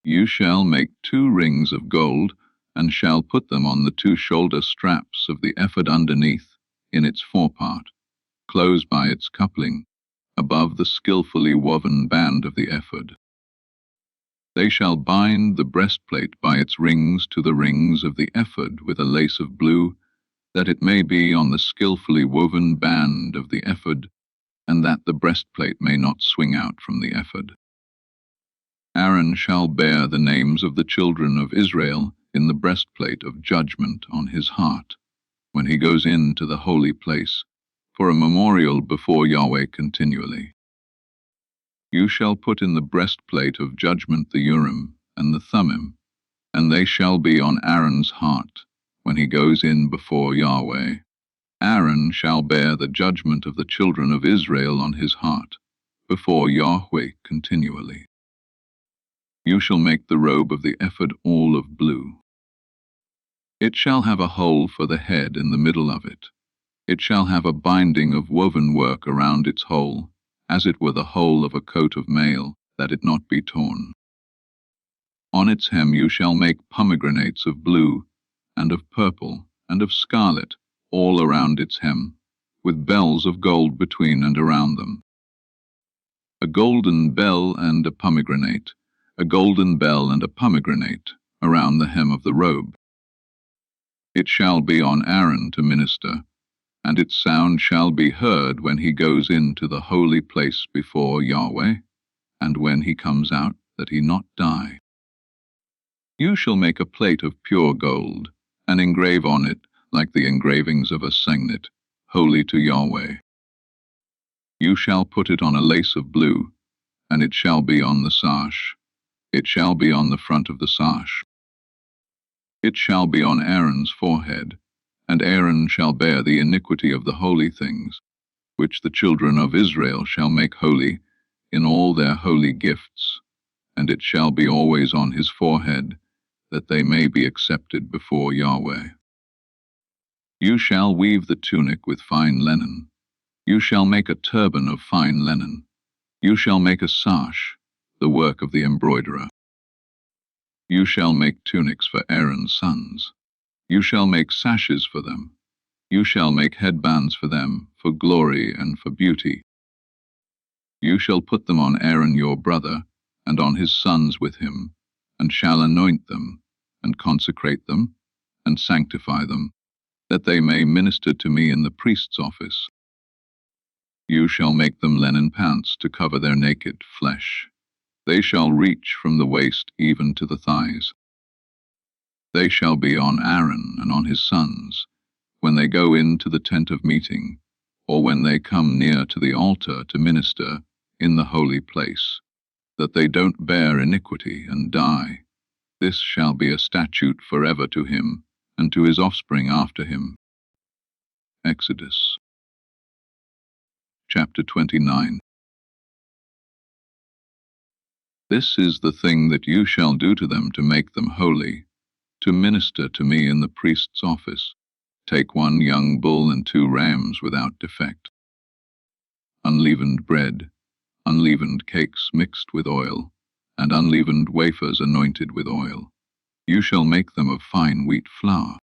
You shall make 2 rings of gold, and shall put them on the 2 shoulder straps of the ephod underneath, in its forepart, close by its coupling, above the skillfully woven band of the ephod. They shall bind the breastplate by its rings to the rings of the ephod with a lace of blue, that it may be on the skillfully woven band of the ephod, and that the breastplate may not swing out from the ephod. Aaron shall bear the names of the children of Israel in the breastplate of judgment on his heart, when he goes into the holy place, for a memorial before Yahweh continually. You shall put in the breastplate of judgment the Urim and the Thummim, and they shall be on Aaron's heart, when he goes in before Yahweh. Aaron shall bear the judgment of the children of Israel on his heart, before Yahweh continually. You shall make the robe of the ephod all of blue. It shall have a hole for the head in the middle of it. It shall have a binding of woven work around its hole, as it were the hole of a coat of mail, that it not be torn. On its hem you shall make pomegranates of blue, and of purple, and of scarlet, all around its hem, with bells of gold between and around them. A golden bell and a pomegranate, a golden bell and a pomegranate, around the hem of the robe. It shall be on Aaron to minister, and its sound shall be heard when he goes into the holy place before Yahweh, and when he comes out, that he not die. You shall make a plate of pure gold, and engrave on it, like the engravings of a signet, holy to Yahweh. You shall put it on a lace of blue, and it shall be on the sash. It shall be on the front of the sash. It shall be on Aaron's forehead, and Aaron shall bear the iniquity of the holy things, which the children of Israel shall make holy in all their holy gifts, and it shall be always on his forehead, that they may be accepted before Yahweh. You shall weave the tunic with fine linen. You shall make a turban of fine linen. You shall make a sash, the work of the embroiderer. You shall make tunics for Aaron's sons. You shall make sashes for them. You shall make headbands for them, for glory and for beauty. You shall put them on Aaron your brother, and on his sons with him, and shall anoint them, and consecrate them, and sanctify them, that they may minister to me in the priest's office. You shall make them linen pants to cover their naked flesh. They shall reach from the waist even to the thighs. They shall be on Aaron and on his sons, when they go into the tent of meeting, or when they come near to the altar to minister in the holy place, that they don't bear iniquity and die. This shall be a statute forever to him, and to his offspring after him. Exodus chapter 29. This is the thing that you shall do to them to make them holy, to minister to me in the priest's office. Take 1 young bull and 2 rams without defect. Unleavened bread, unleavened cakes mixed with oil, and unleavened wafers anointed with oil. You shall make them of fine wheat flour.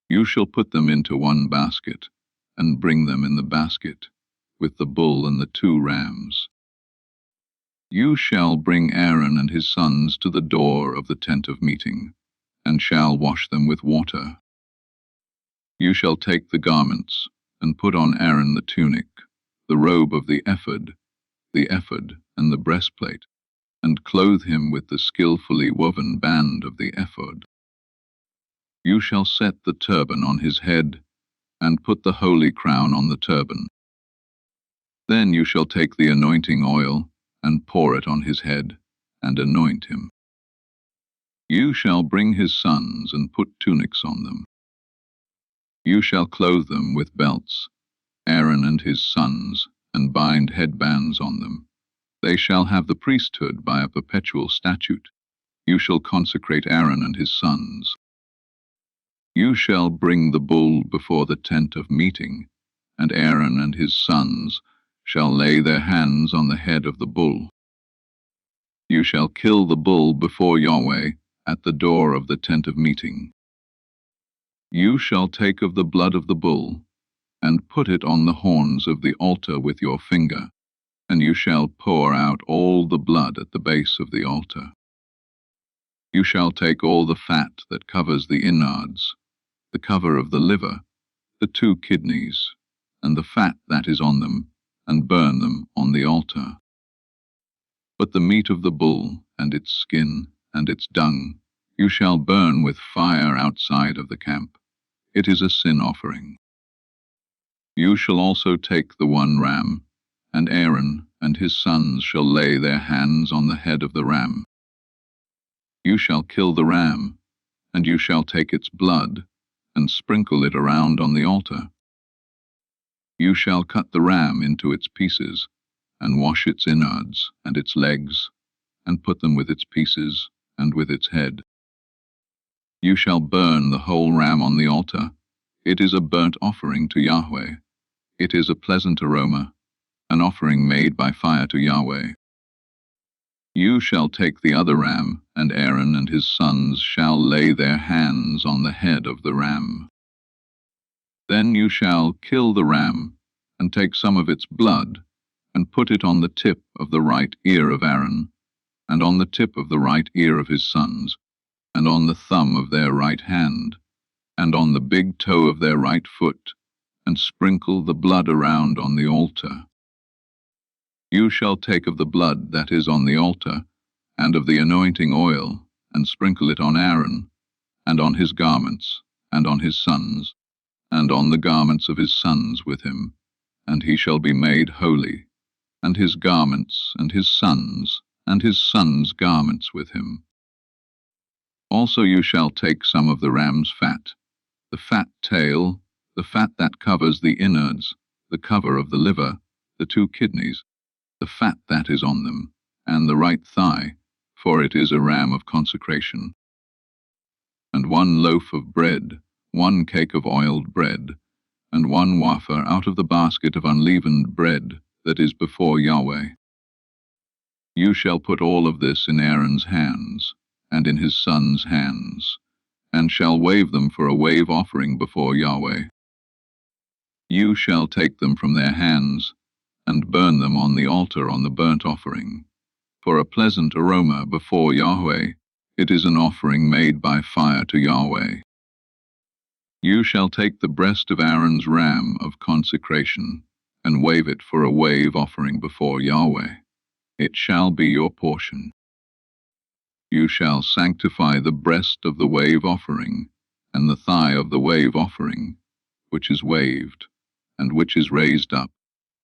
You shall put them into 1 basket, and bring them in the basket, with the bull and the 2 rams. You shall bring Aaron and his sons to the door of the tent of meeting, and shall wash them with water. You shall take the garments, and put on Aaron the tunic, the robe of the ephod and the breastplate, and clothe him with the skillfully woven band of the ephod. You shall set the turban on his head, and put the holy crown on the turban. Then you shall take the anointing oil, and pour it on his head, and anoint him. You shall bring his sons, and put tunics on them. You shall clothe them with belts, Aaron and his sons, and bind headbands on them. They shall have the priesthood by a perpetual statute. You shall consecrate Aaron and his sons. You shall bring the bull before the tent of meeting, and Aaron and his sons shall lay their hands on the head of the bull. You shall kill the bull before Yahweh at the door of the tent of meeting. You shall take of the blood of the bull, and put it on the horns of the altar with your finger, and you shall pour out all the blood at the base of the altar. You shall take all the fat that covers the innards, the cover of the liver, the 2 kidneys, and the fat that is on them, and burn them on the altar. But the meat of the bull, and its skin, and its dung, you shall burn with fire outside of the camp. It is a sin offering. You shall also take the 1 ram, and Aaron and his sons shall lay their hands on the head of the ram. You shall kill the ram, and you shall take its blood, and sprinkle it around on the altar. You shall cut the ram into its pieces, and wash its innards and its legs, and put them with its pieces and with its head. You shall burn the whole ram on the altar. It is a burnt offering to Yahweh. It is a pleasant aroma, an offering made by fire to Yahweh. You shall take the other ram, and Aaron and his sons shall lay their hands on the head of the ram. Then you shall kill the ram, and take some of its blood, and put it on the tip of the right ear of Aaron, and on the tip of the right ear of his sons, and on the thumb of their right hand, and on the big toe of their right foot, and sprinkle the blood around on the altar. You shall take of the blood that is on the altar, and of the anointing oil, and sprinkle it on Aaron, and on his garments, and on his sons, and on the garments of his sons with him, and he shall be made holy, and his garments, and his sons' garments with him. Also you shall take some of the ram's fat, the fat tail, the fat that covers the innards, the cover of the liver, the 2 kidneys, the fat that is on them, and the right thigh, for it is a ram of consecration. And 1 loaf of bread, 1 cake of oiled bread, and 1 wafer out of the basket of unleavened bread that is before Yahweh. You shall put all of this in Aaron's hands, and in his sons' hands, and shall wave them for a wave offering before Yahweh. You shall take them from their hands, and burn them on the altar on the burnt offering, for a pleasant aroma before Yahweh. It is an offering made by fire to Yahweh. You shall take the breast of Aaron's ram of consecration, and wave it for a wave offering before Yahweh. It shall be your portion. You shall sanctify the breast of the wave offering, and the thigh of the wave offering, which is waved, and which is raised up,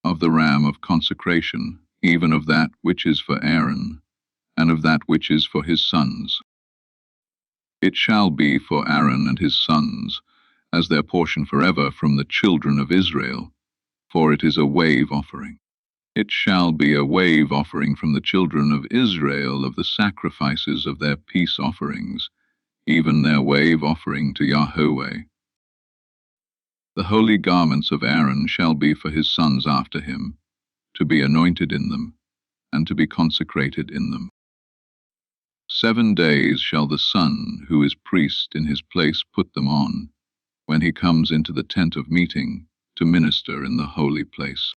of the ram of consecration, even of that which is for Aaron, and of that which is for his sons. It shall be for Aaron and his sons, as their portion forever from the children of Israel, for it is a wave offering. It shall be a wave offering from the children of Israel of the sacrifices of their peace offerings, even their wave offering to Yahweh. The holy garments of Aaron shall be for his sons after him, to be anointed in them, and to be consecrated in them. 7 days shall the son who is priest in his place put them on, when he comes into the tent of meeting, to minister in the holy place.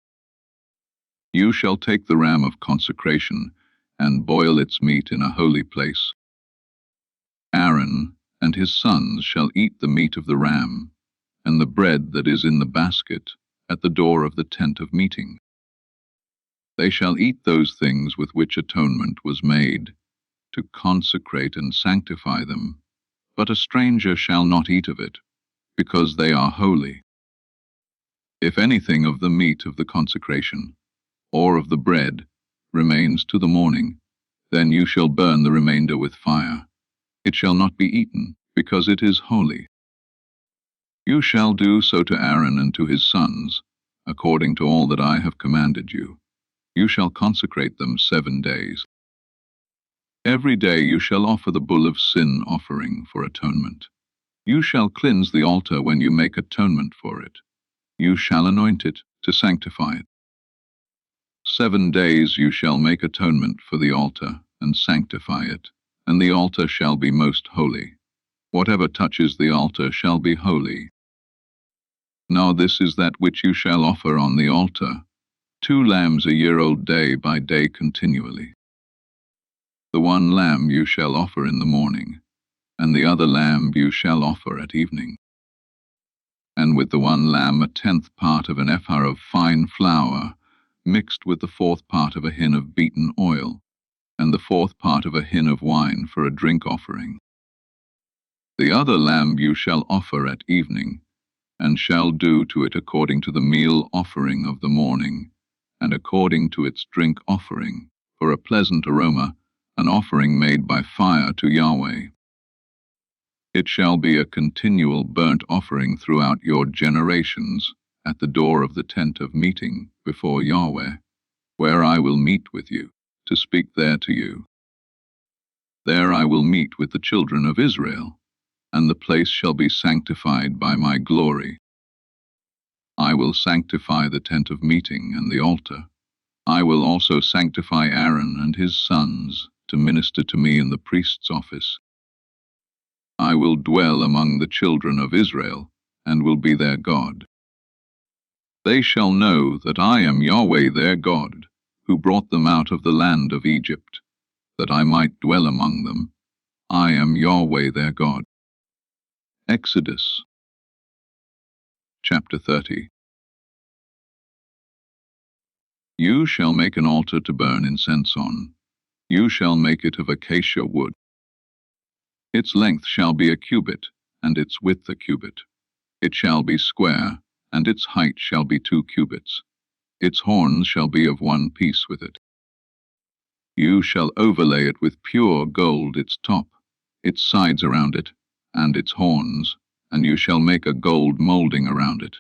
You shall take the ram of consecration, and boil its meat in a holy place. Aaron and his sons shall eat the meat of the ram, and the bread that is in the basket, at the door of the tent of meeting. They shall eat those things with which atonement was made, to consecrate and sanctify them, but a stranger shall not eat of it, because they are holy. If anything of the meat of the consecration, or of the bread, remains to the morning, then you shall burn the remainder with fire. It shall not be eaten, because it is holy. You shall do so to Aaron and to his sons, according to all that I have commanded you. You shall consecrate them 7 days. Every day you shall offer the bull of sin offering for atonement. You shall cleanse the altar when you make atonement for it. You shall anoint it to sanctify it. 7 days you shall make atonement for the altar and sanctify it, and the altar shall be most holy. Whatever touches the altar shall be holy. Now this is that which you shall offer on the altar, 2 lambs a year old day by day continually. The 1 lamb you shall offer in the morning, and the other lamb you shall offer at evening. And with the 1 lamb 1/10 part of an ephah of fine flour, mixed with the 4th part of a hin of beaten oil, and the 4th part of a hin of wine for a drink offering. The other lamb you shall offer at evening, and shall do to it according to the meal offering of the morning, and according to its drink offering, for a pleasant aroma, an offering made by fire to Yahweh. It shall be a continual burnt offering throughout your generations at the door of the tent of meeting before Yahweh, where I will meet with you, to speak there to you. There I will meet with the children of Israel, and the place shall be sanctified by my glory. I will sanctify the tent of meeting and the altar. I will also sanctify Aaron and his sons to minister to me in the priest's office. I will dwell among the children of Israel, and will be their God. They shall know that I am Yahweh their God, who brought them out of the land of Egypt, that I might dwell among them. I am Yahweh their God. Exodus chapter 30. You shall make an altar to burn incense on. You shall make it of acacia wood. Its length shall be a cubit, and its width a cubit. It shall be square, and its height shall be 2 cubits. Its horns shall be of one piece with it. You shall overlay it with pure gold, its top, its sides around it, and its horns, and you shall make a gold molding around it.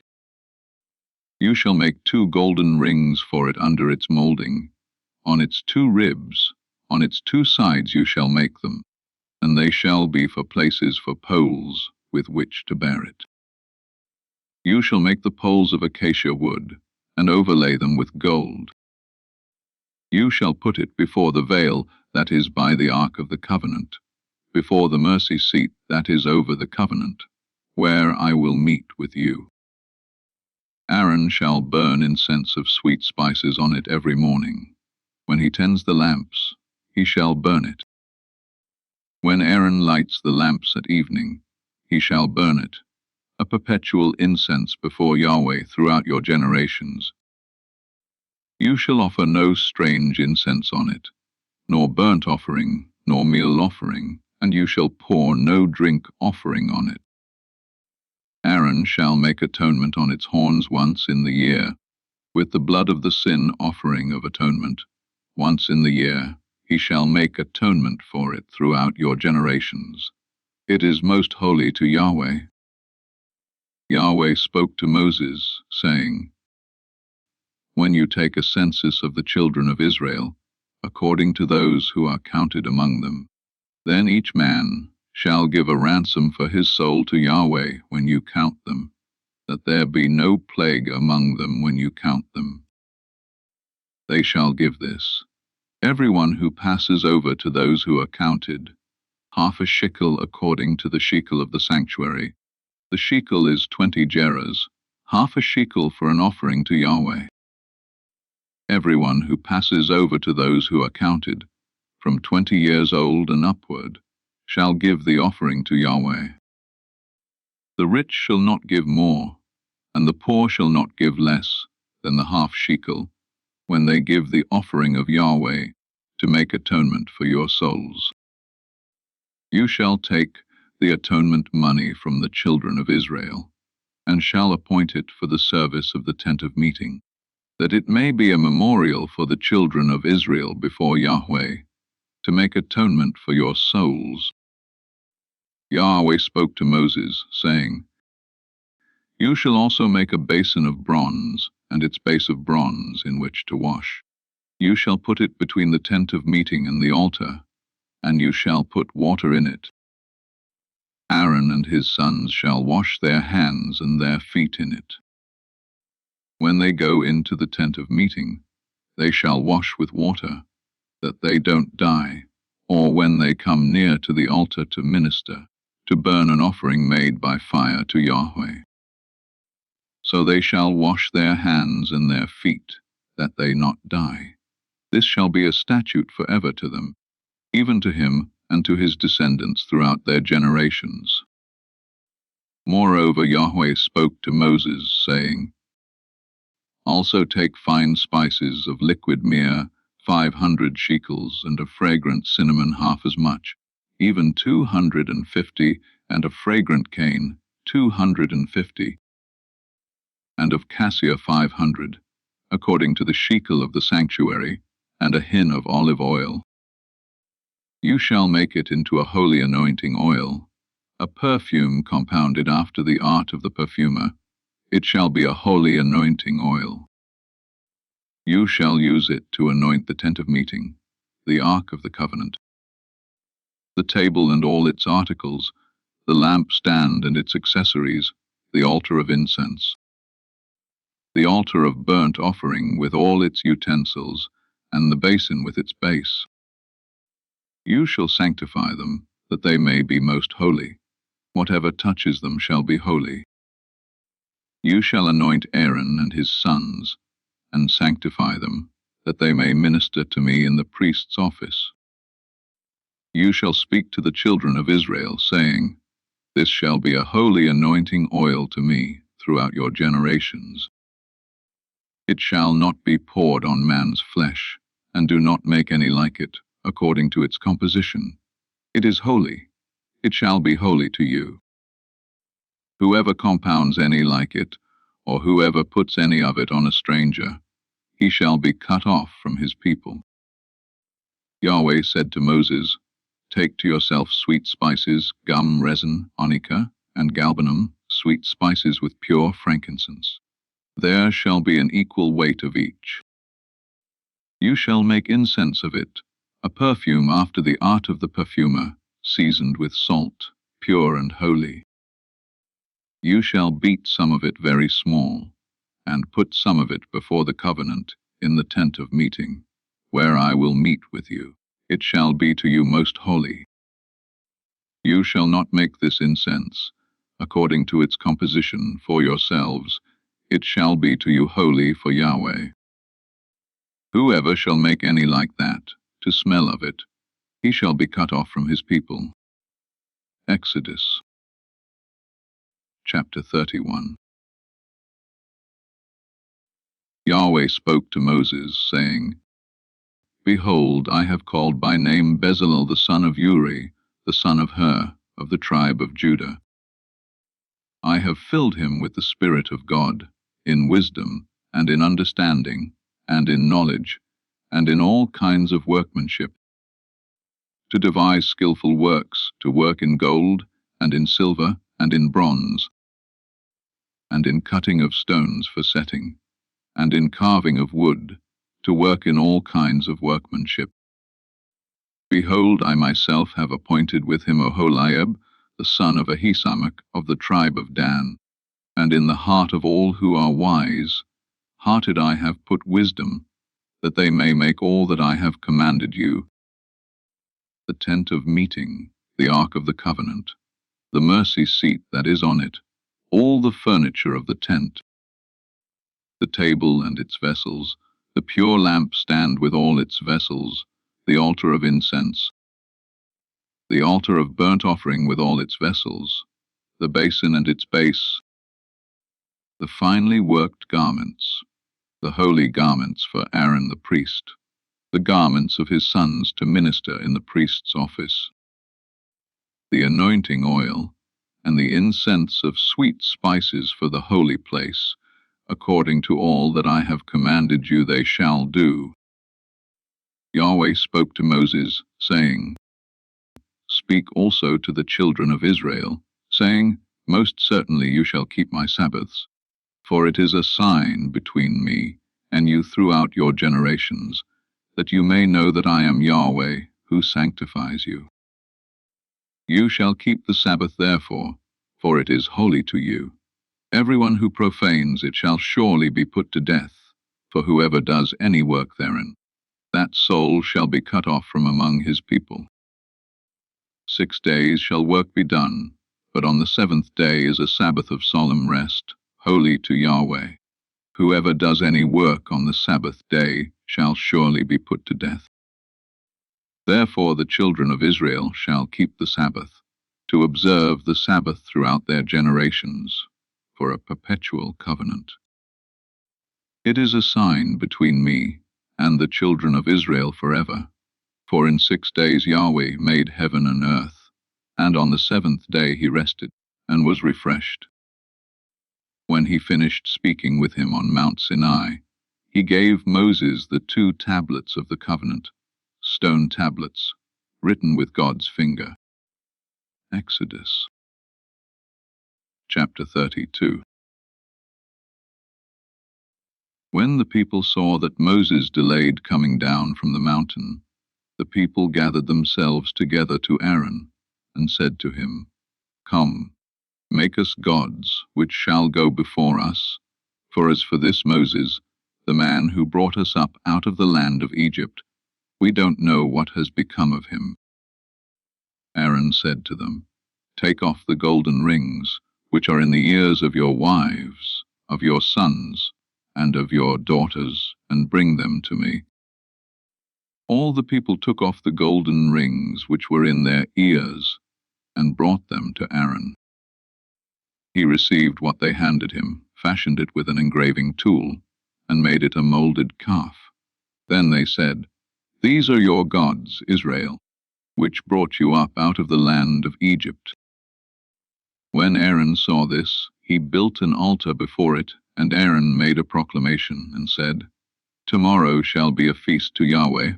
You shall make 2 golden rings for it under its molding. On its 2 ribs, on its 2 sides you shall make them, and they shall be for places for poles with which to bear it. You shall make the poles of acacia wood, and overlay them with gold. You shall put it before the veil that is by the ark of the covenant, before the mercy seat that is over the covenant, where I will meet with you. Aaron shall burn incense of sweet spices on it every morning. When he tends the lamps, he shall burn it. When Aaron lights the lamps at evening, he shall burn it, a perpetual incense before Yahweh throughout your generations. You shall offer no strange incense on it, nor burnt offering, nor meal offering, and you shall pour no drink offering on it. Aaron shall make atonement on its horns once in the year, with the blood of the sin offering of atonement. Once in the year he shall make atonement for it throughout your generations. It is most holy to Yahweh. Yahweh spoke to Moses, saying, When you take a census of the children of Israel, according to those who are counted among them, then each man shall give a ransom for his soul to Yahweh when you count them, that there be no plague among them when you count them. They shall give this, everyone who passes over to those who are counted, half a shekel according to the shekel of the sanctuary. The shekel is 20 gerahs, half a shekel for an offering to Yahweh. Everyone who passes over to those who are counted, from 20 years old and upward, shall give the offering to Yahweh. The rich shall not give more, and the poor shall not give less than the half shekel, when they give the offering of Yahweh to make atonement for your souls. You shall take the atonement money from the children of Israel, and shall appoint it for the service of the tent of meeting, that it may be a memorial for the children of Israel before Yahweh, to make atonement for your souls. Yahweh spoke to Moses, saying, You shall also make a basin of bronze, and its base of bronze in which to wash. You shall put it between the tent of meeting and the altar, and you shall put water in it. Aaron and his sons shall wash their hands and their feet in it. When they go into the tent of meeting, they shall wash with water, that they don't die, or when they come near to the altar to minister, to burn an offering made by fire to Yahweh. So they shall wash their hands and their feet, that they not die. This shall be a statute forever to them, even to him and to his descendants throughout their generations. Moreover, Yahweh spoke to Moses, saying, Also take fine spices of liquid myrrh, 500 shekels, and of fragrant cinnamon half as much, even 250, and of fragrant cane, 250, and of cassia 500, according to the shekel of the sanctuary, and a hin of olive oil. You shall make it into a holy anointing oil, a perfume compounded after the art of the perfumer. It shall be a holy anointing oil. You shall use it to anoint the tent of meeting, the ark of the covenant, the table and all its articles, the lampstand and its accessories, the altar of incense, the altar of burnt offering with all its utensils, and the basin with its base. You shall sanctify them, that they may be most holy. Whatever touches them shall be holy. You shall anoint Aaron and his sons, and sanctify them, that they may minister to me in the priest's office. You shall speak to the children of Israel, saying, This shall be a holy anointing oil to me throughout your generations. It shall not be poured on man's flesh, and do not make any like it, according to its composition. It is holy. It shall be holy to you. Whoever compounds any like it, or whoever puts any of it on a stranger, he shall be cut off from his people. Yahweh said to Moses, Take to yourself sweet spices, gum, resin, onycha, and galbanum, sweet spices with pure frankincense. There shall be an equal weight of each. You shall make incense of it, a perfume after the art of the perfumer, seasoned with salt, pure and holy. You shall beat some of it very small, and put some of it before the covenant in the tent of meeting, where I will meet with you. It shall be to you most holy. You shall not make this incense, according to its composition, for yourselves. It shall be to you holy for Yahweh. Whoever shall make any like that, to smell of it, he shall be cut off from his people. Exodus chapter 31. Yahweh spoke to Moses, saying, Behold, I have called by name Bezalel the son of Uri, the son of Hur, of the tribe of Judah. I have filled him with the Spirit of God, in wisdom, and in understanding, and in knowledge, and in all kinds of workmanship, to devise skillful works, to work in gold, and in silver, and in bronze, and in cutting of stones for setting, and in carving of wood, to work in all kinds of workmanship. Behold, I myself have appointed with him Oholiab, the son of Ahisamach, of the tribe of Dan, and in the heart of all who are wise, hearted I have put wisdom, that they may make all that I have commanded you: the tent of meeting, the ark of the covenant, the mercy seat that is on it, all the furniture of the tent, the table and its vessels, the pure lampstand with all its vessels, the altar of incense, the altar of burnt offering with all its vessels, the basin and its base, the finely worked garments, the holy garments for Aaron the priest, the garments of his sons to minister in the priest's office, the anointing oil, and the incense of sweet spices for the holy place, according to all that I have commanded you they shall do. Yahweh spoke to Moses, saying, Speak also to the children of Israel, saying, Most certainly you shall keep my Sabbaths, for it is a sign between me and you throughout your generations, that you may know that I am Yahweh, who sanctifies you. You shall keep the Sabbath therefore, for it is holy to you. Everyone who profanes it shall surely be put to death, for whoever does any work therein, that soul shall be cut off from among his people. 6 days shall work be done, but on the 7th day is a Sabbath of solemn rest, holy to Yahweh. Whoever does any work on the Sabbath day shall surely be put to death. Therefore the children of Israel shall keep the Sabbath, to observe the Sabbath throughout their generations, for a perpetual covenant. It is a sign between me and the children of Israel forever. For in 6 days Yahweh made heaven and earth, and on the 7th day he rested, and was refreshed. When he finished speaking with him on Mount Sinai, he gave Moses the 2 tablets of the covenant, stone tablets, written with God's finger. Exodus Chapter 32. When the people saw that Moses delayed coming down from the mountain, the people gathered themselves together to Aaron, and said to him, Come, make us gods, which shall go before us. For as for this Moses, the man who brought us up out of the land of Egypt, we don't know what has become of him. Aaron said to them, Take off the golden rings, which are in the ears of your wives, of your sons, and of your daughters, and bring them to me. All the people took off the golden rings which were in their ears, and brought them to Aaron. He received what they handed him, fashioned it with an engraving tool, and made it a molded calf. Then they said, These are your gods, Israel, which brought you up out of the land of Egypt. When Aaron saw this, he built an altar before it, and Aaron made a proclamation and said, Tomorrow shall be a feast to Yahweh.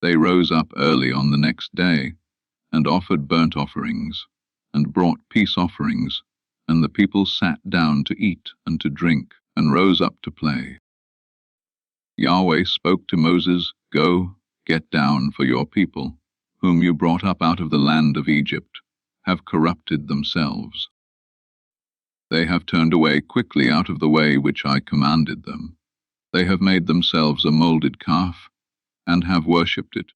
They rose up early on the next day, and offered burnt offerings, and brought peace offerings, and the people sat down to eat and to drink, and rose up to play. Yahweh spoke to Moses, Go, get down, for your people, whom you brought up out of the land of Egypt, have corrupted themselves. They have turned away quickly out of the way which I commanded them. They have made themselves a molded calf, and have worshipped it,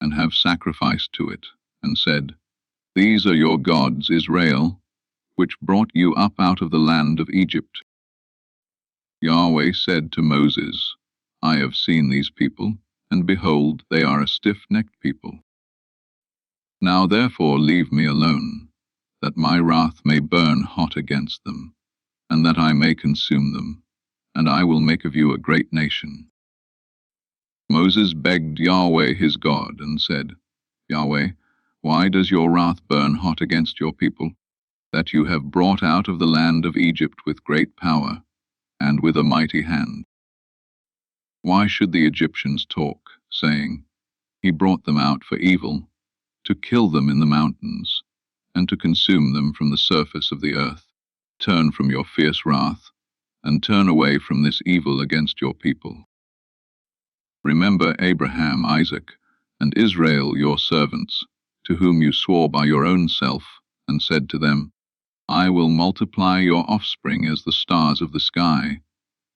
and have sacrificed to it, and said, These are your gods, Israel, which brought you up out of the land of Egypt. Yahweh said to Moses, I have seen these people, and behold, they are a stiff-necked people. Now therefore leave me alone, that my wrath may burn hot against them, and that I may consume them, and I will make of you a great nation. Moses begged Yahweh his God, and said, Yahweh, why does your wrath burn hot against your people, that you have brought out of the land of Egypt with great power, and with a mighty hand? Why should the Egyptians talk, saying, He brought them out for evil, to kill them in the mountains, and to consume them from the surface of the earth? Turn from your fierce wrath, and turn away from this evil against your people. Remember Abraham, Isaac, and Israel your servants, to whom you swore by your own self, and said to them, I will multiply your offspring as the stars of the sky,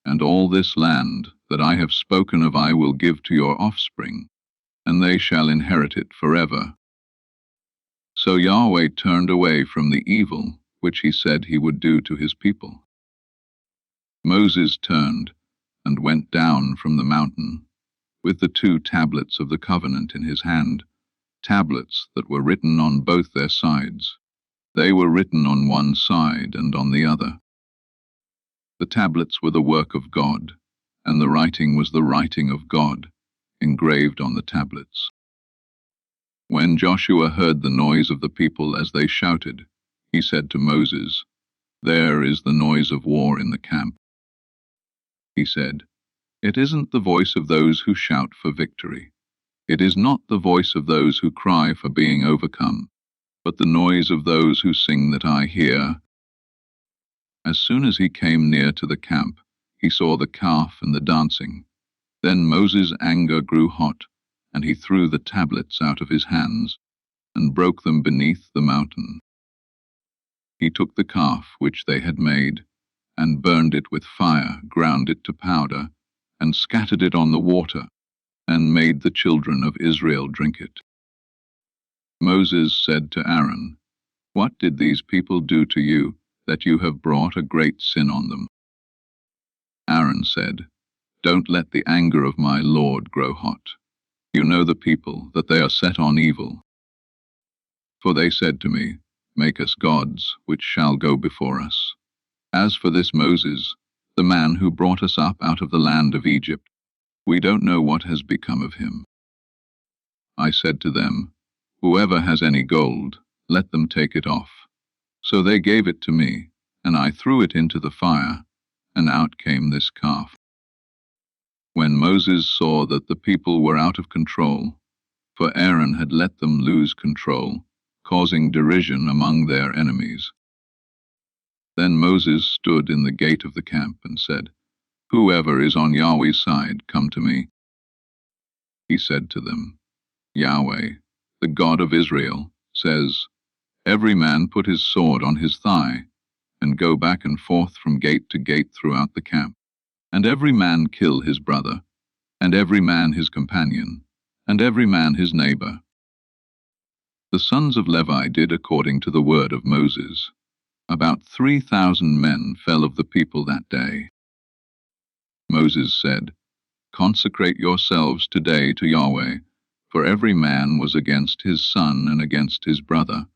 and all this land that I have spoken of I will give to your offspring, and they shall inherit it forever. So Yahweh turned away from the evil which he said he would do to his people. Moses turned and went down from the mountain, with the 2 tablets of the covenant in his hand, tablets that were written on both their sides. They were written on one side and on the other. The tablets were the work of God, and the writing was the writing of God, engraved on the tablets. When Joshua heard the noise of the people as they shouted, he said to Moses, There is the noise of war in the camp. He said, It isn't the voice of those who shout for victory. It is not the voice of those who cry for being overcome, but the noise of those who sing that I hear. As soon as he came near to the camp, he saw the calf and the dancing. Then Moses' anger grew hot, and he threw the tablets out of his hands, and broke them beneath the mountain. He took the calf which they had made, and burned it with fire, ground it to powder, and scattered it on the water, and made the children of Israel drink it. Moses said to Aaron, What did these people do to you, that you have brought a great sin on them? Aaron said, Don't let the anger of my Lord grow hot. You know the people, that they are set on evil. For they said to me, Make us gods, which shall go before us. As for this Moses, the man who brought us up out of the land of Egypt, we don't know what has become of him. I said to them, Whoever has any gold, let them take it off. So they gave it to me, and I threw it into the fire, and out came this calf. When Moses saw that the people were out of control, for Aaron had let them lose control, causing derision among their enemies, Then Moses stood in the gate of the camp and said, "Whoever is on Yahweh's side, come to me." He said to them, "Yahweh, the God of Israel, says, 'Every man put his sword on his thigh, and go back and forth from gate to gate throughout the camp, and every man kill his brother, and every man his companion, and every man his neighbor.'" The sons of Levi did according to the word of Moses. About 3,000 men fell of the people that day. Moses said, "Consecrate yourselves today to Yahweh, for every man was against his son and against his brother,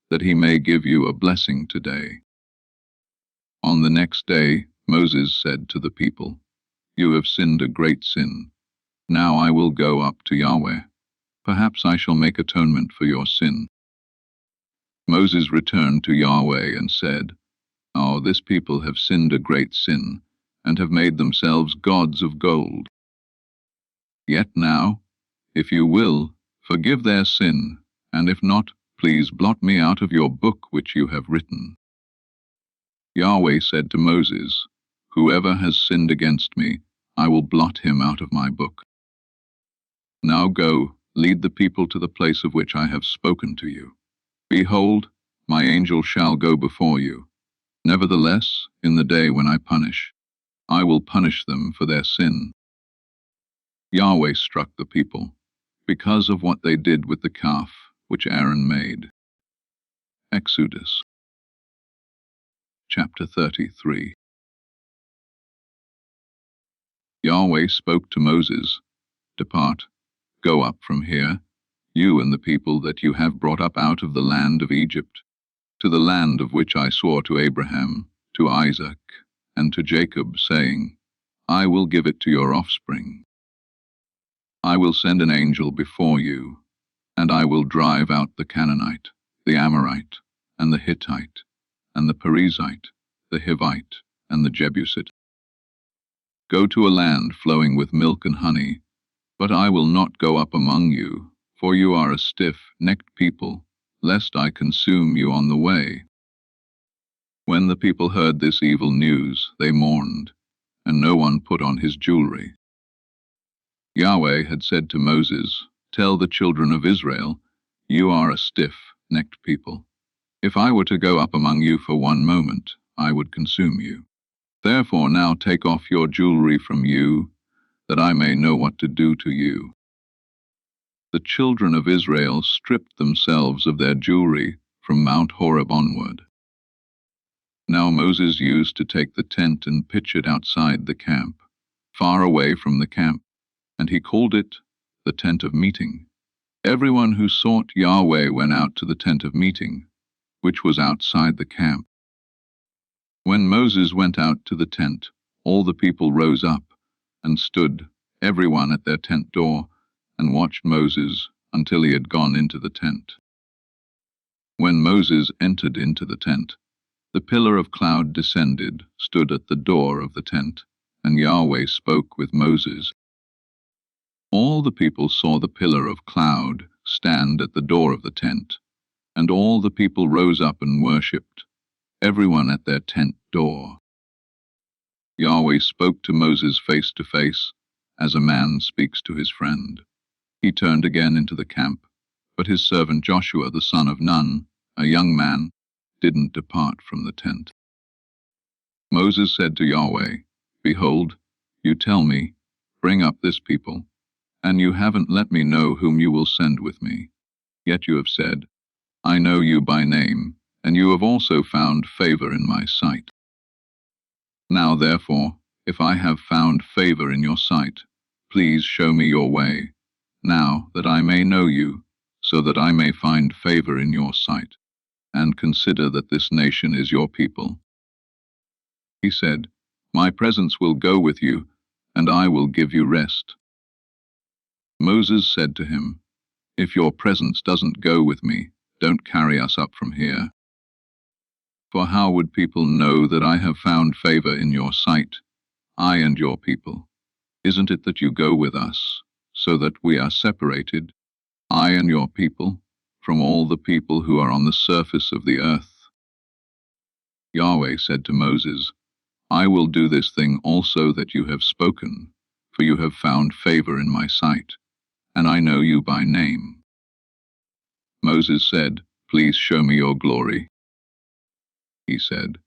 that he may give you a blessing today." On the next day Moses said to the people, "You have sinned a great sin. Now I will go up to Yahweh. Perhaps I shall make atonement for your sin." Moses returned to Yahweh and said, "Oh, this people have sinned a great sin, and have made themselves gods of gold. Yet now, if you will, forgive their sin, and if not, please blot me out of your book which you have written." Yahweh said to Moses, "Whoever has sinned against me, I will blot him out of my book. Now go, lead the people to the place of which I have spoken to you. Behold, my angel shall go before you. Nevertheless, in the day when I punish, I will punish them for their sin." Yahweh struck the people, because of what they did with the calf which Aaron made. Exodus chapter 33. Yahweh spoke to Moses, "Depart, go up from here, you and the people that you have brought up out of the land of Egypt, to the land of which I swore to Abraham, to Isaac, and to Jacob, saying, 'I will give it to your offspring.' I will send an angel before you, and I will drive out the Canaanite, the Amorite, and the Hittite, and the Perizzite, the Hivite, and the Jebusite. Go to a land flowing with milk and honey, but I will not go up among you, for you are a stiff-necked people, lest I consume you on the way." When the people heard this evil news, they mourned, and no one put on his jewelry. Yahweh had said to Moses, "Tell the children of Israel, you are a stiff-necked people. If I were to go up among you for one moment, I would consume you. Therefore now take off your jewelry from you, that I may know what to do to you." The children of Israel stripped themselves of their jewelry from Mount Horeb onward. Now Moses used to take the tent and pitch it outside the camp, far away from the camp, and he called it the tent of meeting. Everyone who sought Yahweh went out to the tent of meeting, which was outside the camp. When Moses went out to the tent, all the people rose up and stood, everyone at their tent door, and watched Moses until he had gone into the tent. When Moses entered into the tent, the pillar of cloud descended, stood at the door of the tent, and Yahweh spoke with Moses. All the people saw the pillar of cloud stand at the door of the tent, and all the people rose up and worshipped, everyone at their tent door. Yahweh spoke to Moses face to face, as a man speaks to his friend. He turned again into the camp, but his servant Joshua the son of Nun, a young man, didn't depart from the tent. Moses said to Yahweh, "Behold, you tell me, bring up this people, and you haven't let me know whom you will send with me. Yet you have said, 'I know you by name,' and you have also found favor in my sight. Now therefore, if I have found favor in your sight, please show me your way, now that I may know you, so that I may find favor in your sight, and consider that this nation is your people." He said, "My presence will go with you, and I will give you rest." Moses said to him, "If your presence doesn't go with me, don't carry us up from here. For how would people know that I have found favor in your sight, I and your people? Isn't it that you go with us, so that we are separated, I and your people, from all the people who are on the surface of the earth?" Yahweh said to Moses, I will do this thing also that you have spoken, for you have found favor in my sight, and I know you by name. Moses said, Please show me your glory. He said,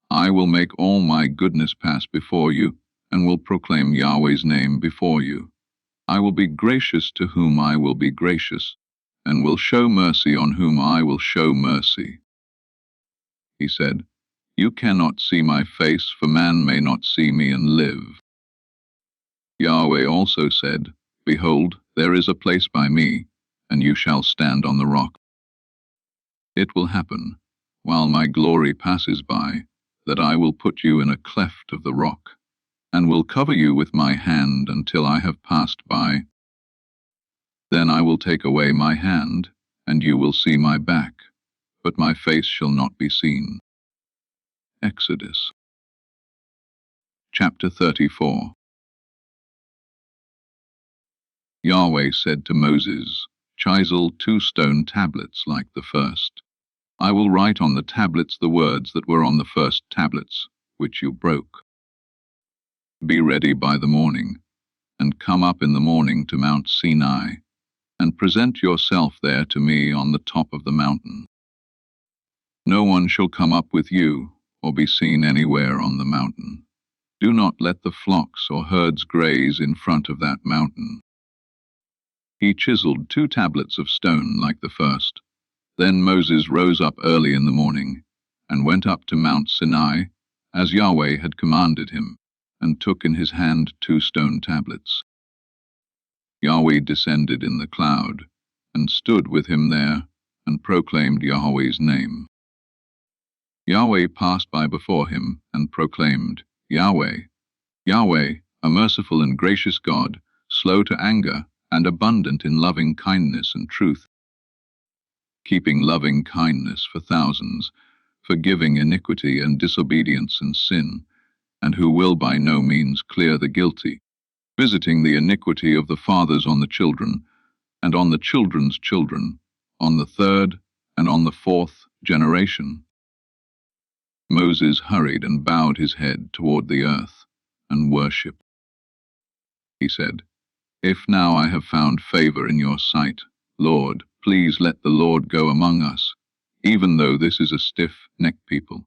I will make all my goodness pass before you, and will proclaim Yahweh's name before you. I will be gracious to whom I will be gracious, and will show mercy on whom I will show mercy. He said, You cannot see my face, for man may not see me and live. Yahweh also said, Behold, there is a place by me, and you shall stand on the rock. It will happen, while my glory passes by, that I will put you in a cleft of the rock, and will cover you with my hand until I have passed by. Then I will take away my hand, and you will see my back, but my face shall not be seen. Exodus Chapter 34. Yahweh said to Moses, Chisel 2 stone tablets like the first. I will write on the tablets the words that were on the first tablets, which you broke. Be ready by the morning, and come up in the morning to Mount Sinai, and present yourself there to me on the top of the mountain. No one shall come up with you, or be seen anywhere on the mountain. Do not let the flocks or herds graze in front of that mountain. He chiseled 2 tablets of stone like the first. Then Moses rose up early in the morning, and went up to Mount Sinai, as Yahweh had commanded him, and took in his hand 2 stone tablets. Yahweh descended in the cloud, and stood with him there, and proclaimed Yahweh's name. Yahweh passed by before him, and proclaimed, Yahweh, Yahweh, a merciful and gracious God, slow to anger, and abundant in loving kindness and truth, keeping loving kindness for thousands, forgiving iniquity and disobedience and sin, and who will by no means clear the guilty, visiting the iniquity of the fathers on the children, and on the children's children, on the 3rd and on the 4th generation. Moses hurried and bowed his head toward the earth, and worshipped. He said, If now I have found favor in your sight, Lord, please let the Lord go among us, even though this is a stiff-necked people.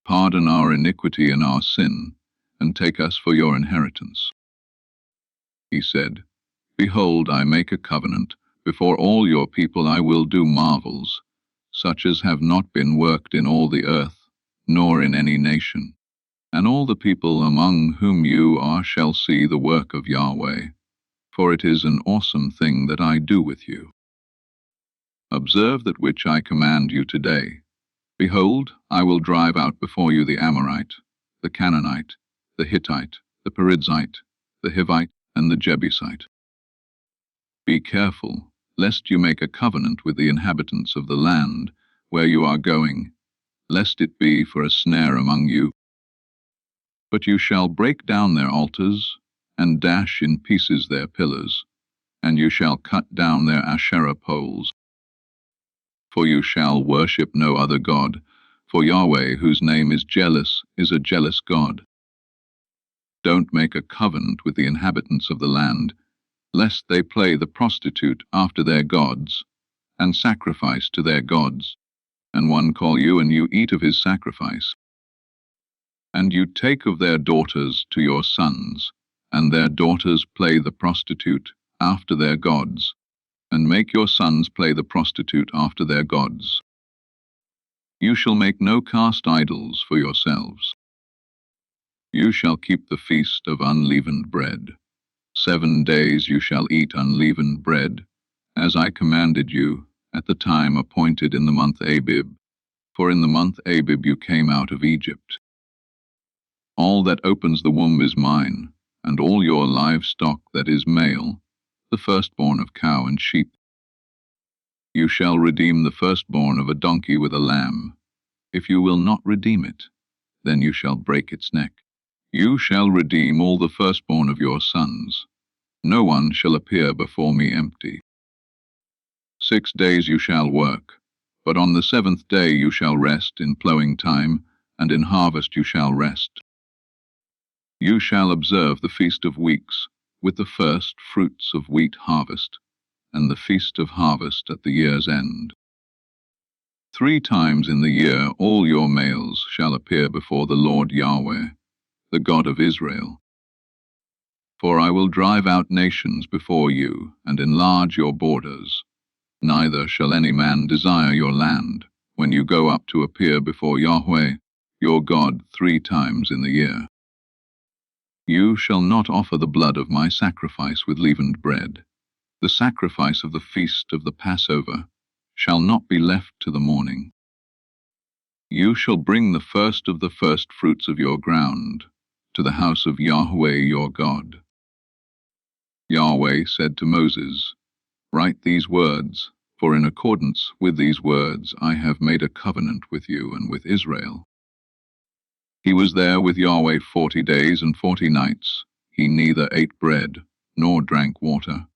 Pardon our iniquity and our sin, and take us for your inheritance. He said, Behold, I make a covenant. Before all your people I will do marvels, such as have not been worked in all the earth, nor in any nation. And all the people among whom you are shall see the work of Yahweh, for it is an awesome thing that I do with you. Observe that which I command you today. Behold, I will drive out before you the Amorite, the Canaanite, the Hittite, the Perizzite, the Hivite, and the Jebusite. Be careful, lest you make a covenant with the inhabitants of the land where you are going, lest it be for a snare among you. But you shall break down their altars, and dash in pieces their pillars, and you shall cut down their Asherah poles. For you shall worship no other God, for Yahweh, whose name is jealous, is a jealous God. Don't make a covenant with the inhabitants of the land, lest they play the prostitute after their gods, and sacrifice to their gods, and one call you, and you eat of his sacrifice. And you take of their daughters to your sons, and their daughters play the prostitute after their gods, and make your sons play the prostitute after their gods. You shall make no cast idols for yourselves. You shall keep the feast of unleavened bread. 7 days you shall eat unleavened bread, as I commanded you, at the time appointed in the month Abib, for in the month Abib you came out of Egypt. All that opens the womb is mine, and all your livestock that is male, the firstborn of cow and sheep. You shall redeem the firstborn of a donkey with a lamb. If you will not redeem it, then you shall break its neck. You shall redeem all the firstborn of your sons. No one shall appear before me empty. 6 days you shall work, but on the 7th day you shall rest in plowing time, and in harvest you shall rest. You shall observe the Feast of Weeks, with the first fruits of wheat harvest, and the Feast of Harvest at the year's end. 3 times in the year all your males shall appear before the Lord Yahweh, the God of Israel. For I will drive out nations before you, and enlarge your borders. Neither shall any man desire your land, when you go up to appear before Yahweh, your God, 3 times in the year. You shall not offer the blood of my sacrifice with leavened bread. The sacrifice of the feast of the Passover shall not be left to the morning. You shall bring the first of the first fruits of your ground to the house of Yahweh your God. Yahweh said to Moses, Write these words, for in accordance with these words I have made a covenant with you and with Israel. He was there with Yahweh 40 days and 40 nights. He neither ate bread nor drank water.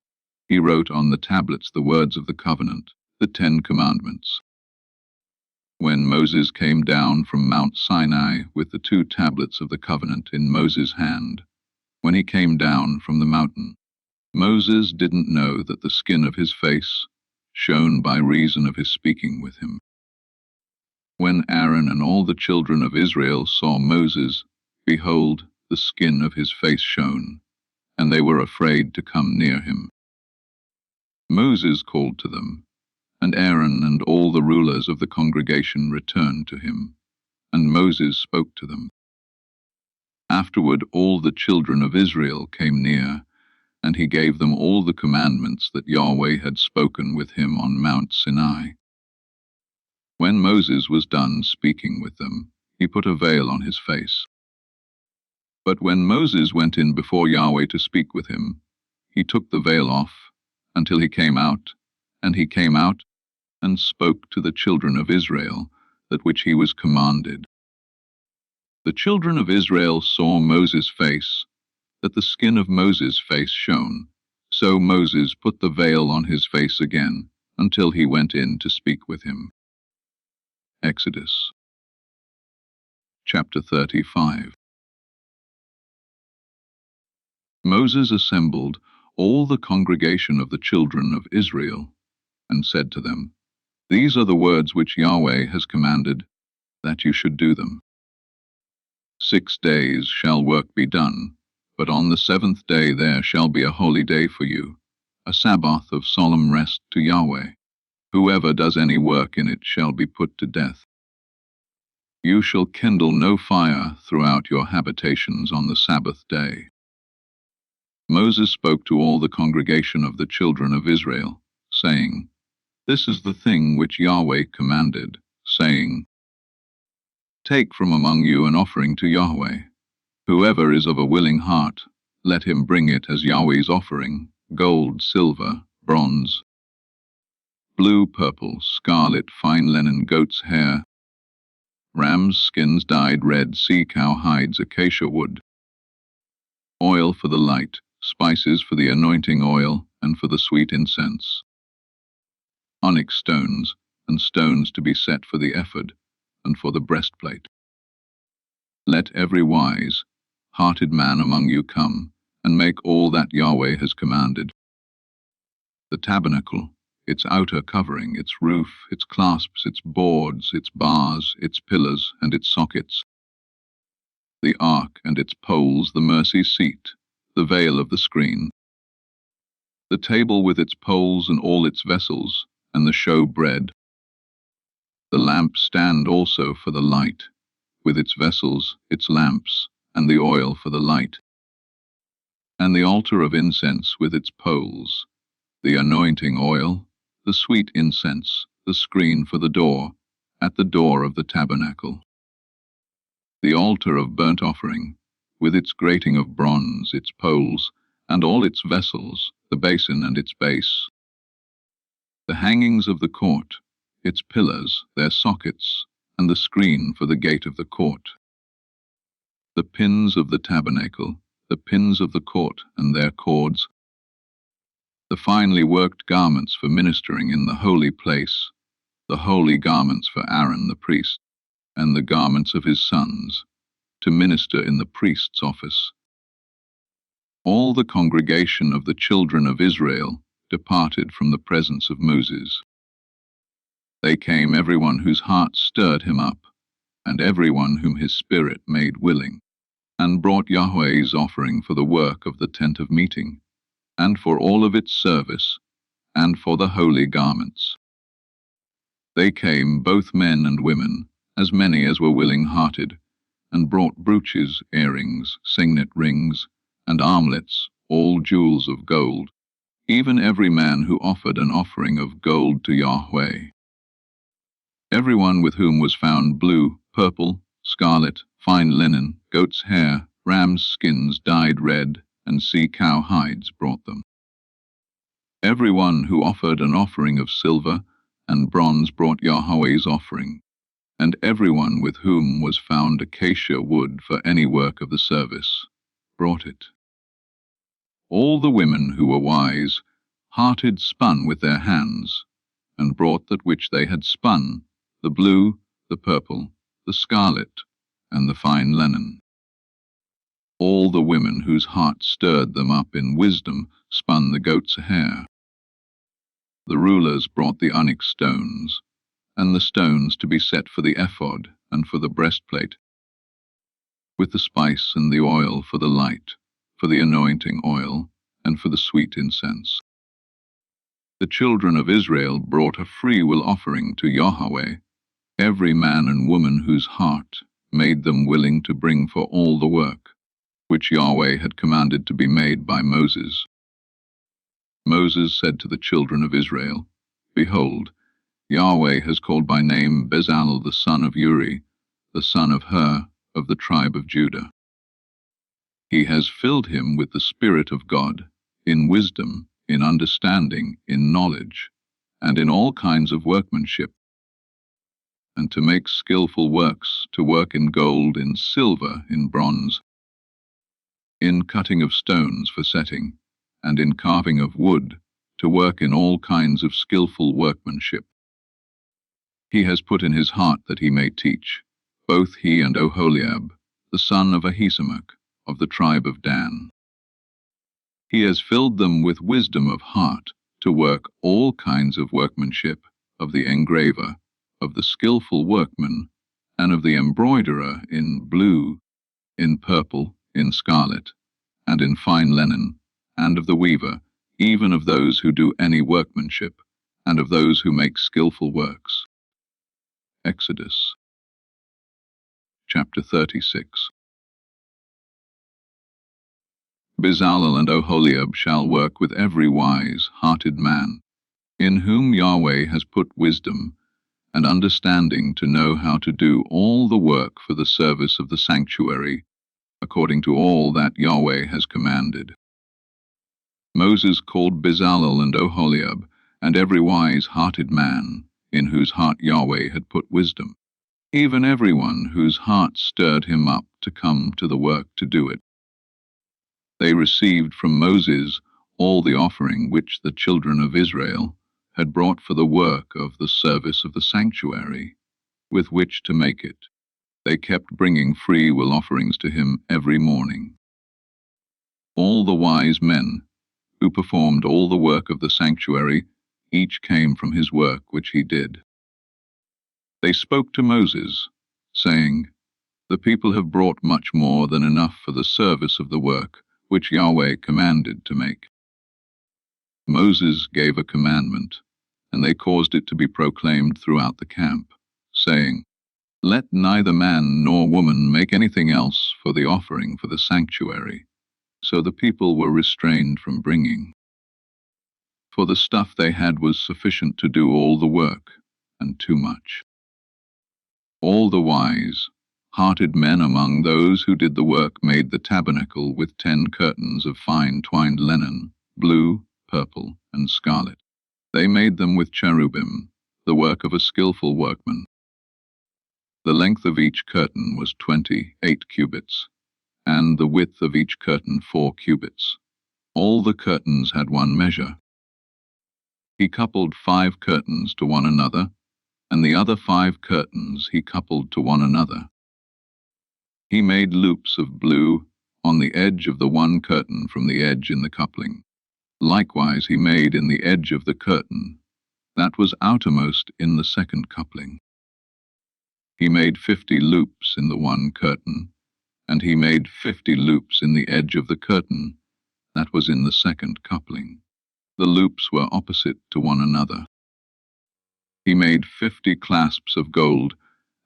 He wrote on the tablets the words of the covenant, the 10 commandments. When Moses came down from Mount Sinai with the 2 tablets of the covenant in Moses' hand, when he came down from the mountain, Moses didn't know that the skin of his face shone by reason of his speaking with him. When Aaron and all the children of Israel saw Moses, behold, the skin of his face shone, and they were afraid to come near him. Moses called to them, and Aaron and all the rulers of the congregation returned to him, and Moses spoke to them. Afterward all the children of Israel came near, and he gave them all the commandments that Yahweh had spoken with him on Mount Sinai. When Moses was done speaking with them, he put a veil on his face. But when Moses went in before Yahweh to speak with him, he took the veil off until he came out, and he came out and spoke to the children of Israel, that which he was commanded. The children of Israel saw Moses' face, that the skin of Moses' face shone. So Moses put the veil on his face again, until he went in to speak with him. Exodus chapter 35. Moses assembled all the congregation of the children of Israel, and said to them, These are the words which Yahweh has commanded, that you should do them. 6 days shall work be done, but on the 7th day there shall be a holy day for you, a Sabbath of solemn rest to Yahweh. Whoever does any work in it shall be put to death. You shall kindle no fire throughout your habitations on the Sabbath day. Moses spoke to all the congregation of the children of Israel, saying, This is the thing which Yahweh commanded, saying, Take from among you an offering to Yahweh. Whoever is of a willing heart, let him bring it as Yahweh's offering, gold, silver, bronze, blue, purple, scarlet, fine linen, goat's hair, ram's skins dyed red, sea-cow hides, acacia wood, oil for the light, spices for the anointing oil and for the sweet incense, onyx stones, and stones to be set for the ephod and for the breastplate. Let every wise, hearted man among you come, and make all that Yahweh has commanded. The tabernacle, its outer covering, its roof, its clasps, its boards, its bars, its pillars, and its sockets, the ark and its poles, the mercy seat, the veil of the screen, the table with its poles and all its vessels, and the show bread, the lamp stand also for the light, with its vessels, its lamps, and the oil for the light, and the altar of incense with its poles, the anointing oil, the sweet incense, the screen for the door, at the door of the tabernacle, the altar of burnt offering, with its grating of bronze, its poles, and all its vessels, the basin and its base, the hangings of the court, its pillars, their sockets, and the screen for the gate of the court, the pins of the tabernacle, the pins of the court and their cords, the finely worked garments for ministering in the holy place, the holy garments for Aaron the priest, and the garments of his sons, to minister in the priest's office. All the congregation of the children of Israel departed from the presence of Moses. They came, everyone whose heart stirred him up, and everyone whom his spirit made willing, and brought Yahweh's offering for the work of the tent of meeting, and for all of its service, and for the holy garments. They came, both men and women, as many as were willing-hearted, and brought brooches, earrings, signet rings, and armlets, all jewels of gold, even every man who offered an offering of gold to Yahweh. Everyone with whom was found blue, purple, scarlet, fine linen, goat's hair, ram's skins dyed red, and sea-cow hides brought them. Everyone who offered an offering of silver and bronze brought Yahweh's offering, and everyone with whom was found acacia wood for any work of the service brought it. All the women who were wise-hearted spun with their hands, and brought that which they had spun, the blue, the purple, the scarlet, and the fine linen. All the women whose heart stirred them up in wisdom spun the goat's hair. The rulers brought the onyx stones, and the stones to be set for the ephod and for the breastplate, with the spice and the oil for the light, for the anointing oil, and for the sweet incense. The children of Israel brought a freewill offering to Yahweh, every man and woman whose heart made them willing to bring for all the work, which Yahweh had commanded to be made by Moses. Moses said to the children of Israel, Behold, Yahweh has called by name Bezalel the son of Uri, the son of Hur, of the tribe of Judah. He has filled him with the Spirit of God, in wisdom, in understanding, in knowledge, and in all kinds of workmanship, and to make skillful works, to work in gold, in silver, in bronze, in cutting of stones for setting, and in carving of wood, to work in all kinds of skillful workmanship. He has put in his heart that he may teach, both he and Oholiab, the son of Ahisamach, of the tribe of Dan. He has filled them with wisdom of heart, to work all kinds of workmanship, of the engraver, of the skillful workman, and of the embroiderer in blue, in purple, in scarlet, and in fine linen, and of the weaver, even of those who do any workmanship, and of those who make skillful works. Exodus chapter 36. Bezalel and Oholiab shall work with every wise-hearted man, in whom Yahweh has put wisdom and understanding to know how to do all the work for the service of the sanctuary, according to all that Yahweh has commanded. Moses called Bezalel and Oholiab, and every wise-hearted man, in whose heart Yahweh had put wisdom, even everyone whose heart stirred him up to come to the work to do it. They received from Moses all the offering which the children of Israel had brought for the work of the service of the sanctuary, with which to make it. They kept bringing freewill offerings to him every morning. All the wise men, who performed all the work of the sanctuary, each came from his work which he did. They spoke to Moses, saying, The people have brought much more than enough for the service of the work which Yahweh commanded to make. Moses gave a commandment, and they caused it to be proclaimed throughout the camp, saying, Let neither man nor woman make anything else for the offering for the sanctuary. So the people were restrained from bringing. For the stuff they had was sufficient to do all the work, and too much. All the wise-hearted men among those who did the work made the tabernacle with 10 curtains of fine twined linen, blue, purple, and scarlet. They made them with cherubim, the work of a skillful workman. The length of each curtain was 28 cubits, and the width of each curtain 4 cubits. All the curtains had one measure. He coupled 5 curtains to one another, and the other 5 curtains he coupled to one another. He made loops of blue on the edge of the one curtain from the edge in the coupling. Likewise he made in the edge of the curtain that was outermost in the second coupling. He made 50 loops in the one curtain, and he made 50 loops in the edge of the curtain that was in the second coupling. The loops were opposite to one another. He made 50 clasps of gold,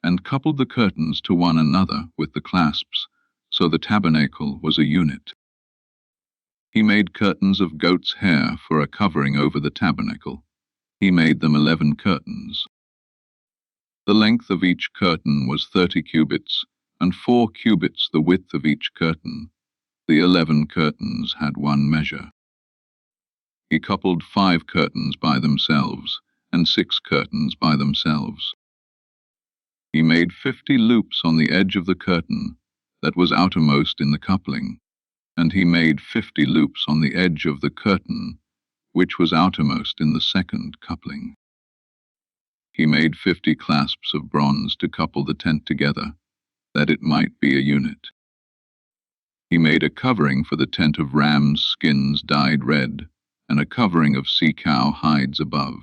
and coupled the curtains to one another with the clasps, so the tabernacle was a unit. He made curtains of goat's hair for a covering over the tabernacle. He made them 11 curtains. The length of each curtain was 30 cubits, and 4 cubits the width of each curtain. The 11 curtains had one measure. He coupled 5 curtains by themselves, and 6 curtains by themselves. He made 50 loops on the edge of the curtain that was outermost in the coupling, and he made 50 loops on the edge of the curtain which was outermost in the second coupling. He made 50 clasps of bronze to couple the tent together, that it might be a unit. He made a covering for the tent of rams' skins dyed red, and a covering of sea-cow hides above.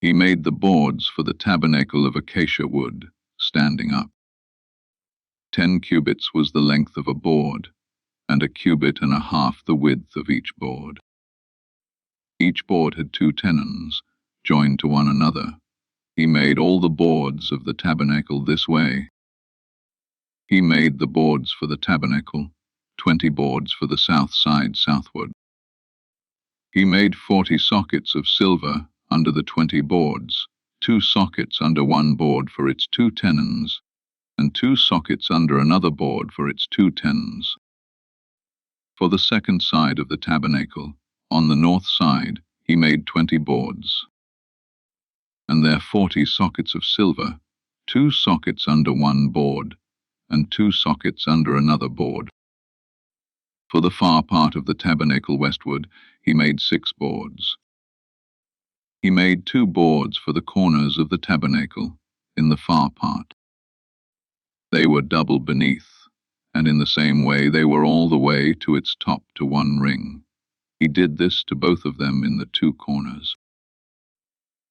He made the boards for the tabernacle of acacia wood, standing up. 10 cubits was the length of a board, and 1.5 cubits the width of each board. Each board had 2 tenons, joined to one another. He made all the boards of the tabernacle this way. He made the boards for the tabernacle, 20 boards for the south side southward. He made 40 sockets of silver under the 20 boards, 2 sockets under one board for its 2 tenons, and 2 sockets under another board for its 2 tenons. For the second side of the tabernacle, on the north side, he made 20 boards, and there 40 sockets of silver, 2 sockets under one board, and 2 sockets under another board. For the far part of the tabernacle westward, he made 6 boards. He made 2 boards for the corners of the tabernacle, in the far part. They were double beneath, and in the same way they were all the way to its top to one ring. He did this to both of them in the 2 corners.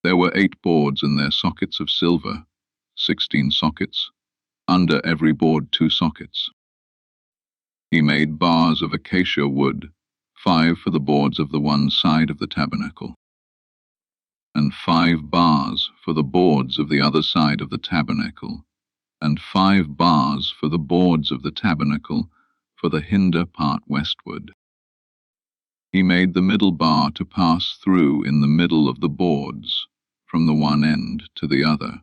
There were 8 boards and their sockets of silver, 16 sockets, under every board 2 sockets. He made bars of acacia wood, 5 for the boards of the one side of the tabernacle, and 5 bars for the boards of the other side of the tabernacle, and 5 bars for the boards of the tabernacle for the hinder part westward. He made the middle bar to pass through in the middle of the boards, from the one end to the other.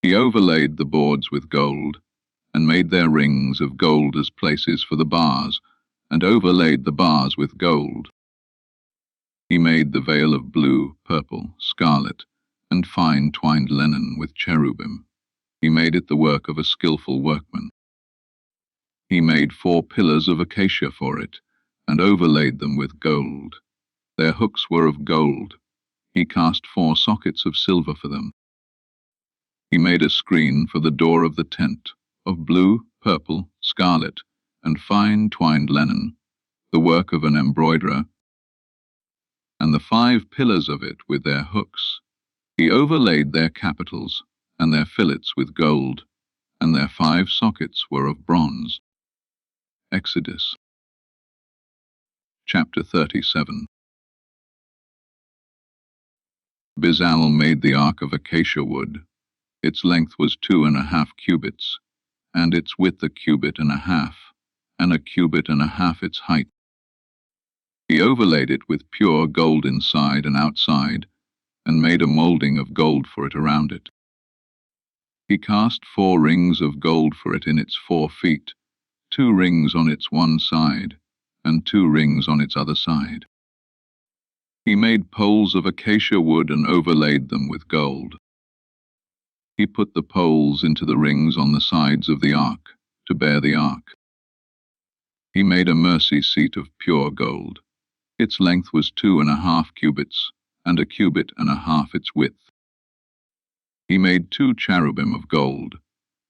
He overlaid the boards with gold, and made their rings of gold as places for the bars, and overlaid the bars with gold. He made the veil of blue, purple, scarlet, and fine twined linen with cherubim. He made it the work of a skillful workman. He made 4 pillars of acacia for it, and overlaid them with gold. Their hooks were of gold. He cast 4 sockets of silver for them. He made a screen for the door of the tent, of blue, purple, scarlet, and fine twined linen, the work of an embroiderer, and the 5 pillars of it with their hooks. He overlaid their capitals and their fillets with gold, and their 5 sockets were of bronze. Exodus chapter 37. Bezalel made the ark of acacia wood. Its length was 2.5 cubits, and its width 1.5 cubits, and 1.5 cubits its height. He overlaid it with pure gold inside and outside, and made a molding of gold for it around it. He cast 4 rings of gold for it in its 4 feet, 2 rings on its one side, and 2 rings on its other side. He made poles of acacia wood and overlaid them with gold. He put the poles into the rings on the sides of the ark, to bear the ark. He made a mercy seat of pure gold. Its length was 2.5 cubits, and 1.5 cubits its width. He made 2 cherubim of gold.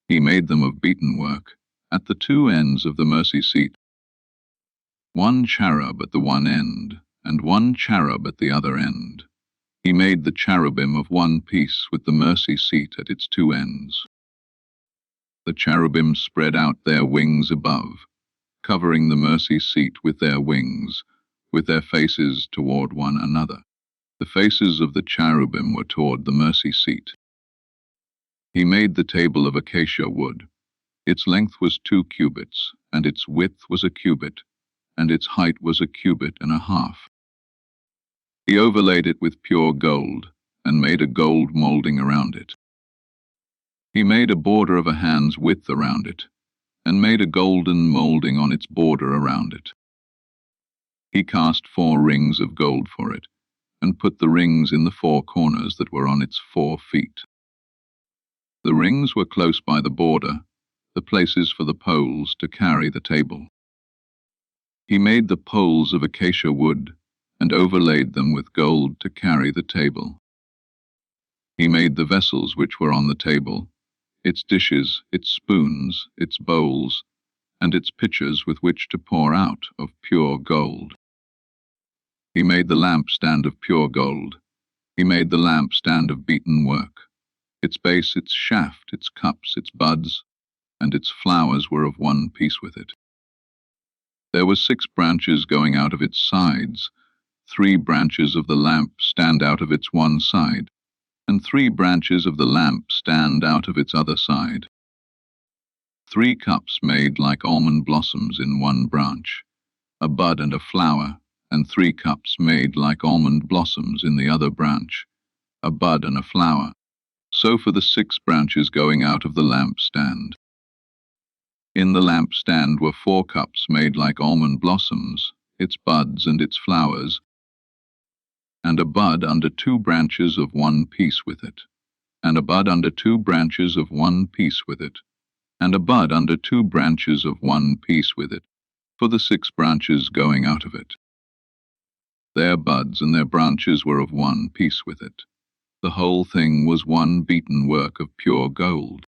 He made them of beaten work, at the 2 ends of the mercy seat, 1 cherub at the one end, and 1 cherub at the other end. He made the cherubim of one piece with the mercy seat at its 2 ends. The cherubim spread out their wings above, covering the mercy seat with their wings, with their faces toward one another. The faces of the cherubim were toward the mercy seat. He made the table of acacia wood. Its length was 2 cubits, and its width was a cubit, and its height was a cubit and a half. He overlaid it with pure gold, and made a gold molding around it. He made a border of a hand's width around it, and made a golden molding on its border around it. He cast 4 rings of gold for it, and put the rings in the 4 corners that were on its 4 feet. The rings were close by the border, the places for the poles to carry the table. He made the poles of acacia wood, and overlaid them with gold to carry the table. He made the vessels which were on the table, its dishes, its spoons, its bowls, and its pitchers with which to pour out, of pure gold. He made the lampstand of pure gold. He made the lampstand of beaten work. Its base, its shaft, its cups, its buds, and its flowers were of one piece with it. There were 6 branches going out of its sides. 3 branches of the lamp stand out of its one side, and 3 branches of the lamp stand out of its other side. 3 cups made like almond blossoms in one branch, a bud and a flower, and 3 cups made like almond blossoms in the other branch, a bud and a flower. So for the 6 branches going out of the lampstand. In the lampstand were 4 cups made like almond blossoms, its buds and its flowers, and a bud under 2 branches of one piece with it, and a bud under 2 branches of one piece with it, and a bud under 2 branches of one piece with it, for the 6 branches going out of it. Their buds and their branches were of one piece with it. The whole thing was one beaten work of pure gold.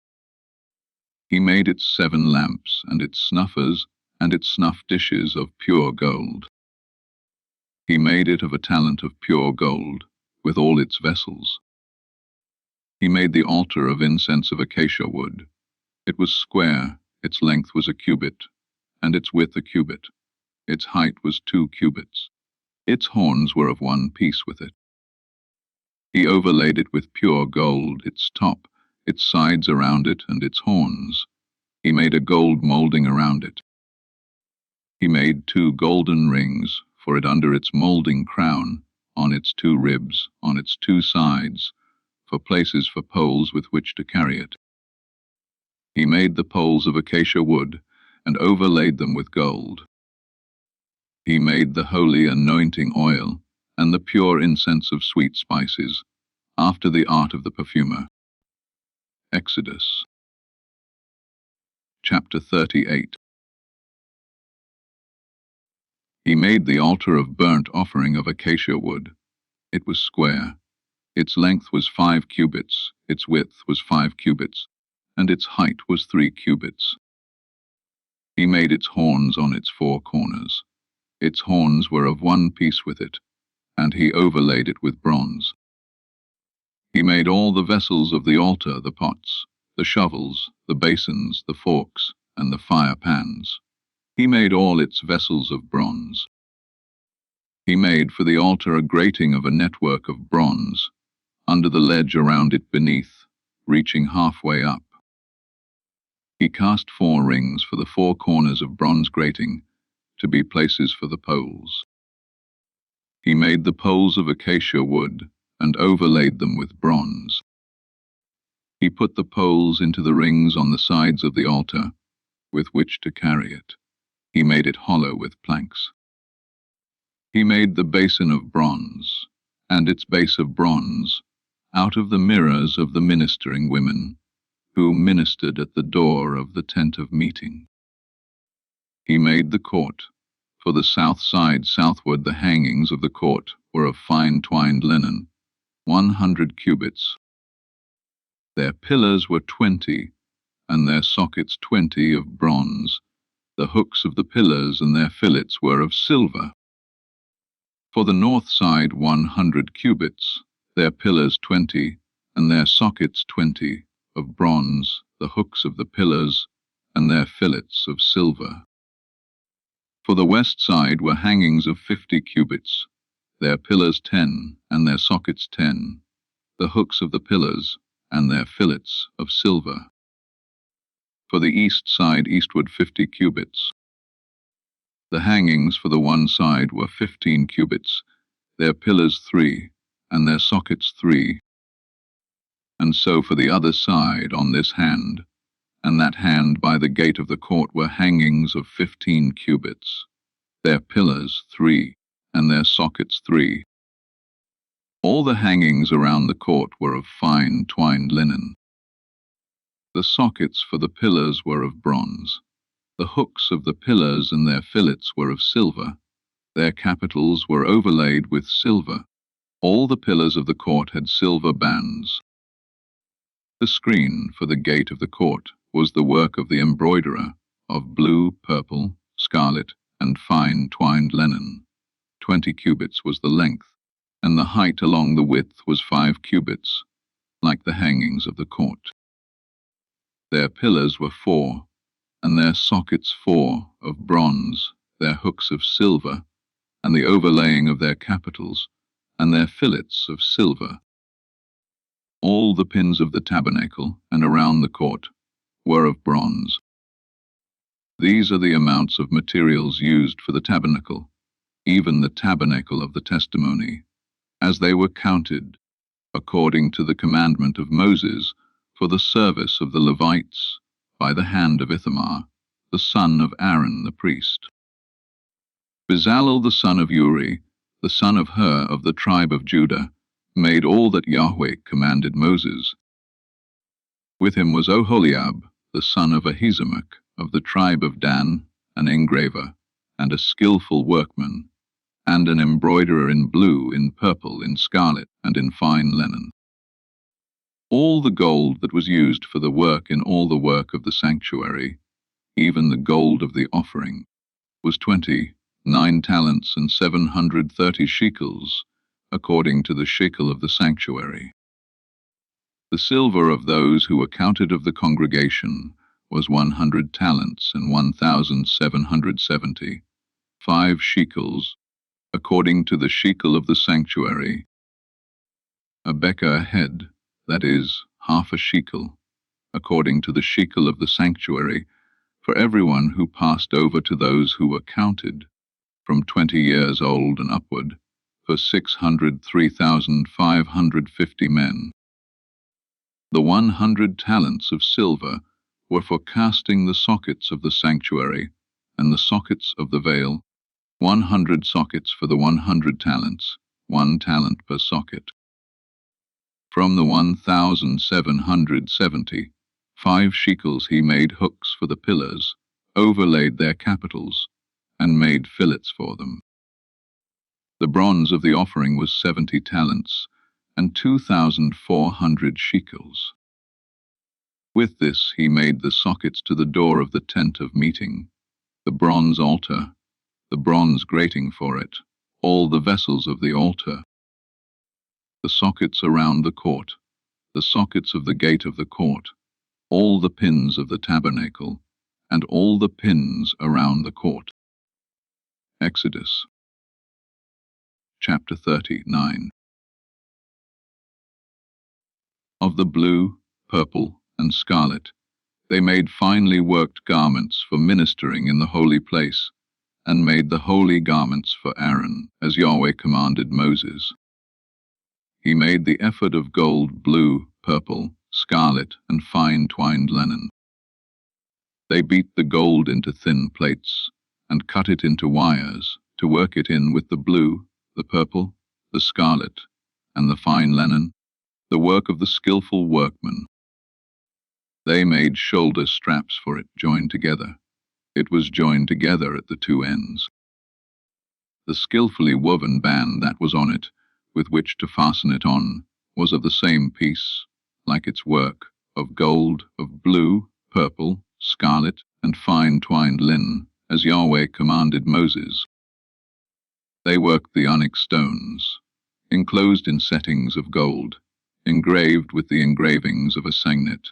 He made its 7 lamps, and its snuffers, and its snuff dishes of pure gold. He made it of a talent of pure gold, with all its vessels. He made the altar of incense of acacia wood. It was square, its length was a cubit, and its width a cubit. Its height was 2 cubits. Its horns were of one piece with it. He overlaid it with pure gold, its top, its sides around it, and its horns. He made a gold molding around it. He made 2 golden rings for it under its molding crown, on its 2 ribs, on its 2 sides, for places for poles with which to carry it. He made the poles of acacia wood, and overlaid them with gold. He made the holy anointing oil, and the pure incense of sweet spices, after the art of the perfumer. Exodus. Chapter 38. He made the altar of burnt offering of acacia wood. It was square. Its length was 5 cubits, its width was 5 cubits, and its height was 3 cubits. He made its horns on its 4 corners. Its horns were of one piece with it, and he overlaid it with bronze. He made all the vessels of the altar, the pots, the shovels, the basins, the forks, and the fire pans. He made all its vessels of bronze. He made for the altar a grating of a network of bronze, under the ledge around it beneath, reaching halfway up. He cast 4 rings for the 4 corners of bronze grating, to be places for the poles. He made the poles of acacia wood, and overlaid them with bronze. He put the poles into the rings on the sides of the altar, with which to carry it. He made it hollow with planks. He made the basin of bronze, and its base of bronze, out of the mirrors of the ministering women, who ministered at the door of the tent of meeting. He made the court. For the south side southward the hangings of the court were of fine twined linen, 100 cubits. Their pillars were 20, and their sockets 20 of bronze. The hooks of the pillars and their fillets were of silver. For the north side 100 cubits, their pillars 20, and their sockets 20, of bronze, the hooks of the pillars, and their fillets of silver. For the west side were hangings of 50 cubits, their pillars 10, and their sockets 10, the hooks of the pillars, and their fillets of silver. For the east side eastward 50 cubits. The hangings for the one side were 15 cubits, their pillars 3, and their sockets 3. And so for the other side on this hand, and that hand by the gate of the court were hangings of 15 cubits, their pillars 3, and their sockets 3. All the hangings around the court were of fine twined linen. The sockets for the pillars were of bronze. The hooks of the pillars and their fillets were of silver. Their capitals were overlaid with silver. All the pillars of the court had silver bands. The screen for the gate of the court was the work of the embroiderer, of blue, purple, scarlet, and fine twined linen. 20 cubits was the length, and the height along the width was 5 cubits, like the hangings of the court. Their pillars were 4, and their sockets 4, of bronze, their hooks of silver, and the overlaying of their capitals, and their fillets of silver. All the pins of the tabernacle, and around the court, were of bronze. These are the amounts of materials used for the tabernacle, even the tabernacle of the testimony, as they were counted, according to the commandment of Moses, for the service of the Levites, by the hand of Ithamar, the son of Aaron the priest. Bezalel the son of Uri, the son of Hur of the tribe of Judah, made all that Yahweh commanded Moses. With him was Oholiab, the son of Ahisamach, of the tribe of Dan, an engraver, and a skillful workman, and an embroiderer in blue, in purple, in scarlet, and in fine linen. All the gold that was used for the work in all the work of the sanctuary, even the gold of the offering, was 29 talents and 730 shekels, according to the shekel of the sanctuary. The silver of those who were counted of the congregation was 100 talents and 1,770, 5 shekels, according to the shekel of the sanctuary. A beker a head, that is, half a shekel, according to the shekel of the sanctuary, for everyone who passed over to those who were counted, from 20 years old and upward, for 603,550 men. The 100 talents of silver were for casting the sockets of the sanctuary and the sockets of the veil, 100 sockets for the 100 talents, 1 talent per socket. From the 1,770, 5 shekels he made hooks for the pillars, overlaid their capitals, and made fillets for them. The bronze of the offering was 70 talents, and 2,400 shekels. With this he made the sockets to the door of the tent of meeting, the bronze altar, the bronze grating for it, all the vessels of the altar, the sockets around the court, the sockets of the gate of the court, all the pins of the tabernacle, and all the pins around the court. Exodus chapter 39. Of the blue, purple, and scarlet, they made finely worked garments for ministering in the holy place, and made the holy garments for Aaron, as Yahweh commanded Moses. He made the ephod of gold, blue, purple, scarlet, and fine twined linen. They beat the gold into thin plates, and cut it into wires, to work it in with the blue, the purple, the scarlet, and the fine linen, the work of the skillful workman. They made shoulder straps for it joined together. It was joined together at the 2 ends. The skillfully woven band that was on it, with which to fasten it on, was of the same piece, like its work, of gold, of blue, purple, scarlet, and fine twined linen, as Yahweh commanded Moses. They worked the onyx stones, enclosed in settings of gold, engraved with the engravings of a signet,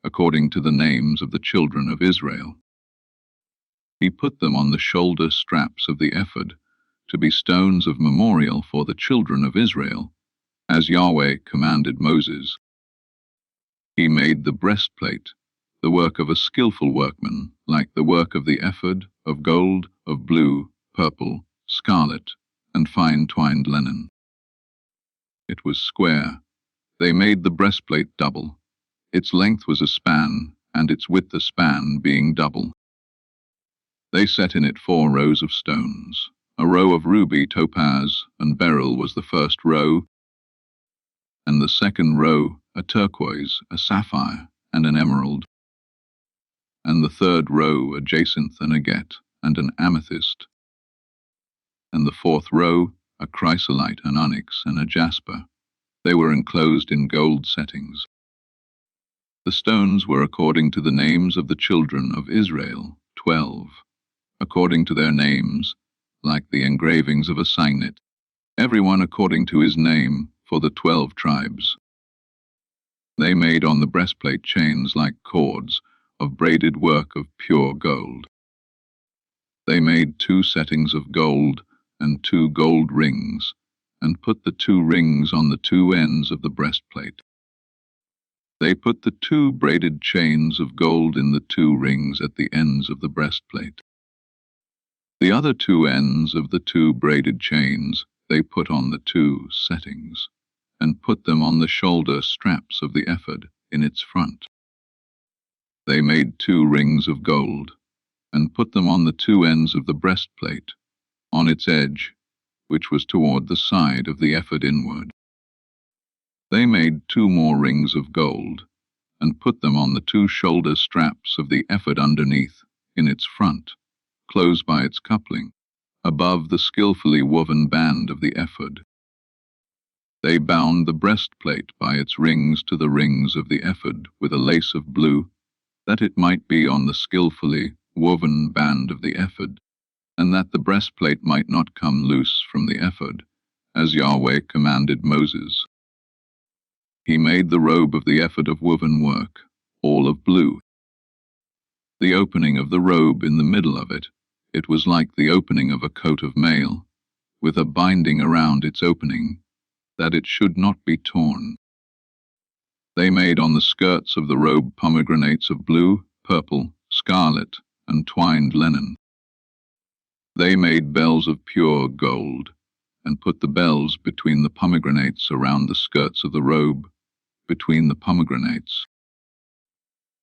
according to the names of the children of Israel. He put them on the shoulder straps of the ephod, to be stones of memorial for the children of Israel, as Yahweh commanded Moses. He made the breastplate, the work of a skillful workman, like the work of the ephod, of gold, of blue, purple, scarlet, and fine twined linen. It was square. They made the breastplate double. Its length was a span, and its width a span, being double. They set in it 4 rows of stones. A row of ruby, topaz, and beryl was the first row, and the second row a turquoise, a sapphire, and an emerald, and the third row a jacinth, an agate, and an amethyst, and the 4th row a chrysolite, an onyx, and a jasper. They were enclosed in gold settings. The stones were according to the names of the children of Israel, 12, according to their names, like the engravings of a signet, everyone according to his name, for the 12 tribes. They made on the breastplate chains like cords, of braided work of pure gold. They made 2 settings of gold, and 2 gold rings, and put the 2 rings on the 2 ends of the breastplate. They put the 2 braided chains of gold in the 2 rings at the ends of the breastplate. The other 2 ends of the 2 braided chains they put on the 2 settings, and put them on the shoulder straps of the ephod in its front. They made 2 rings of gold, and put them on the 2 ends of the breastplate, on its edge, which was toward the side of the ephod inward. They made 2 more rings of gold, and put them on the 2 shoulder straps of the ephod underneath, in its front, close by its coupling, above the skillfully woven band of the ephod. They bound the breastplate by its rings to the rings of the ephod with a lace of blue, that it might be on the skillfully woven band of the ephod, and that the breastplate might not come loose from the ephod, as Yahweh commanded Moses. He made the robe of the ephod of woven work, all of blue. The opening of the robe in the middle of it, it was like the opening of a coat of mail, with a binding around its opening, that it should not be torn. They made on the skirts of the robe pomegranates of blue, purple, scarlet, and twined linen. They made bells of pure gold, and put the bells between the pomegranates around the skirts of the robe, between the pomegranates.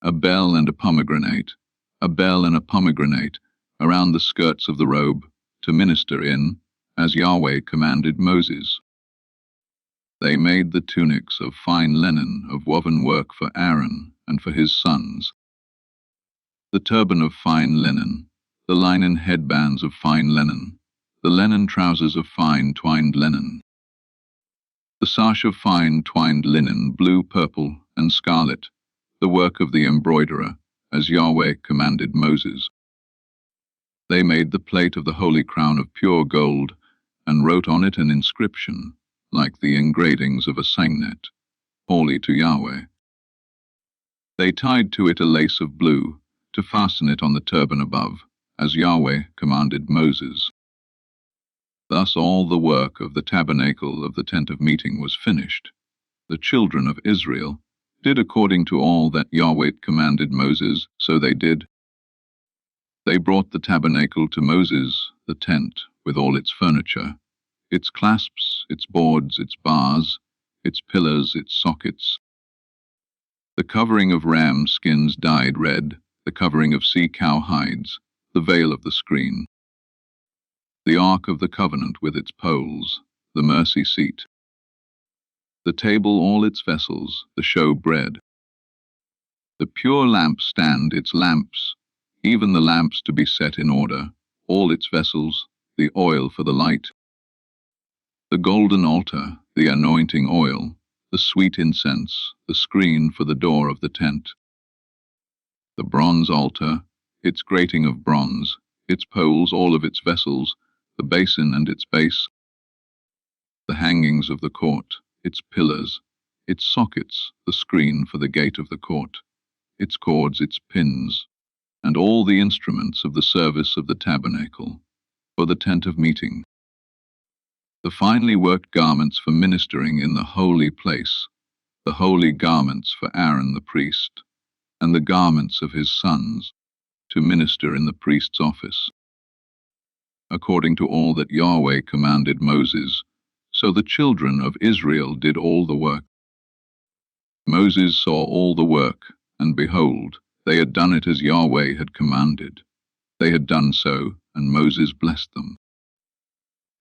A bell and a pomegranate, a bell and a pomegranate, around the skirts of the robe, to minister in, as Yahweh commanded Moses. They made the tunics of fine linen of woven work for Aaron and for his sons, the turban of fine linen, the linen headbands of fine linen, the linen trousers of fine twined linen, the sash of fine twined linen, blue, purple, and scarlet, the work of the embroiderer, as Yahweh commanded Moses. They made the plate of the holy crown of pure gold, and wrote on it an inscription, like the engravings of a signet, holy to Yahweh. They tied to it a lace of blue, to fasten it on the turban above, as Yahweh commanded Moses. Thus all the work of the tabernacle of the tent of meeting was finished. The children of Israel did according to all that Yahweh commanded Moses, so they did. They brought the tabernacle to Moses, the tent, with all its furniture, its clasps, its boards, its bars, its pillars, its sockets, the covering of ram skins dyed red, the covering of sea-cow hides, the veil of the screen, the ark of the covenant with its poles, the mercy seat, the table, all its vessels, the show bread, the pure lampstand, its lamps, even the lamps to be set in order, all its vessels, the oil for the light, the golden altar, the anointing oil, the sweet incense, the screen for the door of the tent, the bronze altar, its grating of bronze, its poles, all of its vessels, the basin and its base, the hangings of the court, its pillars, its sockets, the screen for the gate of the court, its cords, its pins, and all the instruments of the service of the tabernacle, for the tent of meeting, the finely worked garments for ministering in the holy place, the holy garments for Aaron the priest, and the garments of his sons, to minister in the priest's office, according to all that Yahweh commanded Moses. So the children of Israel did all the work. Moses saw all the work, and behold, they had done it as Yahweh had commanded. They had done so, and Moses blessed them.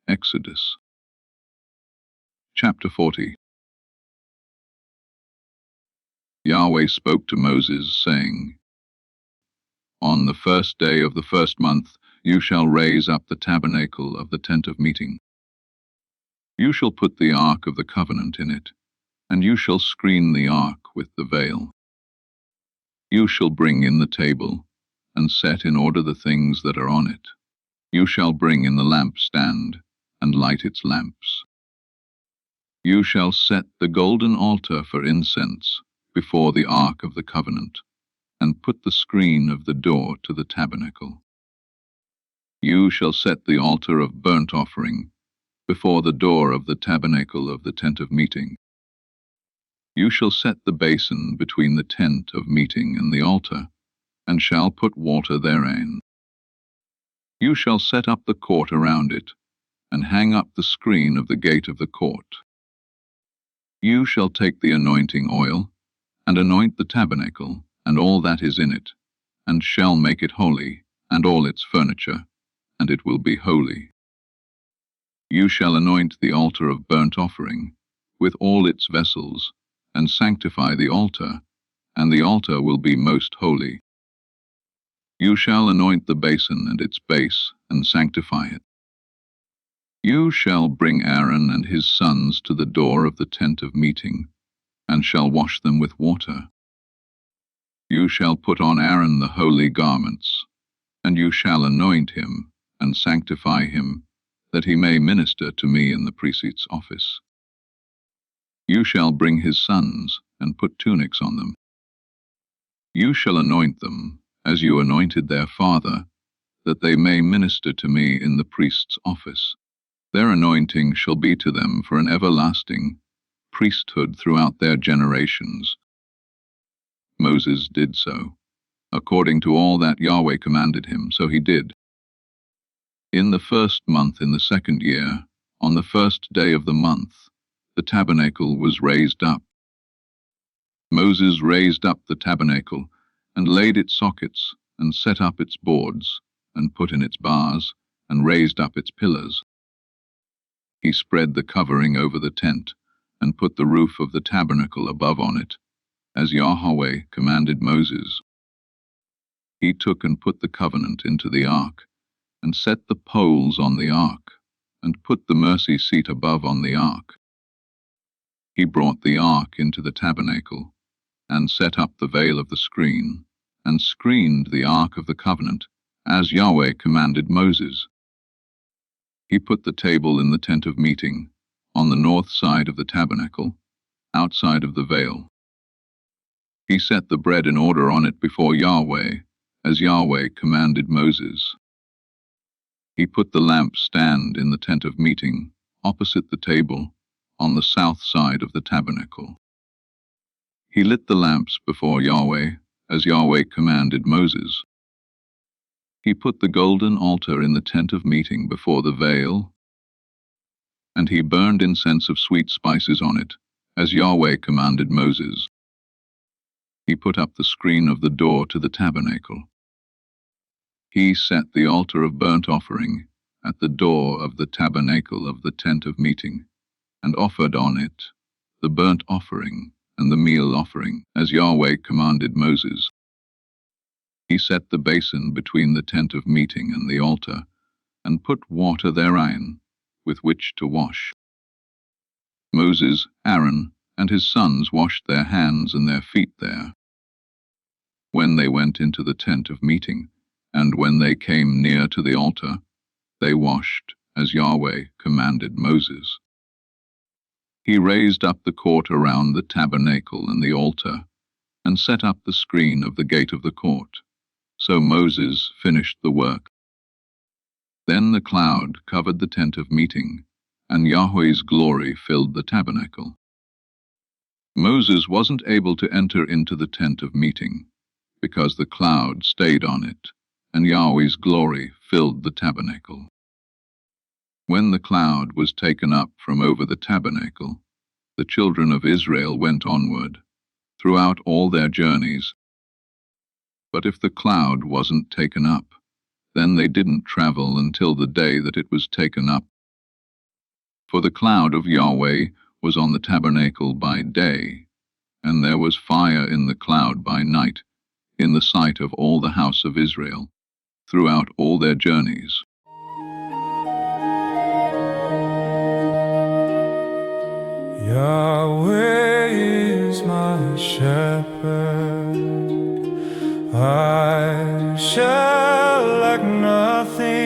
Exodus Chapter 40. Yahweh spoke to Moses, saying, On the first day of the first month you shall raise up the tabernacle of the tent of meeting. You shall put the ark of the covenant in it, and you shall screen the ark with the veil. You shall bring in the table, and set in order the things that are on it. You shall bring in the lampstand, and light its lamps. You shall set the golden altar for incense before the ark of the covenant, and put the screen of the door to the tabernacle. You shall set the altar of burnt offering before the door of the tabernacle of the tent of meeting. You shall set the basin between the tent of meeting and the altar, and shall put water therein. You shall set up the court around it, and hang up the screen of the gate of the court. You shall take the anointing oil, and anoint the tabernacle, and all that is in it, and shall make it holy, and all its furniture, and it will be holy. You shall anoint the altar of burnt offering, with all its vessels, and sanctify the altar, and the altar will be most holy. You shall anoint the basin and its base, and sanctify it. You shall bring Aaron and his sons to the door of the tent of meeting, and shall wash them with water. You shall put on Aaron the holy garments, and you shall anoint him, and sanctify him, that he may minister to me in the priest's office. You shall bring his sons, and put tunics on them. You shall anoint them, as you anointed their father, that they may minister to me in the priest's office. Their anointing shall be to them for an everlasting priesthood throughout their generations. Moses did so. According to all that Yahweh commanded him, so he did. In the first month in the second year, on the first day of the month, the tabernacle was raised up. Moses raised up the tabernacle, and laid its sockets, and set up its boards, and put in its bars, and raised up its pillars. He spread the covering over the tent, and put the roof of the tabernacle above on it, as Yahweh commanded Moses. He took and put the covenant into the ark, and set the poles on the ark, and put the mercy seat above on the ark. He brought the ark into the tabernacle, and set up the veil of the screen, and screened the ark of the covenant, as Yahweh commanded Moses. He put the table in the tent of meeting, on the north side of the tabernacle, outside of the veil. He set the bread in order on it before Yahweh, as Yahweh commanded Moses. He put the lampstand in the tent of meeting, opposite the table, on the south side of the tabernacle. He lit the lamps before Yahweh, as Yahweh commanded Moses. He put the golden altar in the tent of meeting before the veil, and he burned incense of sweet spices on it, as Yahweh commanded Moses. He put up the screen of the door to the tabernacle. He set the altar of burnt offering at the door of the tabernacle of the tent of meeting, and offered on it the burnt offering and the meal offering, as Yahweh commanded Moses. He set the basin between the tent of meeting and the altar, and put water therein, with which to wash. Moses, Aaron, and his sons washed their hands and their feet there. When they went into the tent of meeting, and when they came near to the altar, they washed, as Yahweh commanded Moses. He raised up the court around the tabernacle and the altar, and set up the screen of the gate of the court. So Moses finished the work. Then the cloud covered the tent of meeting, and Yahweh's glory filled the tabernacle. Moses wasn't able to enter into the tent of meeting, because the cloud stayed on it, and Yahweh's glory filled the tabernacle. When the cloud was taken up from over the tabernacle, the children of Israel went onward, throughout all their journeys. But if the cloud wasn't taken up, then they didn't travel until the day that it was taken up. For the cloud of Yahweh was on the tabernacle by day, and there was fire in the cloud by night, in the sight of all the house of Israel, throughout all their journeys. Yahweh is my shepherd, I shall lack nothing.